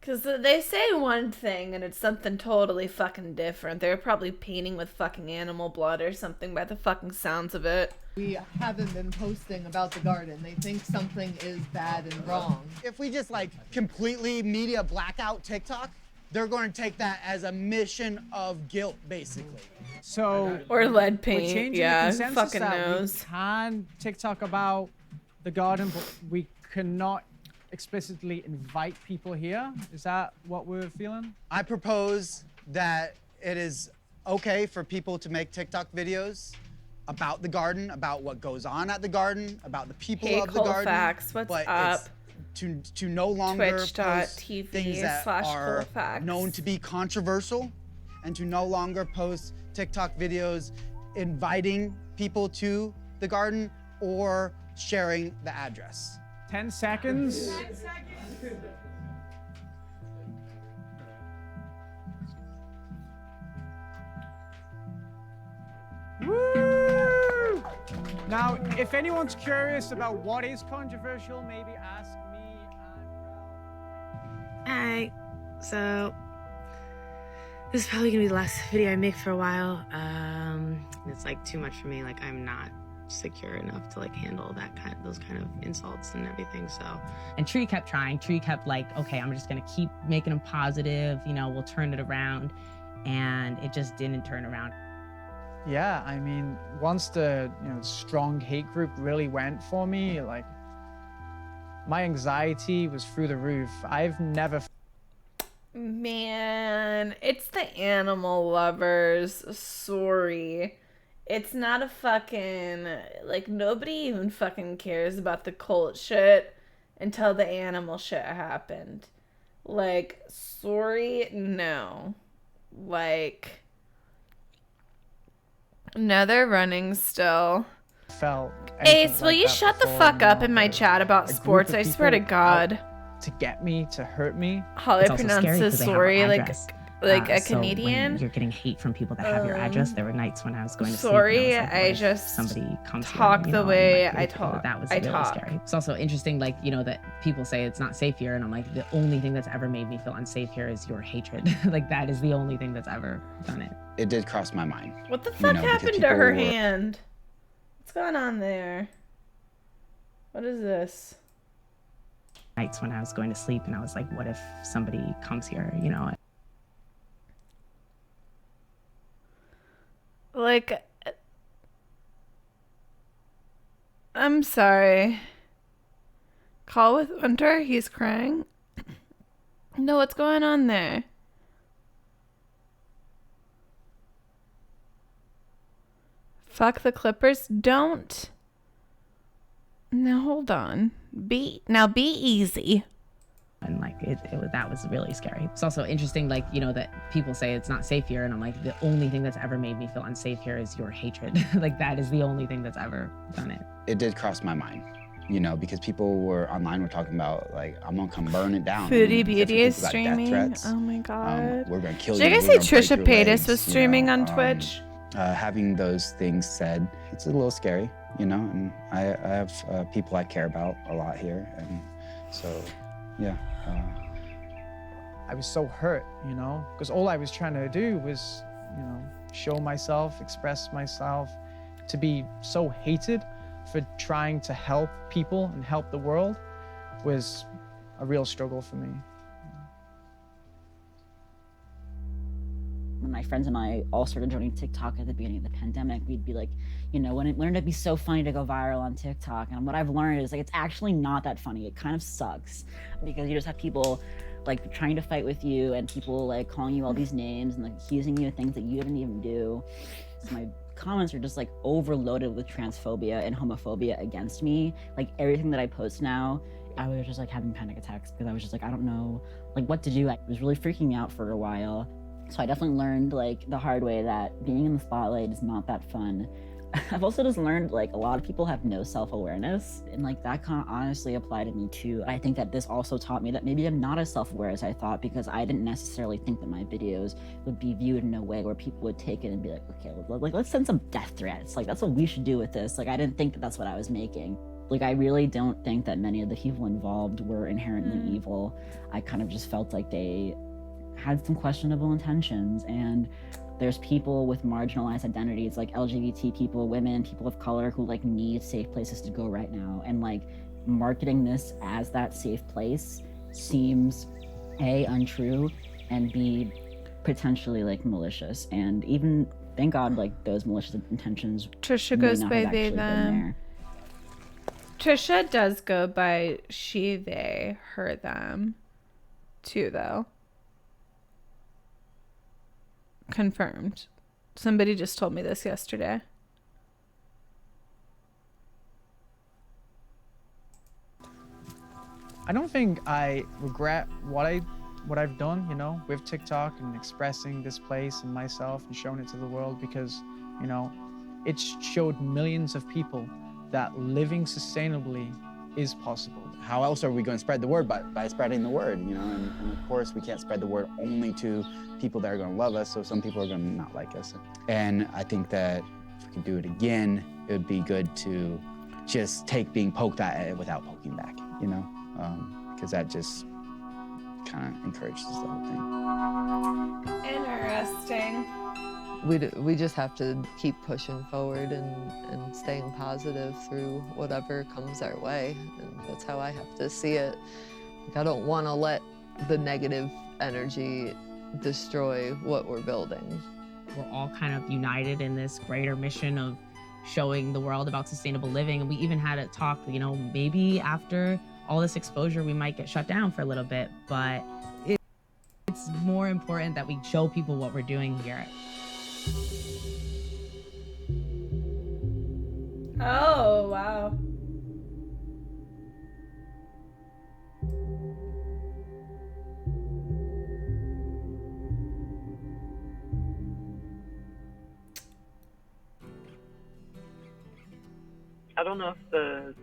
Because they say one thing and it's something totally fucking different. They're probably painting with fucking animal blood or something by the fucking sounds of it. We haven't been posting about the garden. They think something is bad and wrong. If we just like completely media blackout TikTok, they're going to take that as a mission of guilt, basically. So Or lead we're paint, changing yeah, the who consensus fucking that knows? we can TikTok about the garden, but we cannot explicitly invite people here. Is that what we're feeling? I propose that it is okay for people to make TikTok videos about the garden, about what goes on at the garden, about the people Hey, of the garden. Colfax, what's but up? It's to no longer post Twitch.tv things that are /Colfax. known to be controversial, and to no longer post TikTok videos inviting people to the garden or sharing the address. 10 seconds. 10 seconds. Woo! Now, if anyone's curious about what is controversial, maybe ask me. Alright, so this is probably gonna be the last video I make for a while. It's like too much for me. Like I'm not secure enough to like handle those kind of insults and everything. So. And Tree kept trying. Tree kept like, okay, I'm just gonna keep making them positive. You know, we'll turn it around, and it just didn't turn around. Yeah, I mean, once the strong hate group really went for me, like my anxiety was through the roof. I've never. Man, it's the animal lovers. Sorry. It's not a fucking, like, nobody even fucking cares about the cult shit until the animal shit happened. Like, sorry, no. Like, no, they're running still. Felt Ace, will you shut the fuck up in my chat about sports? I swear to God. To get me, to hurt me. How I pronounce this, sorry, like a so Canadian. When you're getting hate from people that have your address. There were nights when I was going to sorry, sleep. And I just somebody comes talk here, the and, way like, I talk. That was I really talk. scary. It's also interesting, like, that people say it's not safe here, and I'm like, the only thing that's ever made me feel unsafe here is your hatred. Like that is the only thing that's ever done it. It did cross my mind. What the fuck happened to her hand? What's going on there? What is this? Nights when I was going to sleep, and I was like, what if somebody comes here, Like, I'm sorry. Call with Winter? He's crying? No, what's going on there? Fuck the Clippers? Don't. Now, hold on. Be easy. And like that was really scary. It's also interesting, like, that people say it's not safe here, and I'm like, the only thing that's ever made me feel unsafe here is your hatred. Like that is the only thing that's ever done it. It did cross my mind, because people were talking about like, I'm gonna come burn it down. Foodie Beauty is streaming. Oh my god. We're gonna kill you. Did you guys say Trisha Paytas was streaming on Twitch? Having those things said, it's a little scary, and I have people I care about a lot here, and so. Yeah. I was so hurt, because all I was trying to do was, show myself, express myself. To be so hated for trying to help people and help the world was a real struggle for me. When my friends and I all started joining TikTok at the beginning of the pandemic, we'd be like, wouldn't it be so funny to go viral on TikTok? And what I've learned is like, it's actually not that funny. It kind of sucks because you just have people like trying to fight with you and people like calling you all these names and like accusing you of things that you didn't even do. So my comments are just like overloaded with transphobia and homophobia against me. Like everything that I post now, I was just like having panic attacks because I was just like, I don't know like what to do. I was really freaking out for a while. So I definitely learned like the hard way that being in the spotlight is not that fun. I've also just learned like a lot of people have no self-awareness, and like that can honestly apply to me too. I think that this also taught me that maybe I'm not as self-aware as I thought, because I didn't necessarily think that my videos would be viewed in a way where people would take it and be like, okay, like let's send some death threats. Like that's what we should do with this. Like I didn't think that that's what I was making. Like I really don't think that many of the people involved were inherently evil. I kind of just felt like they had some questionable intentions, and there's people with marginalized identities like LGBT people, women, people of color who like need safe places to go right now, and like marketing this as that safe place seems A, untrue, and B, potentially like malicious. And even thank God like those malicious intentions Trisha may goes not by have they actually been them. there. Trisha does go by she, they, her, them too, though. Confirmed. Somebody just told me this yesterday. I don't think I regret what I've done, with TikTok and expressing this place and myself and showing it to the world, because, it showed millions of people that living sustainably is possible. How else are we going to spread the word but by spreading the word, and of course we can't spread the word only to people that are going to love us, so some people are going to not like us. And I think that could do it again, it would be good to just take being poked at it without poking back, you know? Because that just kind of encourages the whole thing. Interesting. We just have to keep pushing forward and staying positive through whatever comes our way. And that's how I have to see it. Like, I don't want to let the negative energy destroy what we're building. We're all kind of united in this greater mission of showing the world about sustainable living. And we even had a talk, you know, maybe after all this exposure, we might get shut down for a little bit, but it's more important that we show people what we're doing here. Oh, wow. I don't know if the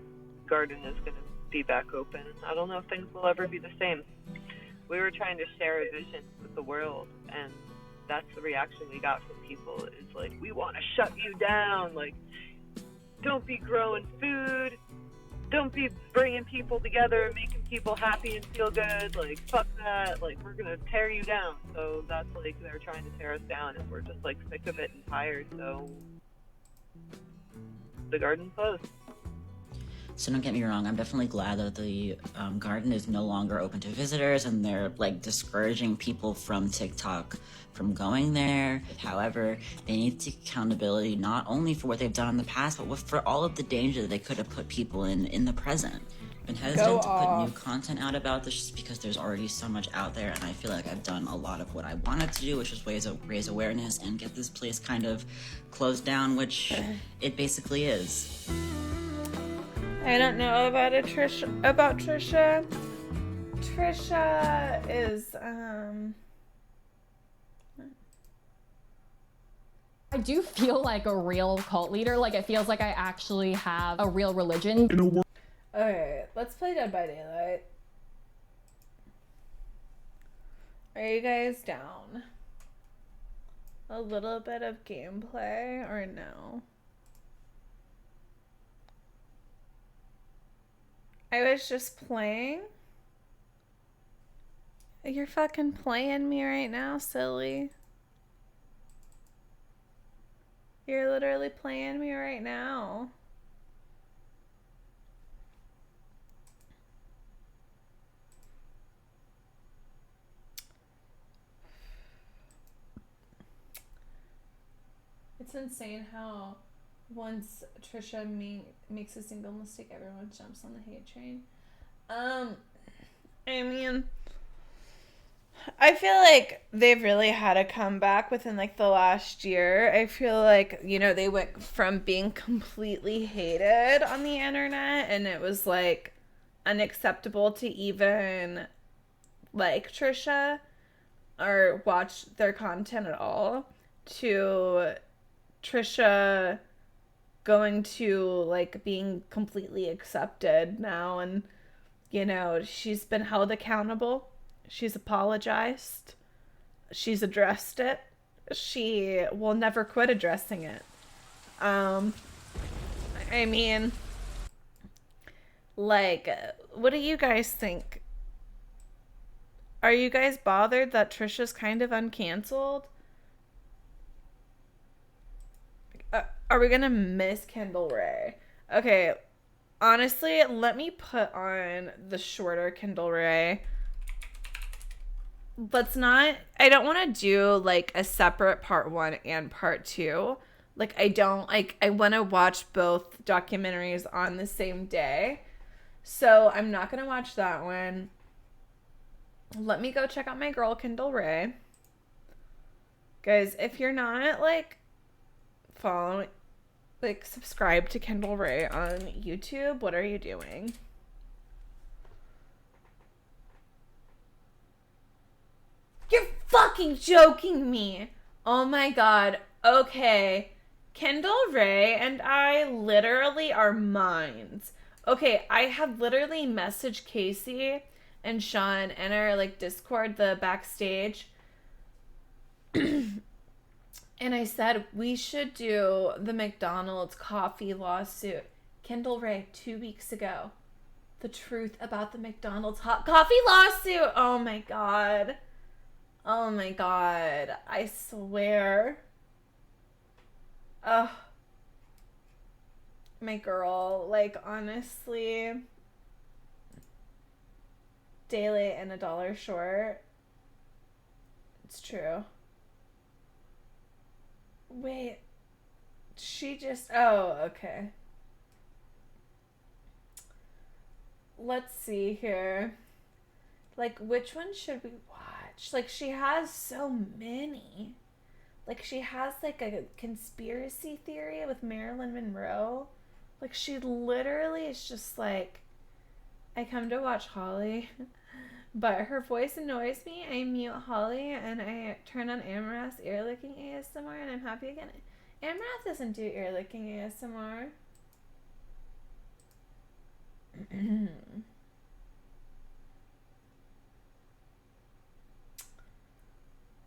garden is going to be back open. I don't know if things will ever be the same. We were trying to share a vision with the world, and that's the reaction we got from people. Is like, we want to shut you down. Like, don't be growing food. Don't be bringing people together and making people happy and feel good. Like, fuck that. Like, we're going to tear you down. So that's like, they're trying to tear us down, and we're just like sick of it and tired. So the garden's closed. So don't get me wrong, I'm definitely glad that the garden is no longer open to visitors and they're like discouraging people from TikTok from going there. However, they need to take accountability not only for what they've done in the past, but for all of the danger that they could have put people in the present. I've been hesitant to put new content out about this just because there's already so much out there, and I feel like I've done a lot of what I wanted to do, which is raise awareness and get this place kind of closed down, which it basically is. I don't know about Trisha. Trisha is I do feel like a real cult leader. Like, it feels like I actually have a real religion. Okay, let's play Dead by Daylight. Are you guys down? A little bit of gameplay or no? I was just playing. You're fucking playing me right now, silly. You're literally playing me right now. It's insane how once Trisha makes a single mistake, everyone jumps on the hate train. I mean, I feel like they've really had a comeback within like the last year. I feel like, you know, they went from being completely hated on the internet and it was like unacceptable to even like Trisha or watch their content at all, to Trisha going to like being completely accepted now, and you know, she's been held accountable, she's apologized, she's addressed it, she will never quit addressing it. I mean, like, what do you guys think? Are you guys bothered that Trisha's kind of uncanceled? Are we gonna miss Kendall Ray? Okay, honestly, let me put on the shorter Kendall Ray. Let's not, I don't want to do like a separate part 1 and part 2. Like, I want to watch both documentaries on the same day. So I'm not gonna watch that one. Let me go check out my girl Kendall Ray. Guys, if you're not like following, like, subscribe to Kendall Ray on YouTube, what are you doing? You're fucking joking me. Oh my god. Okay. Kendall Ray and I literally are minds. Okay, I have literally messaged Casey and Sean in our like Discord, the backstage. And I said, we should do the McDonald's coffee lawsuit. Kendall Ray, 2 weeks ago. The truth about the McDonald's hot coffee lawsuit. Oh my God. Oh my God. I swear. Ugh. My girl, like, honestly, day late and $1 short. It's true. Wait, she just, oh, okay. Let's see here. Like, which one should we watch? Like, she has so many. Like, she has, like, a conspiracy theory with Marilyn Monroe. Like, she literally is just like, I come to watch Holly, but her voice annoys me. I mute Holly, and I turn on Amarath's ear-licking ASMR, and I'm happy again. Amarath doesn't do ear-licking ASMR.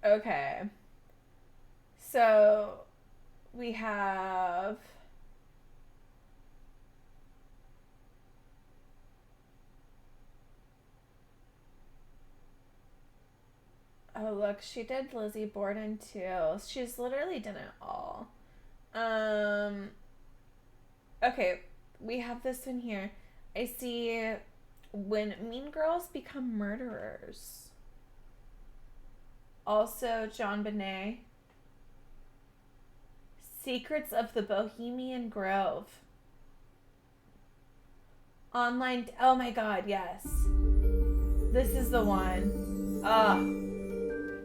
Okay. So, we have... Oh, look, she did Lizzie Borden too. She's literally done it all. Okay, we have this one here. I see When Mean Girls Become Murderers. Also, John Bonet. Secrets of the Bohemian Grove. Online, oh my God, yes. This is the one.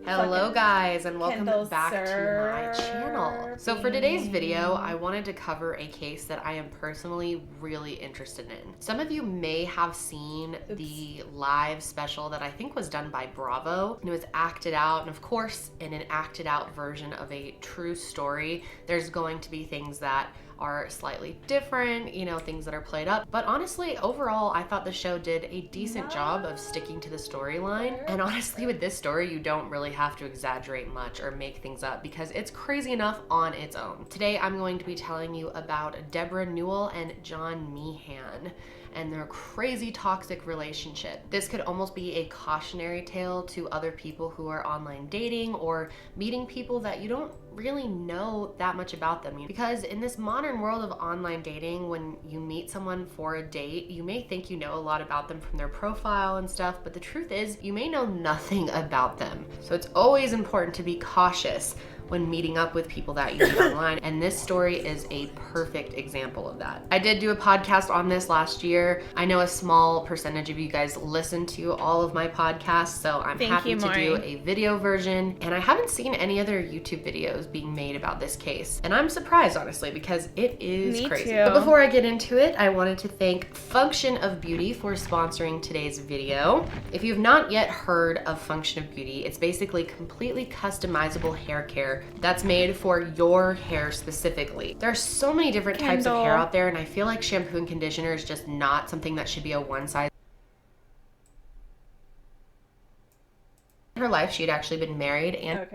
Hello guys, and welcome Kendall back to my channel. So for today's video, I wanted to cover a case that I am personally really interested in. Some of you may have seen the live special that I think was done by Bravo, and it was acted out, and of course, in an acted out version of a true story, there's going to be things that are slightly different, you know, things that are played up. But honestly, overall, I thought the show did a decent job of sticking to the storyline. And honestly, with this story, you don't really have to exaggerate much or make things up because it's crazy enough on its own. Today, I'm going to be telling you about Deborah Newell and John Meehan and their crazy toxic relationship. This could almost be a cautionary tale to other people who are online dating or meeting people that you don't really know that much about them. Because in this modern world of online dating, when you meet someone for a date, you may think you know a lot about them from their profile and stuff, but the truth is you may know nothing about them. So it's always important to be cautious when meeting up with people that you meet online, and this story is a perfect example of that. I did do a podcast on this last year. I know a small percentage of you guys listen to all of my podcasts, so I'm happy to do a video version, and I haven't seen any other YouTube videos being made about this case, and I'm surprised, honestly, because it is crazy. But before I get into it, I wanted to thank Function of Beauty for sponsoring today's video. If you've not yet heard of Function of Beauty, it's basically completely customizable hair care that's made for your hair specifically. There are so many different types of hair out there, and I feel like shampoo and conditioner is just not something that should be a one size. In her life, she had actually been married and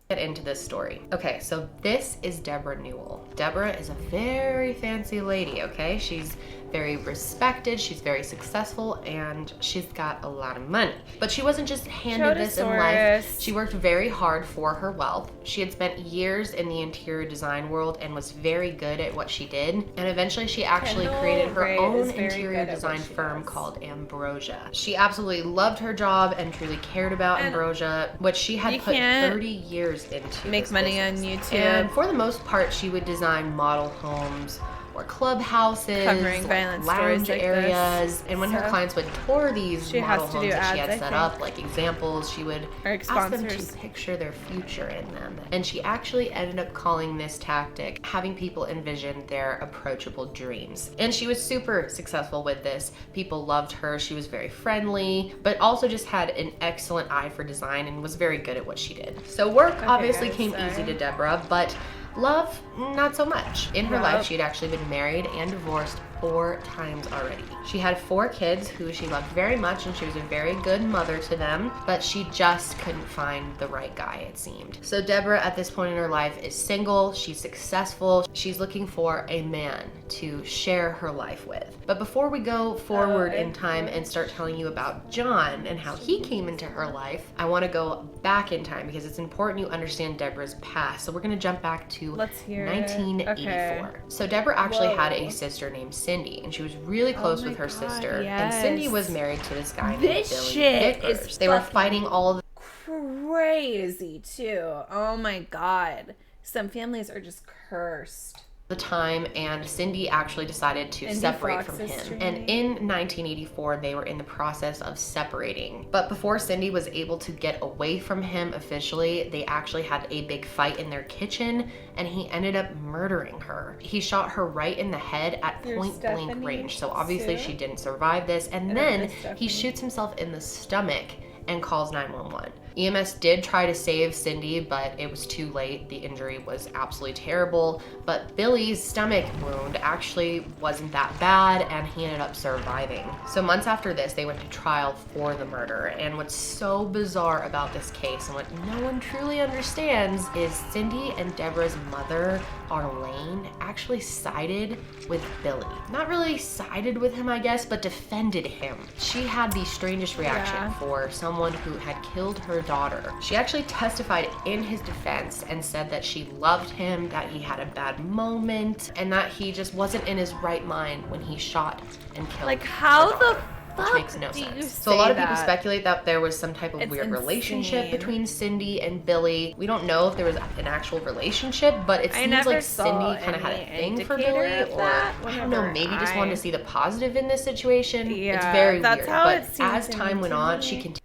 get into this story. Okay, so this is Deborah Newell. Deborah is a very fancy lady, okay? She's very respected, she's very successful, and she's got a lot of money. But she wasn't just handed this in life. She worked very hard for her wealth. She had spent years in the interior design world and was very good at what she did. And eventually she actually created her own interior design firm called Ambrosia. She absolutely loved her job and truly cared about Ambrosia, which she had put 30 years into. Make money on YouTube. And for the most part, she would design model homes or clubhouses, covering violent lounge like areas, and when her So clients would tour these model homes that she had ads, set up, like examples, she would ask them to sponsors. picture their future in them. And she actually ended up calling this tactic having people envision their approachable dreams. And she was super successful with this. People loved her. She was very friendly, but also just had an excellent eye for design and was very good at what she did. So work obviously came easy to Deborah, but love, not so much. In her life, she had actually been married and divorced 4 times already. She had 4 kids who she loved very much, and she was a very good mother to them, but she just couldn't find the right guy, it seemed. So Deborah at this point in her life is single, she's successful, she's looking for a man to share her life with. But before we go forward in time and start telling you about John and how he came into her life, I want to go back in time because it's important you understand Deborah's past. So we're going to jump back to 1984. Okay. So Deborah actually had a sister named Cindy, and she was really close with her sister. And Cindy was married to this guy named Billy Vickers. They were fighting all the crazy too. Oh my God. Some families are just cursed. The time, and Cindy actually decided to separate from him. And in 1984, they were in the process of separating. But before Cindy was able to get away from him officially, they actually had a big fight in their kitchen, and he ended up murdering her. He shot her right in the head at point blank range. So obviously she didn't survive this. And then he shoots himself in the stomach and calls 911. EMS did try to save Cindy, but it was too late. The injury was absolutely terrible, but Billy's stomach wound actually wasn't that bad, and he ended up surviving. So months after this, they went to trial for the murder, and what's so bizarre about this case and what no one truly understands is Cindy and Deborah's mother, Arlene, actually sided with Billy. Not really sided with him, I guess, but defended him. She had the strangest reaction for someone who had killed her daughter. She actually testified in his defense and said that she loved him, that he had a bad moment, and that he just wasn't in his right mind when he shot and killed Like, how her daughter, the which fuck makes no do you sense. say So a lot of people that? speculate that there was some type of It's weird relationship insane. between Cindy and Billy. We don't know if there was an actual relationship, but it I seems never like saw Cindy kind of had a any thing for indicator Billy, of or that I don't know, whenever maybe just wanted I- to see the positive in this situation. It's Yeah, very that's weird. how But it seemed as to time me, went to on, me. she continued.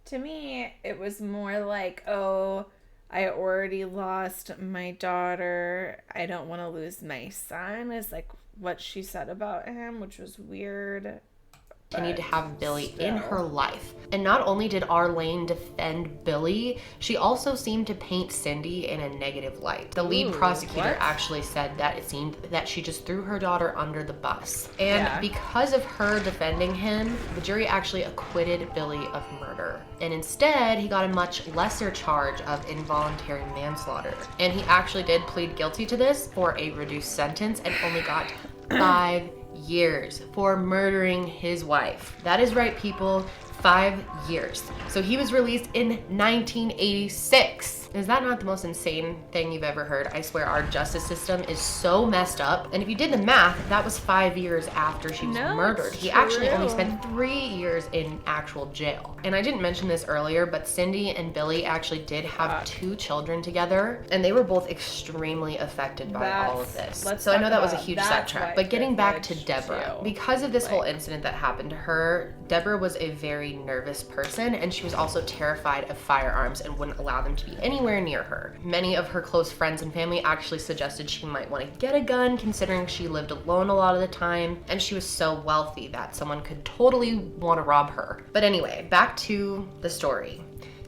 To me, it was more like, oh, I already lost my daughter. I don't want to lose my son, is like what she said about him, which was weird. Continued to have Billy in her life. And not only did Arlene defend Billy, she also seemed to paint Cindy in a negative light. The lead Ooh, prosecutor what? actually said that it seemed that she just threw her daughter under the bus. And Yeah. because of her defending him, the jury actually acquitted Billy of murder. And instead, he got a much lesser charge of involuntary manslaughter. And he actually did plead guilty to this for a reduced sentence and only got 5 years for murdering his wife. That is right, people. 5 years. So he was released in 1986. Is that not the most insane thing you've ever heard? I swear our justice system is so messed up. And if you did the math, that was 5 years after she was murdered. He actually only spent 3 years in actual jail. And I didn't mention this earlier, but Cindy and Billy actually did have 2 children together, and they were both extremely affected by all of this. Let's So I know talk that was a about huge that sidetrack. But getting back to privilege, Deborah, too. because of this whole incident that happened to her, Deborah was a very nervous person, and she was also terrified of firearms and wouldn't allow them to be anywhere near her. Many of her close friends and family actually suggested she might want to get a gun, considering she lived alone a lot of the time, and she was so wealthy that someone could totally want to rob her. But anyway, back to the story.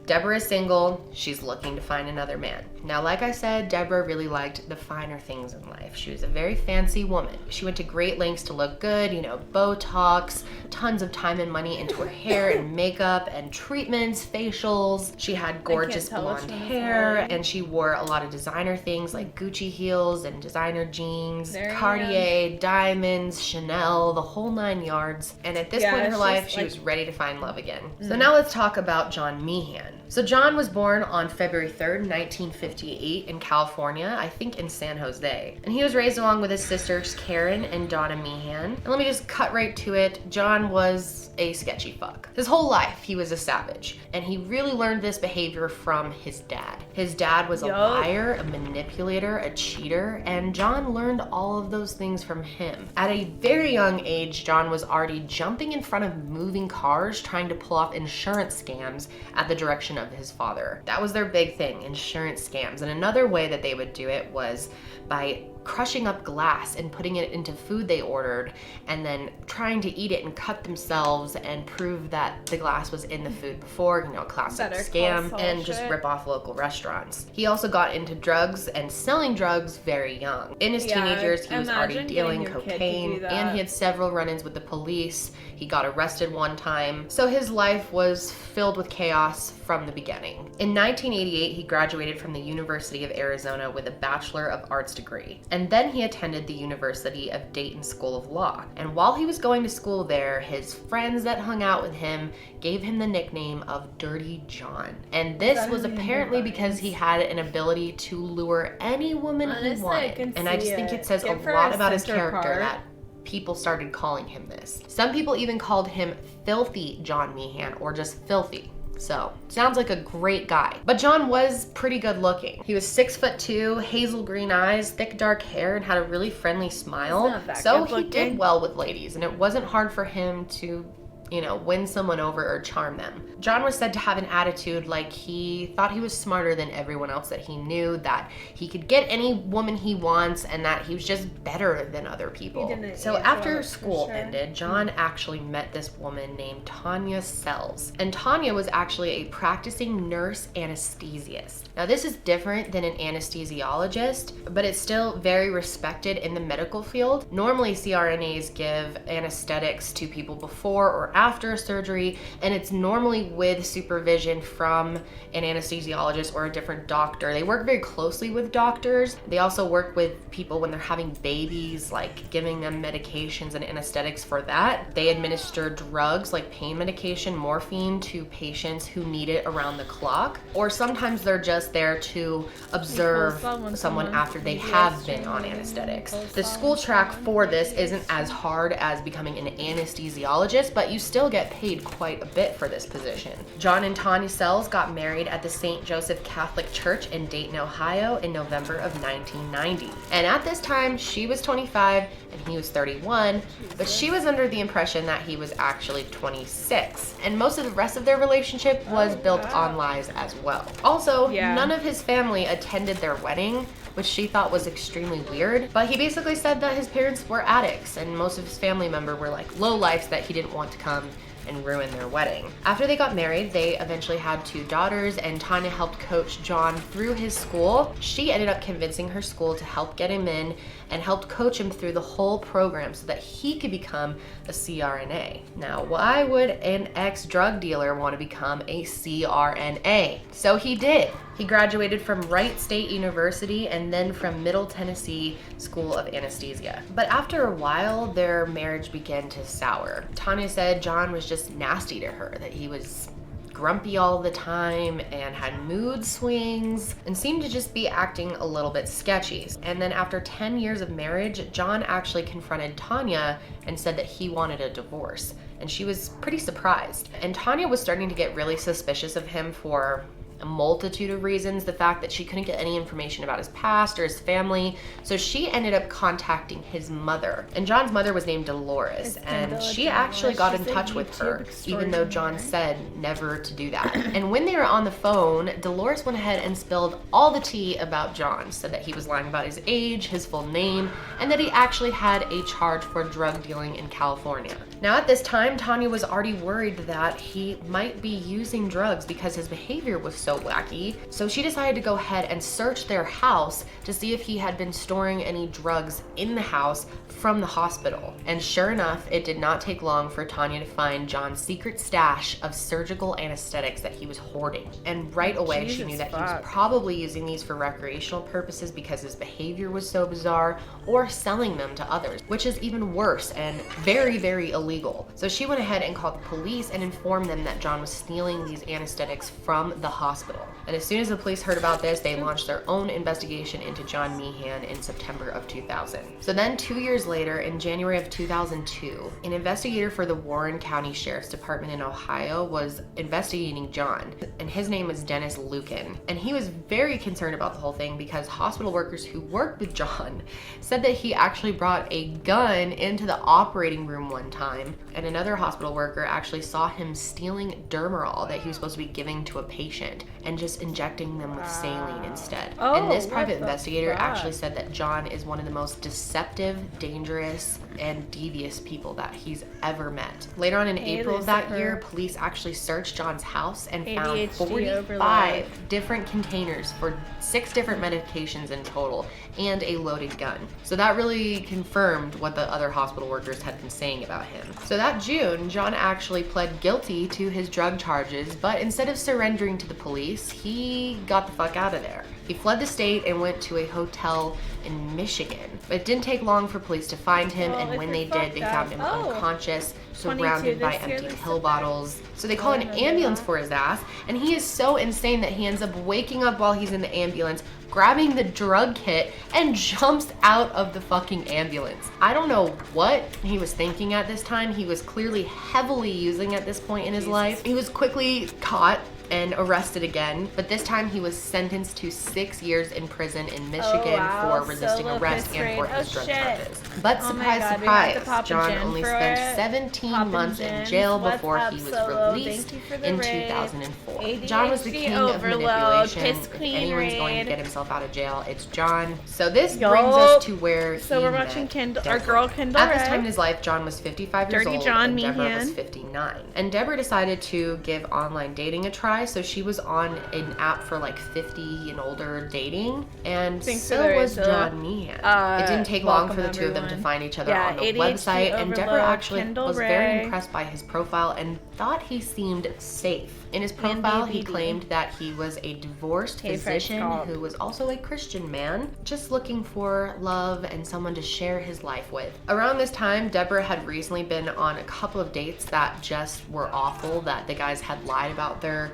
Deborah is single, she's looking to find another man. Now, like I said, Deborah really liked the finer things in life. She was a very fancy woman. She went to great lengths to look good, you know, Botox, tons of time and money into her hair and makeup and treatments, facials. She had gorgeous tell which blonde one is hair, mine. and she wore a lot of designer things like Gucci heels and designer jeans, There you Cartier, diamonds, Chanel, the whole 9 yards. And at this Yeah, point in her it's life, just she like- was ready to find love again. So Mm. now let's talk about John Meehan. So John was born on February 3rd, 1958 in California, I think in San Jose. And he was raised along with his sisters Karen and Donna Meehan. And let me just cut right to it. John was a sketchy fuck. His whole life, he was a savage. And he really learned this behavior from his dad. His dad was a liar, a manipulator, a cheater, and John learned all of those things from him. At a very young age, John was already jumping in front of moving cars, trying to pull off insurance scams at the direction of his father. That was their big thing, insurance scams. And another way that they would do it was by crushing up glass and putting it into food they ordered, and then trying to eat it and cut themselves and prove that the glass was in the food before, you know, a classic Better scam, Call Saul and just shit. rip off local restaurants. He also got into drugs and selling drugs very young. In his Yeah, teenage years, he was already imagine dealing getting your kid to do cocaine, that. and he had several run-ins with the police. He got arrested one time. So his life was filled with chaos from the beginning. In 1988, he graduated from the University of Arizona with a Bachelor of Arts degree. And then he attended the University of Dayton School of Law. And while he was going to school there, his friends that hung out with him gave him the nickname of Dirty John. And this That was is even apparently nice. because he had an ability to lure any woman he Honestly, I wanted. can And I just see think it. it says Good a for lot a about his center character part. that people started calling him this. Some people even called him Filthy John Meehan, or just Filthy. So, sounds like a great guy. But John was pretty good looking. He was 6'2", hazel green eyes, thick dark hair, and had a really friendly smile. not that So good he looking. did well with ladies, and it wasn't hard for him to, you know, win someone over or charm them. John was said to have an attitude like he thought he was smarter than everyone else that he knew, that he could get any woman he wants, and that he was just better than other people. didn't So answer after it for school sure. ended, John actually met this woman named Tanya Sells. And Tanya was actually a practicing nurse anesthesiast. Now this is different than an anesthesiologist, but it's still very respected in the medical field. Normally CRNAs give anesthetics to people before or after a surgery, and it's normally with supervision from an anesthesiologist or a different doctor. They work very closely with doctors. They also work with people when they're having babies, like giving them medications and anesthetics for that. They administer drugs like pain medication, morphine, to patients who need it around the clock. Or sometimes they're just there to observe someone after they have been on anesthetics. The school track for this isn't as hard as becoming an anesthesiologist, but you still get paid quite a bit for this position. John and Tanya Sells got married at the St. Joseph Catholic Church in Dayton, Ohio in November of 1990. And at this time, she was 25 and he was 31, but she was under the impression that he was actually 26. And most of the rest of their relationship was built on lies as well. Also, none of his family attended their wedding, which she thought was extremely weird. But he basically said that his parents were addicts and most of his family members were like lowlifes that he didn't want to come and ruin their wedding. After they got married, they eventually had 2 daughters, and Tanya helped coach John through his school. She ended up convincing her school to help get him in and helped coach him through the whole program so that he could become a CRNA. Now, why would an ex-drug dealer want to become a CRNA? So he did. He graduated from Wright State University and then from Middle Tennessee School of Anesthesia. But after a while, their marriage began to sour. Tanya said John was just nasty to her, that he was grumpy all the time and had mood swings and seemed to just be acting a little bit sketchy. And then after 10 years of marriage, John actually confronted Tanya and said that he wanted a divorce. And she was pretty surprised. And Tanya was starting to get really suspicious of him for a multitude of reasons. The fact that she couldn't get any information about his past or his family. So she ended up contacting his mother. And John's mother was named Dolores. And she actually got in touch with her, even though John said never to do that. And when they were on the phone, Dolores went ahead and spilled all the tea about John. Said that he was lying about his age, his full name, and that he actually had a charge for drug dealing in California. Now at this time, Tanya was already worried that he might be using drugs because his behavior was so wacky. So she decided to go ahead and search their house to see if he had been storing any drugs in the house from the hospital. And sure enough, it did not take long for Tanya to find John's secret stash of surgical anesthetics that he was hoarding. And right away, she knew that he was probably using these for recreational purposes because his behavior was so bizarre, or selling them to others, which is even worse and very, very illegal. So she went ahead and called the police and informed them that John was stealing these anesthetics from the hospital. And as soon as the police heard about this, they launched their own investigation into John Meehan in September of 2000. So then 2 years later, in January of 2002, an investigator for the Warren County Sheriff's Department in Ohio was investigating John, and his name was Dennis Lucan. And he was very concerned about the whole thing because hospital workers who worked with John said that he actually brought a gun into the operating room one time, and another hospital worker actually saw him stealing Dermarol that he was supposed to be giving to a patient. and just injecting them with saline instead. Oh, and this what private the investigator fuck? actually said that John is one of the most deceptive, dangerous, and devious people that he's ever met. Later on in April of that Lucifer. year, police actually searched John's house and found ADHD 45 overload. different containers for 6 different medications in total and a loaded gun. So that really confirmed what the other hospital workers had been saying about him. So that June, John actually pled guilty to his drug charges, but instead of surrendering to the police, he got the fuck out of there. He fled the state and went to a hotel in Michigan. But it didn't take long for police to find him, Well, and if when you're they did, they fucked found him up- oh. unconscious, 22 surrounded by this year, empty Lucifer. pill bottles. So they call I an remember ambulance that. for his ass, and he is so insane that he ends up waking up while he's in the ambulance, grabbing the drug kit, and jumps out of the fucking ambulance. I don't know what he was thinking at this time. He was clearly heavily using at this point in his life. He was quickly caught and arrested again, but this time he was sentenced to 6 years in prison in Michigan wow. for resisting Solo arrest fist and for raid. his Oh, drug shit. charges. But Oh my surprise, God, we have to surprise, pop a John gin only for spent it. 17 Poppin' months in gins. jail What's before up, he was Solo? released Thank you for the in raid. 2004. John was the ADHD king of overload. manipulation. Piss If Queen anyone's going to raid. get himself out of jail, it's John. So this Yup. brings us to where So he we're met watching Kendall, our Deborah. girl Kendall At this Ray. time in his life, John was 55 years Dirty old John and Deborah was Meehan. 59. And Deborah decided to give online dating a try, so she was on an app for like 50 and older dating, and Thanks for so the was raid, John Meehan. It didn't take long for the welcome, two of them to everyone. find each other Yeah, on the ADHD website, and Deborah overload, actually Kendall was Ray. very impressed by his profile and thought he seemed safe. In his profile, he BBD. claimed that he was a divorced Hey, Fred physician Scott. who was also a Christian man, just looking for love and someone to share his life with. Around this time, Deborah had recently been on a couple of dates that just were awful, that the guys had lied about their,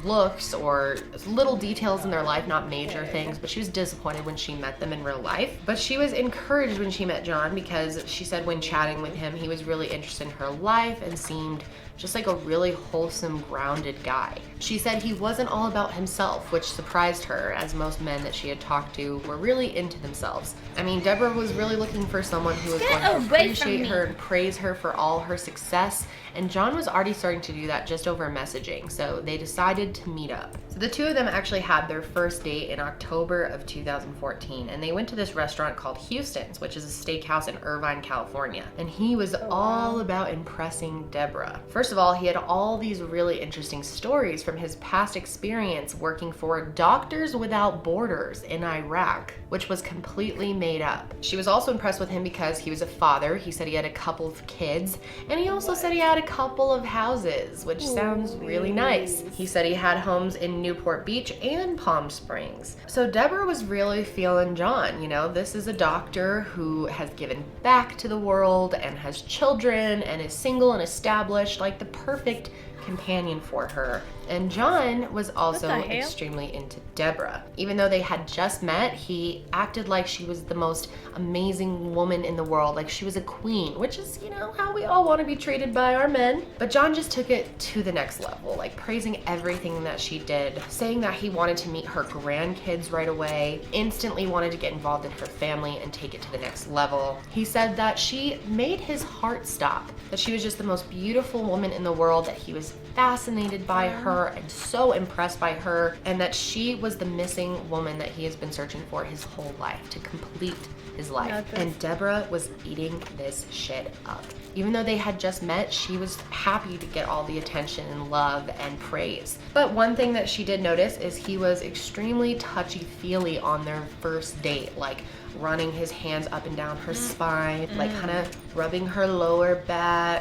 looks or little details in their life, not major things, but she was disappointed when she met them in real life. But she was encouraged when she met John because she said when chatting with him, he was really interested in her life and seemed just like a really wholesome, grounded guy. She said he wasn't all about himself, which surprised her, as most men that she had talked to were really into themselves. I mean, Deborah was really looking for someone who was going to away from appreciate me. her and praise her for all her success, and John was already starting to do that just over messaging, so they decided to meet up. So the two of them actually had their first date in October of 2014, and they went to this restaurant called Houston's, which is a steakhouse in Irvine, California, and he was all about impressing Deborah. First of all, he had all these really interesting stories from his past experience working for Doctors Without Borders in Iraq, which was completely made up. She was also impressed with him because he was a father. He said he had a couple of kids, and he also said he had a couple of houses, which sounds really nice. He said he had homes in Newport Beach and Palm Springs. So Deborah was really feeling John. This is a doctor who has given back to the world and has children and is single and established, like the perfect companion for her. And John was also What the hell? extremely into Deborah. Even though they had just met, he acted like she was the most amazing woman in the world, like she was a queen, which is, how we all want to be treated by our men. But John just took it to the next level, like praising everything that she did, saying that he wanted to meet her grandkids right away, instantly wanted to get involved in her family and take it to the next level. He said that she made his heart stop, that she was just the most beautiful woman in the world, that he was fascinated by her and so impressed by her, and that she was the missing woman that he has been searching for his whole life to complete his life. Not this. And Deborah was eating this shit up. Even though they had just met, she was happy to get all the attention and love and praise. But one thing that she did notice is he was extremely touchy-feely on their first date, like running his hands up and down her spine, like kind of rubbing her lower back,